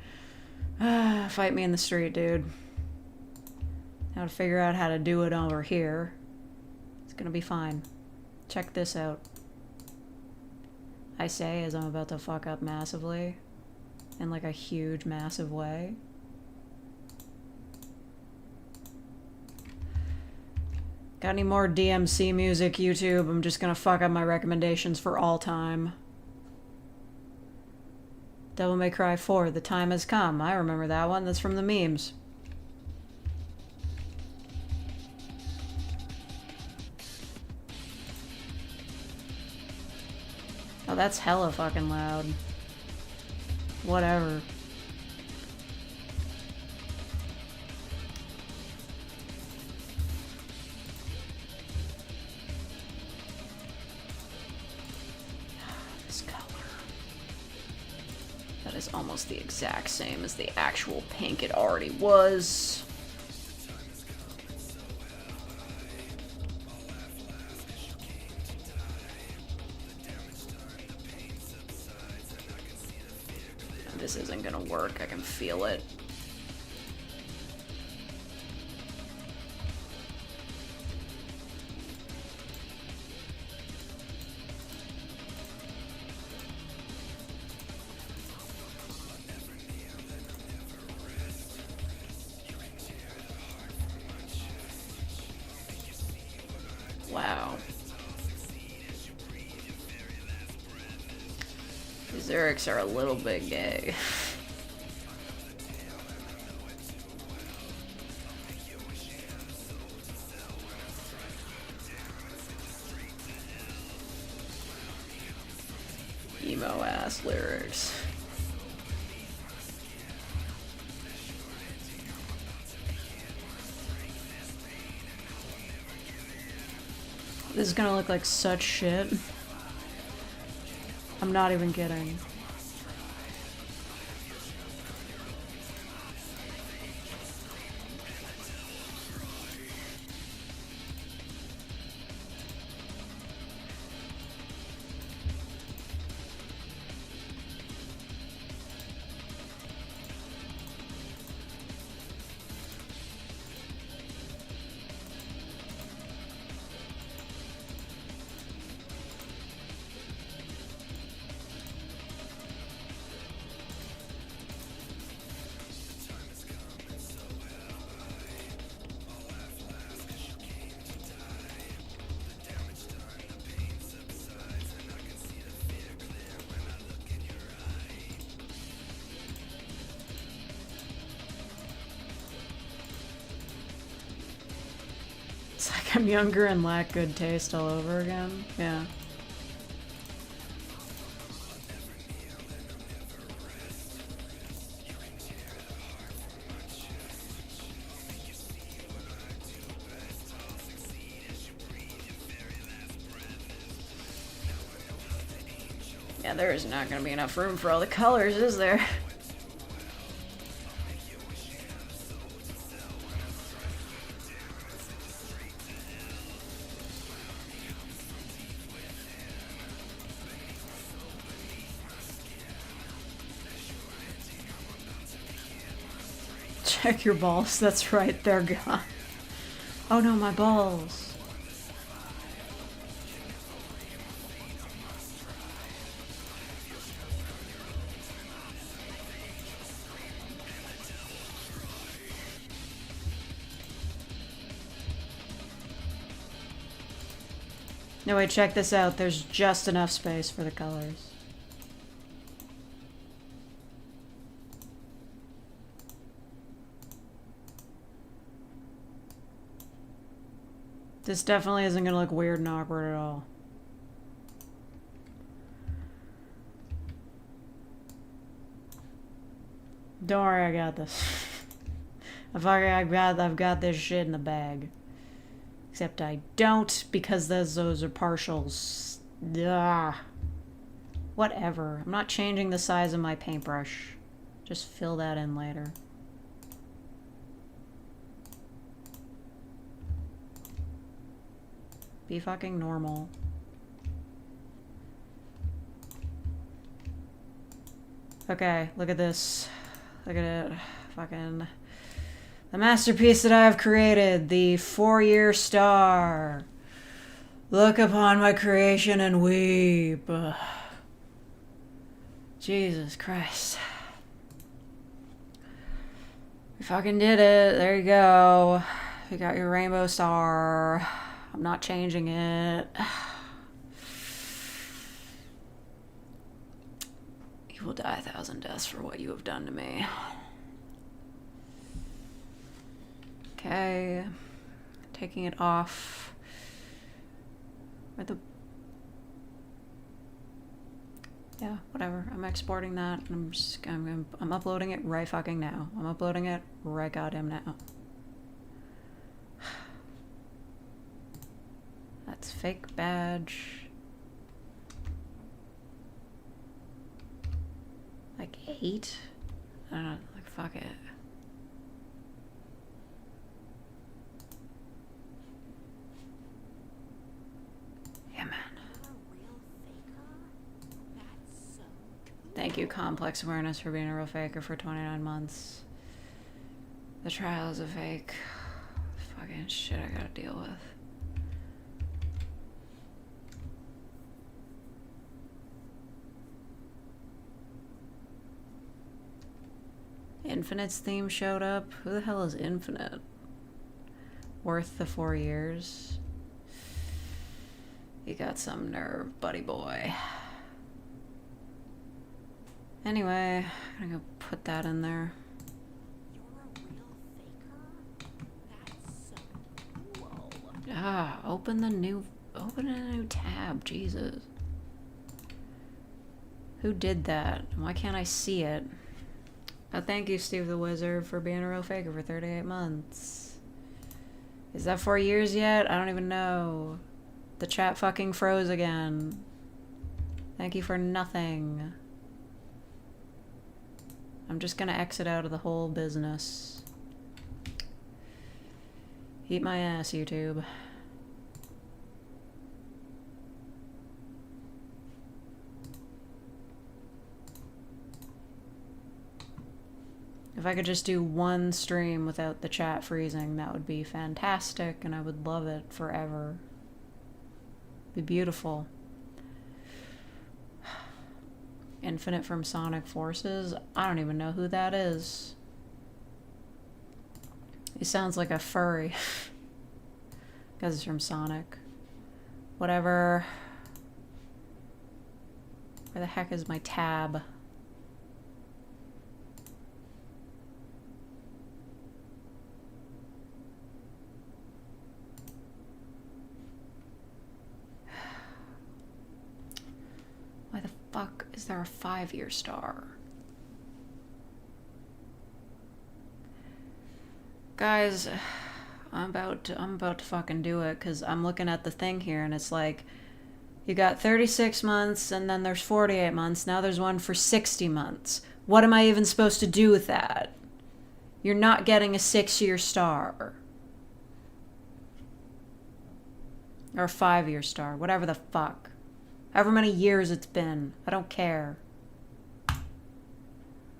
Fight me in the street, dude. Now to figure out how to do it over here. It's gonna be fine. Check this out. I say as I'm about to fuck up massively. In like a huge, massive way. Got any more DMC music, YouTube? I'm just gonna fuck up my recommendations for all time. Devil May Cry 4, The Time Has Come. I remember that one. That's from the memes. Oh, that's hella fucking loud. Whatever. This color. That is almost the exact same as the actual pink it already was. This isn't gonna work, I can feel it. Wow. These lyrics are a little bit gay. Emo ass lyrics. This is gonna look like such shit. I'm not even kidding. It's like I'm younger and lack good taste all over again. Yeah. Yeah, there is not going to be enough room for all the colors, is there? Check your balls. That's right, they're gone. Oh no, my balls. No, wait, check this out. There's just enough space for the colors. This definitely isn't gonna look weird and awkward at all. Don't worry, I got this. I've got this shit in the bag. Except I don't, because those are partials. Ugh. Whatever. I'm not changing the size of my paintbrush. Just fill that in later. Be fucking normal. Okay, look at this. Look at it. Fucking... the masterpiece that I have created. The 4-year star. Look upon my creation and weep. Jesus Christ. We fucking did it. There you go. You got your rainbow star. I'm not changing it. You will die 1,000 deaths for what you have done to me. Okay. Taking it off. Where the... yeah, whatever. I'm exporting that. I'm uploading it right fucking now. I'm uploading it right goddamn now. That's fake badge. Like 8? I don't know, like fuck it. Yeah, man. Thank you, Complex Awareness, for being a real faker for 29 months. The trial is a fake. Fucking shit I gotta deal with. Infinite's theme showed up. Who the hell is Infinite? Worth the 4 years. You got some nerve, buddy boy. Anyway, I'm gonna go put that in there. You're a real faker? That's so cool. Ah, open a new tab, Jesus. Who did that? Why can't I see it? Oh, thank you, Steve the Wizard, for being a real faker for 38 months. Is that 4 years yet? I don't even know. The chat fucking froze again. Thank you for nothing. I'm just gonna exit out of the whole business. Eat my ass, YouTube. If I could just do one stream without the chat freezing, that would be fantastic, and I would love it forever. Be beautiful. Infinite from Sonic Forces? I don't even know who that is. He sounds like a furry. Because it's from Sonic. Whatever. Where the heck is my tab? Why the fuck is there a 5-year star? Guys, I'm about to fucking do it, because I'm looking at the thing here and it's like, you got 36 months and then there's 48 months. Now there's one for 60 months. What am I even supposed to do with that? You're not getting a 6-year star. Or a 5-year star, whatever the fuck. However many years it's been. I don't care.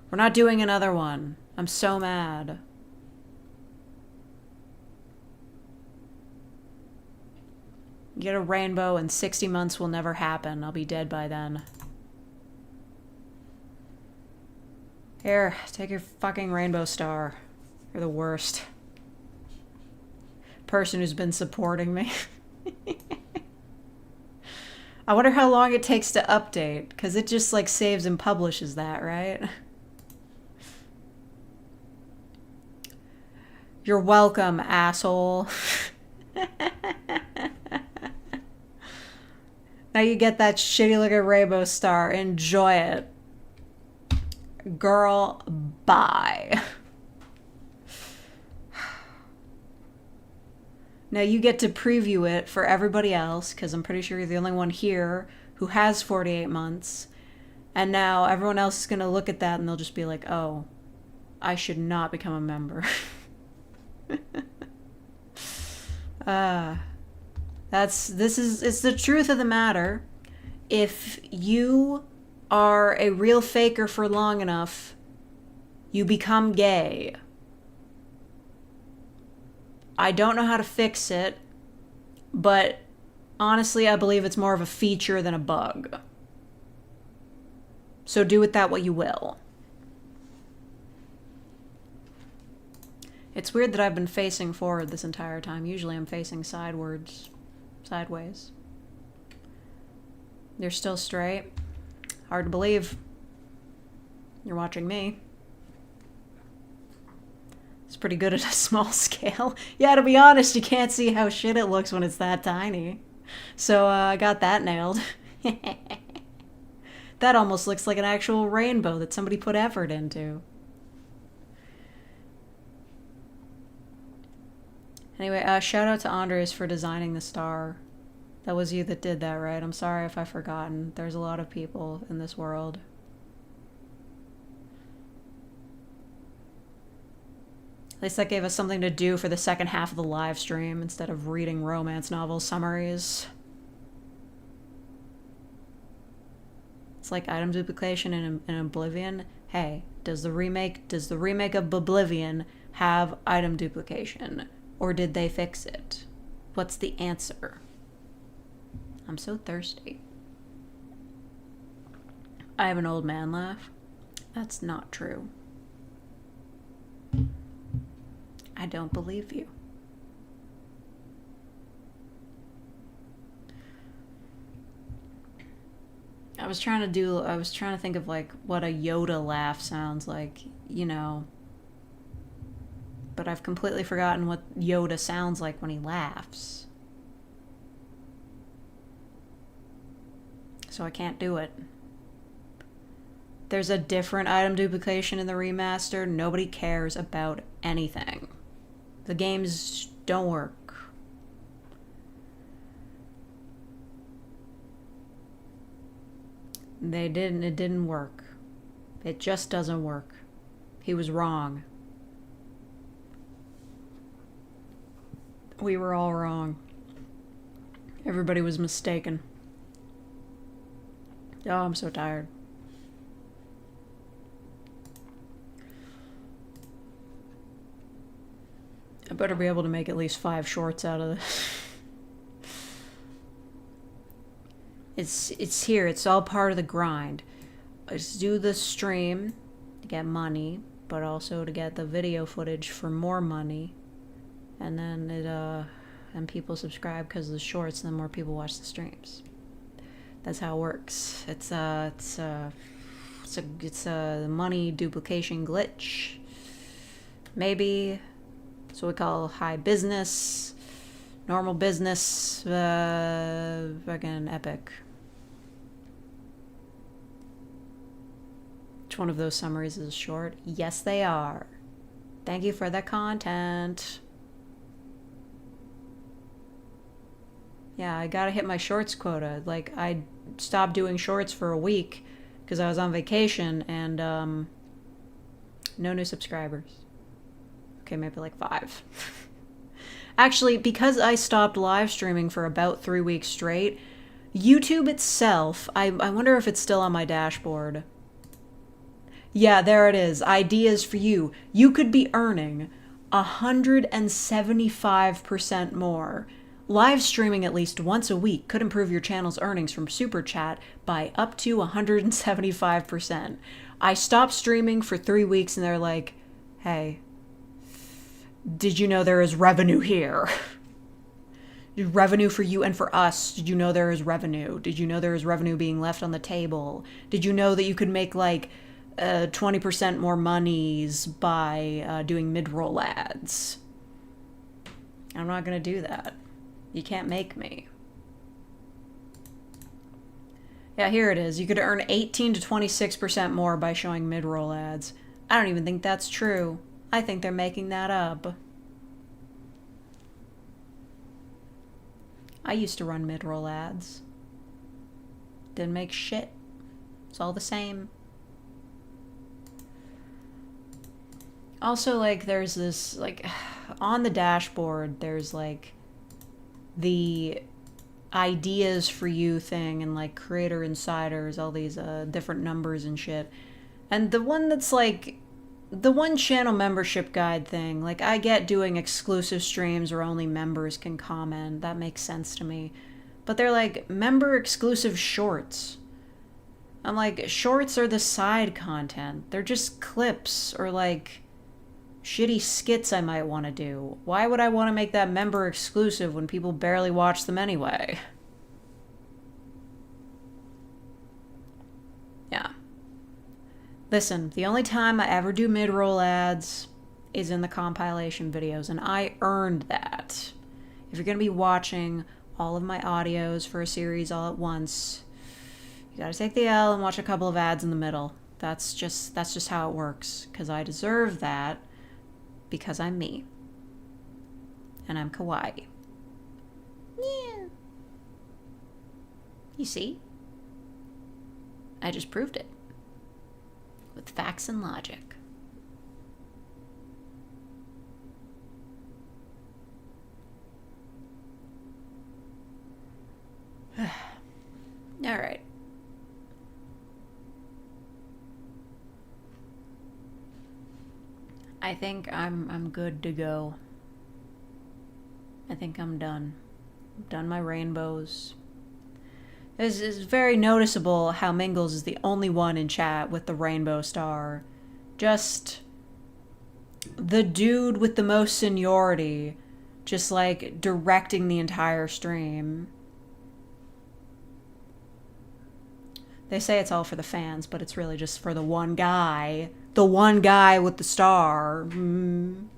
We're not doing another one. I'm so mad. You get a rainbow and 60 months will never happen. I'll be dead by then. Here, take your fucking rainbow star. You're the worst person who's been supporting me. I wonder how long it takes to update, because it just like saves and publishes that, right? You're welcome, asshole. Now you get that shitty looking rainbow star. Enjoy it. Girl, bye. Now you get to preview it for everybody else, because I'm pretty sure you're the only one here who has 48 months. And now everyone else is going to look at that and they'll just be like, oh, I should not become a member. It's the truth of the matter. If you are a real faker for long enough, you become gay. I don't know how to fix it, but honestly, I believe it's more of a feature than a bug. So do with that what you will. It's weird that I've been facing forward this entire time. Usually I'm facing sideways. You're still straight? Hard to believe. You're watching me. It's pretty good at a small scale. Yeah, to be honest, you can't see how shit it looks when it's that tiny. So I got that nailed. That almost looks like an actual rainbow that somebody put effort into. Anyway, shout out to Andres for designing the star. That was you that did that, right? I'm sorry if I've forgotten. There's a lot of people in this world. At least that gave us something to do for the second half of the live stream instead of reading romance novel summaries. It's like item duplication in Oblivion. Hey, does the remake of Oblivion have item duplication? Or did they fix it? What's the answer? I'm so thirsty. I have an old man laugh. That's not true. I don't believe you. I was trying to think of like what a Yoda laugh sounds like, you know. But I've completely forgotten what Yoda sounds like when he laughs. So I can't do it. There's a different item duplication in the remaster. Nobody cares about anything. The games don't work. It didn't work. It just doesn't work. He was wrong. We were all wrong. Everybody was mistaken. Oh, I'm so tired. I better be able to make at least 5 shorts out of this. It's here. It's all part of the grind. Let's do the stream to get money, but also to get the video footage for more money. And then and people subscribe because of the shorts, and then more people watch the streams. That's how it works. It's a money duplication glitch. Maybe. That's what we call high business, normal business, fucking epic. Which one of those summaries is short? Yes, they are. Thank you for the content. Yeah, I gotta hit my shorts quota. Like, I stopped doing shorts for a week because I was on vacation, and no new subscribers. Okay, maybe like 5. Actually, because I stopped live streaming for about 3 weeks straight, YouTube itself, I wonder if it's still on my dashboard. Yeah, there it is. Ideas for you. You could be earning 175% more. Live streaming at least once a week could improve your channel's earnings from Super Chat by up to 175%. I stopped streaming for 3 weeks and they're like, hey, did you know there is revenue here? Revenue for you and for us. Did you know there is revenue? Did you know there is revenue being left on the table? Did you know that you could make like 20% more monies by doing mid-roll ads? I'm not gonna do that. You can't make me. Yeah, here it is. You could earn 18 to 26% more by showing mid-roll ads. I don't even think that's true. I think they're making that up. I used to run mid-roll ads. Didn't make shit. It's all the same. Also, like, there's this, like, on the dashboard, there's, like, the ideas for you thing and, like, creator insiders, all these different numbers and shit. And the one that's, like, the one channel membership guide thing, like, I get doing exclusive streams where only members can comment. That makes sense to me. But they're like, member exclusive shorts. I'm like, shorts are the side content. They're just clips or like shitty skits I might want to do. Why would I want to make that member exclusive when people barely watch them anyway? Yeah. Listen, the only time I ever do mid-roll ads is in the compilation videos, and I earned that. If you're going to be watching all of my audios for a series all at once, you gotta take the L and watch a couple of ads in the middle. That's just how it works, because I deserve that, because I'm me. And I'm kawaii. Yeah. You see? I just proved it. With facts and logic. I think I'm good to go. I think I'm done. I've done my rainbows. It's very noticeable how Mingles is the only one in chat with the rainbow star. Just the dude with the most seniority, just like directing the entire stream. They say it's all for the fans, but it's really just for the one guy. The one guy with the star. I'm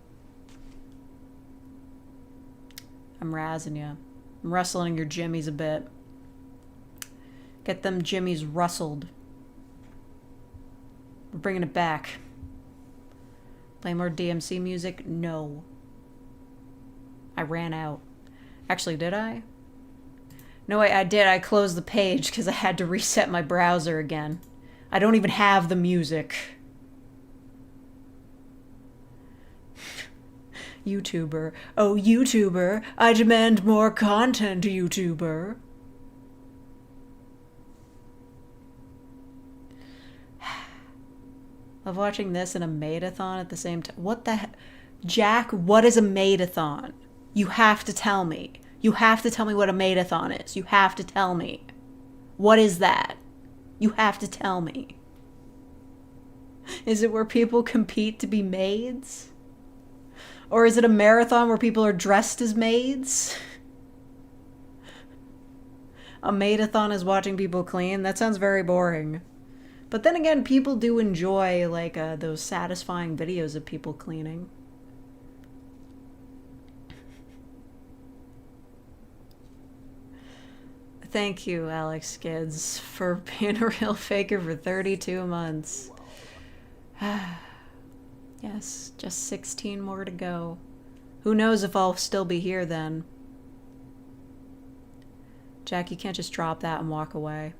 razzing you. I'm rustling your jimmies a bit. Get them jimmies rustled. We're bringing it back. Play more DMC music? No. I ran out. Actually, did I? No, wait, I did. I closed the page because I had to reset my browser again. I don't even have the music. YouTuber. Oh, YouTuber. I demand more content, YouTuber. Love watching this and a made-a-thon at the same time. What the heck? Jack, what is a made-a-thon? You have to tell me. You have to tell me what a made-a-thon is. You have to tell me. What is that? You have to tell me. Is it where people compete to be maids? Or is it a marathon where people are dressed as maids? A made-a-thon is watching people clean? That sounds very boring. But then again, people do enjoy like those satisfying videos of people cleaning. Thank you, Alex Skids, for being a real faker for 32 months. Yes, just 16 more to go. Who knows if I'll still be here then. Jack, you can't just drop that and walk away.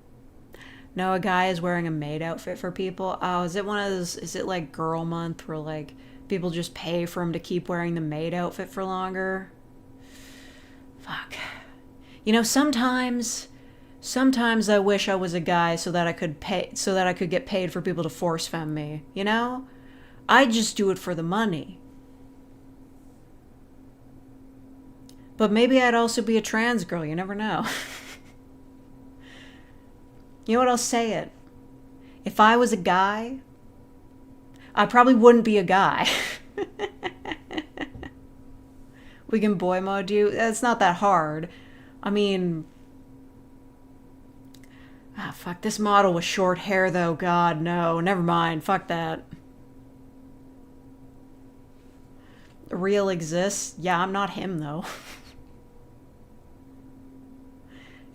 No, a guy is wearing a maid outfit for people. Oh, is it one of those, is it like girl month where like people just pay for him to keep wearing the maid outfit for longer? Fuck. You know, sometimes I wish I was a guy so that I could get paid for people to force femme me, you know? I just do it for the money. But maybe I'd also be a trans girl, you never know. You know what, I'll say it. If I was a guy, I probably wouldn't be a guy. We can boy mode you. It's not that hard. I mean... Ah, fuck. This model with short hair, though. God, no. Never mind. Fuck that. Real exists? Yeah, I'm not him, though.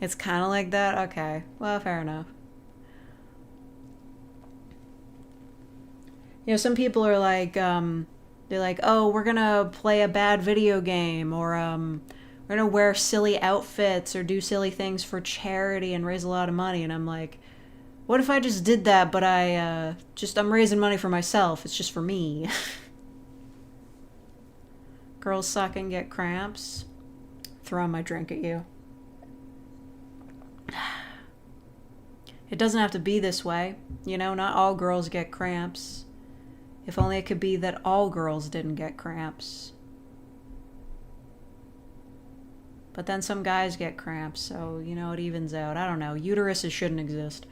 It's kind of like that? Okay. Well, fair enough. You know, some people are like, they're like, oh, we're gonna play a bad video game, or, we're gonna wear silly outfits, or do silly things for charity and raise a lot of money, and I'm like, what if I just did that, but I'm raising money for myself, it's just for me. Girls suck and get cramps. Throwing my drink at you. It doesn't have to be this way. You know, not all girls get cramps. If only it could be that all girls didn't get cramps. But then some guys get cramps, so, you know, it evens out. I don't know. Uteruses shouldn't exist.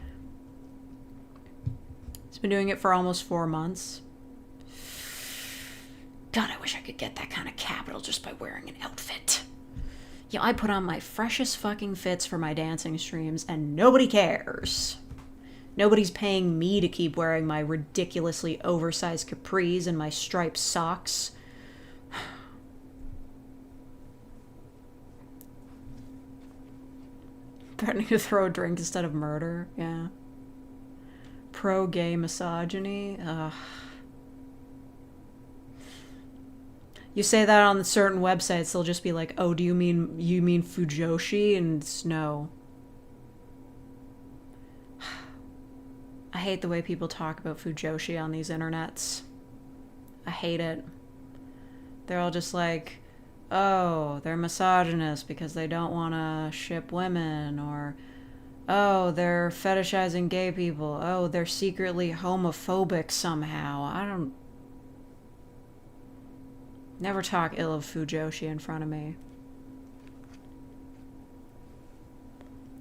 He's been doing it for almost 4 months. God, I wish I could get that kind of capital just by wearing an outfit. Yeah, I put on my freshest fucking fits for my dancing streams, and nobody cares. Nobody's paying me to keep wearing my ridiculously oversized capris and my striped socks. Threatening to throw a drink instead of murder, yeah. Pro-gay misogyny, ugh. You say that on certain websites, they'll just be like, oh, you mean Fujoshi? And it's no. I hate the way people talk about Fujoshi on these internets. I hate it. They're all just like, oh, they're misogynist because they don't want to ship women, or, oh, they're fetishizing gay people. Oh, they're secretly homophobic somehow. Never talk ill of Fujoshi in front of me.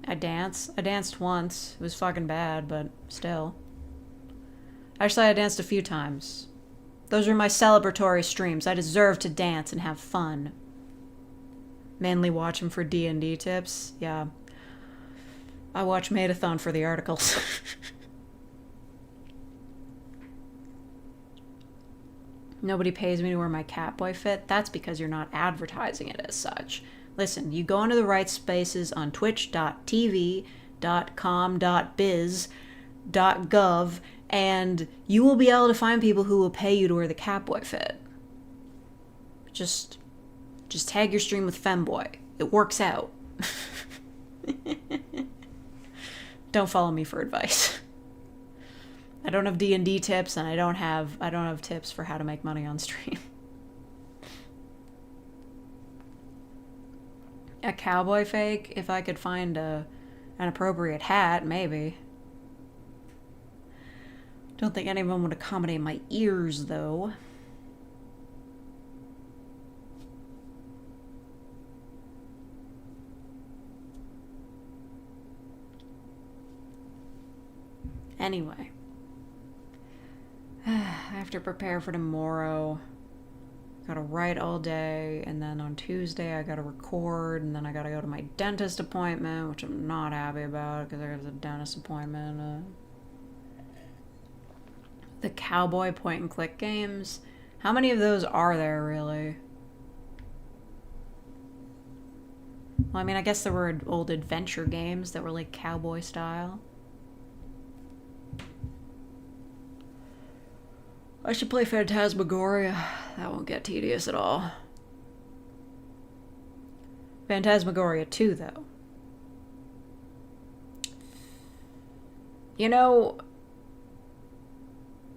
I danced once. It was fucking bad, but still. Actually, I danced a few times. Those were my celebratory streams. I deserve to dance and have fun. Mainly watch them for D&D tips. Yeah. I watch Madathon for the articles. Nobody pays me to wear my Catboy fit. That's because you're not advertising it as such. Listen, you go into the right spaces on twitch.tv.com.biz.gov and you will be able to find people who will pay you to wear the Catboy fit. Just tag your stream with Femboy. It works out. Don't follow me for advice. I don't have D&D tips, and I don't have tips for how to make money on stream. A cowboy fake, if I could find an appropriate hat, maybe. Don't think any of them would accommodate my ears, though. Anyway. I have to prepare for tomorrow. Gotta write all day, and then on Tuesday I gotta record, and then I gotta go to my dentist appointment, which I'm not happy about because I got a dentist appointment. The cowboy point and click games. How many of those are there, really? Well, I mean, I guess there were old adventure games that were like cowboy style. I should play Phantasmagoria. That won't get tedious at all. Phantasmagoria 2, though. You know,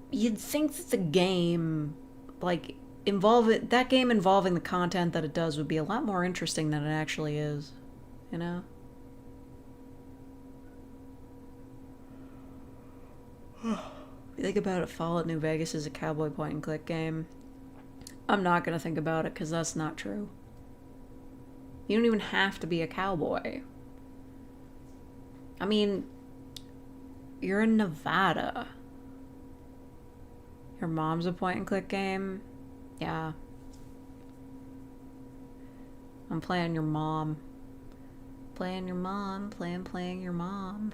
you'd think that the game, like, that game involving the content that it does would be a lot more interesting than it actually is. You know? You think about it, Fallout New Vegas is a cowboy point and click game. I'm not gonna think about it because that's not true. You don't even have to be a cowboy. I mean, you're in Nevada. Your mom's a point and click game? Yeah. I'm playing your mom. Playing your mom, playing your mom.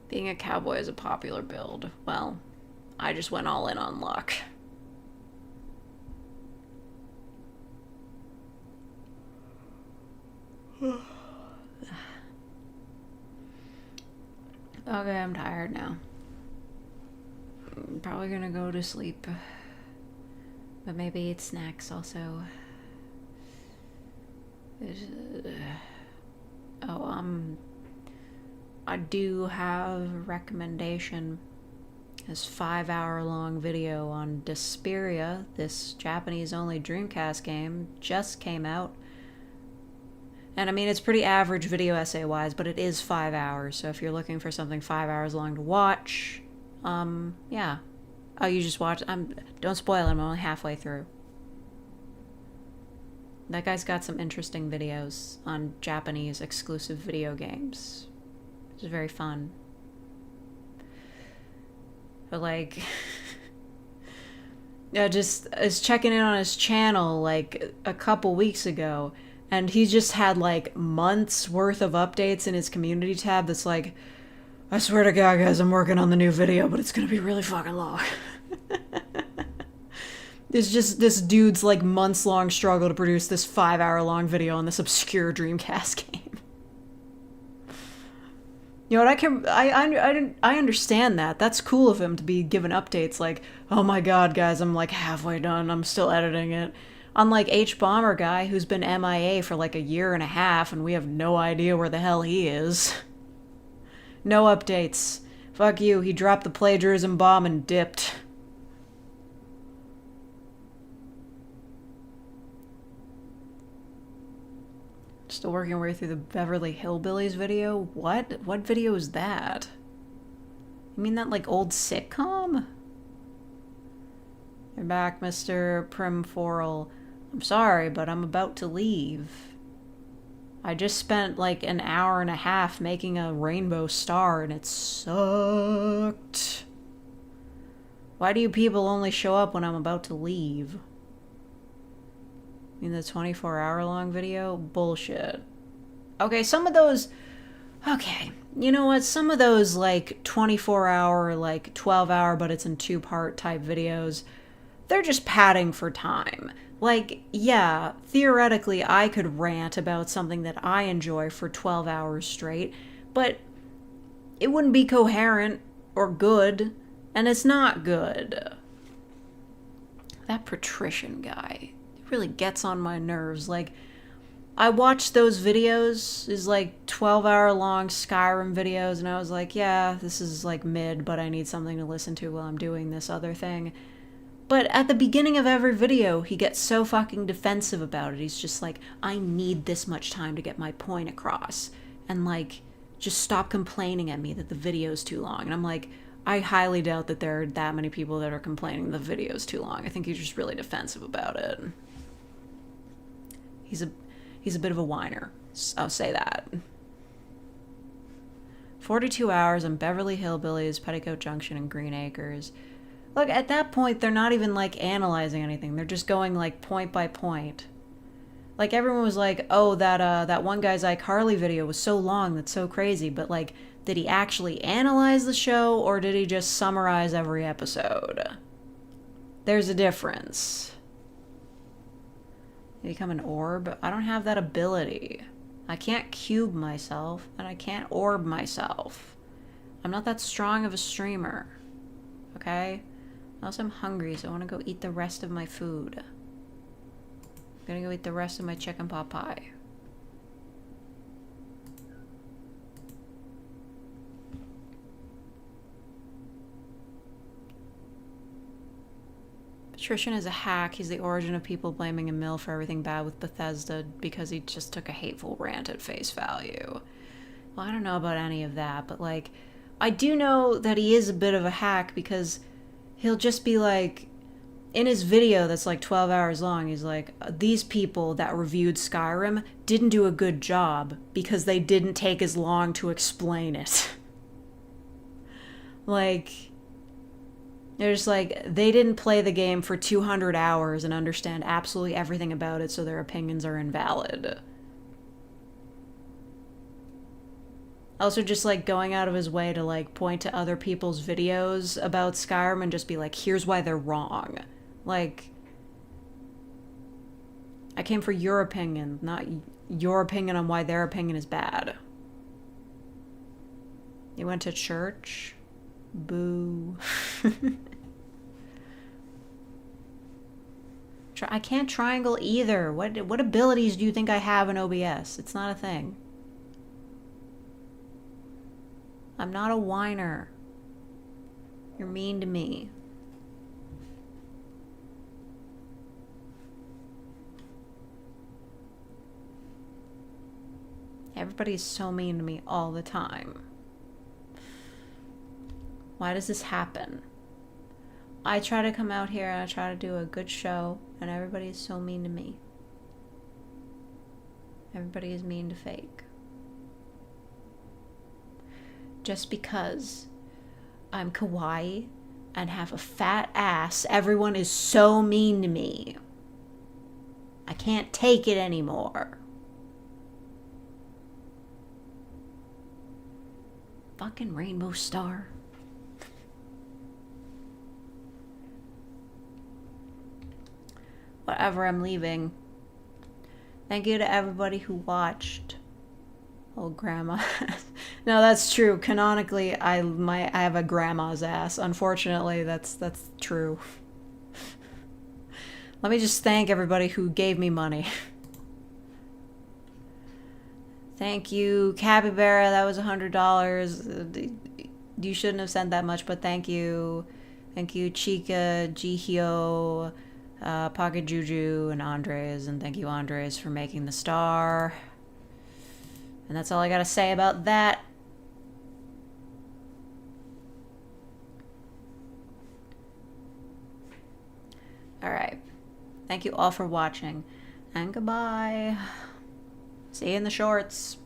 Being a cowboy is a popular build. Well, I just went all in on luck. Okay, I'm tired now. I'm probably gonna go to sleep. But maybe eat snacks also. I do have a recommendation. This 5-hour-long video on Desperia, this Japanese-only Dreamcast game, just came out. And I mean, it's pretty average video essay-wise, but it is 5 hours, so if you're looking for something 5 hours long to watch, yeah. Oh, you just watch? Don't spoil it, I'm only halfway through. That guy's got some interesting videos on Japanese exclusive video games. It's very fun. But like, I was checking in on his channel like a couple weeks ago, and he just had like months worth of updates in his community tab that's like, I swear to God, guys, I'm working on the new video, but it's gonna be really fucking long. It's just this dude's like months-long struggle to produce this 5-hour-long video on this obscure Dreamcast game. You know what, I understand that. That's cool of him to be given updates like, oh my god, guys, I'm like halfway done, I'm still editing it. Unlike H-Bomber guy, who's been MIA for like a year and a half, and we have no idea where the hell he is. No updates. Fuck you, he dropped the plagiarism bomb and dipped. Just Still working our way through the Beverly Hillbillies video? What? What video is that? You mean that, like, old sitcom? You're back, Mr. Primforal. I'm sorry, but I'm about to leave. I just spent, like, an hour and a half making a rainbow star, and it sucked. Why do you people only show up when I'm about to leave? In the 24-hour-long video? Bullshit. Okay, some of those... Okay, you know what? Some of those, like, 24-hour, like, 12-hour, but it's in two-part type videos, they're just padding for time. Like, yeah, theoretically, I could rant about something that I enjoy for 12 hours straight, but it wouldn't be coherent or good, and it's not good. That patrician guy really gets on my nerves. Like, I watched those videos, is like 12-hour long Skyrim videos, and I was like, yeah, this is like mid, but I need something to listen to while I'm doing this other thing. But at the beginning of every video, he gets so fucking defensive about it. He's just like, I need this much time to get my point across. And like, just stop complaining at me that the video's too long. And I'm like, I highly doubt that there are that many people that are complaining the video's too long. I think he's just really defensive about it. He's a bit of a whiner. I'll say that. 42 hours on Beverly Hillbillies, Petticoat Junction, and Green Acres. Look, at that point, they're not even, like, analyzing anything. They're just going, like, point by point. Like, everyone was like, oh, that one guy's iCarly video was so long, that's so crazy. But, like, did he actually analyze the show, or did he just summarize every episode? There's a difference. You become an orb? I don't have that ability. I can't cube myself, and I can't orb myself. I'm not that strong of a streamer. Okay? Also, I'm hungry, so I want to go eat the rest of my food. I'm gonna go eat the rest of my chicken pot pie. Patrician is a hack. He's the origin of people blaming Emil for everything bad with Bethesda because he just took a hateful rant at face value. Well, I don't know about any of that, but, like, I do know that he is a bit of a hack because he'll just be like, in his video that's like 12 hours long, he's like, these people that reviewed Skyrim didn't do a good job because they didn't take as long to explain it. Like, they're just like, they didn't play the game for 200 hours and understand absolutely everything about it, so their opinions are invalid. Also, just, like, going out of his way to, like, point to other people's videos about Skyrim and just be like, here's why they're wrong. Like, I came for your opinion, not your opinion on why their opinion is bad. You went to church? Boo. I can't triangle either. What abilities do you think I have in OBS? It's not a thing. I'm not a whiner. You're mean to me. Everybody's so mean to me all the time. Why does this happen? I try to come out here and I try to do a good show, and everybody is so mean to me. Everybody is mean to Fake. Just because I'm kawaii and have a fat ass, everyone is so mean to me. I can't take it anymore. Fucking rainbow star. Whatever, I'm leaving. Thank you to everybody who watched. Old grandma. No, that's true. Canonically, I have a grandma's ass. Unfortunately, that's true. Let me just thank everybody who gave me money. Thank you, Capybara. That was $100. You shouldn't have sent that much, but thank you. Thank you, Chica, Jihyo, Pocket Juju, and Andres. And thank you, Andres, for making the star. And that's all I gotta say about that. Alright. Thank you all for watching. And goodbye. See you in the shorts.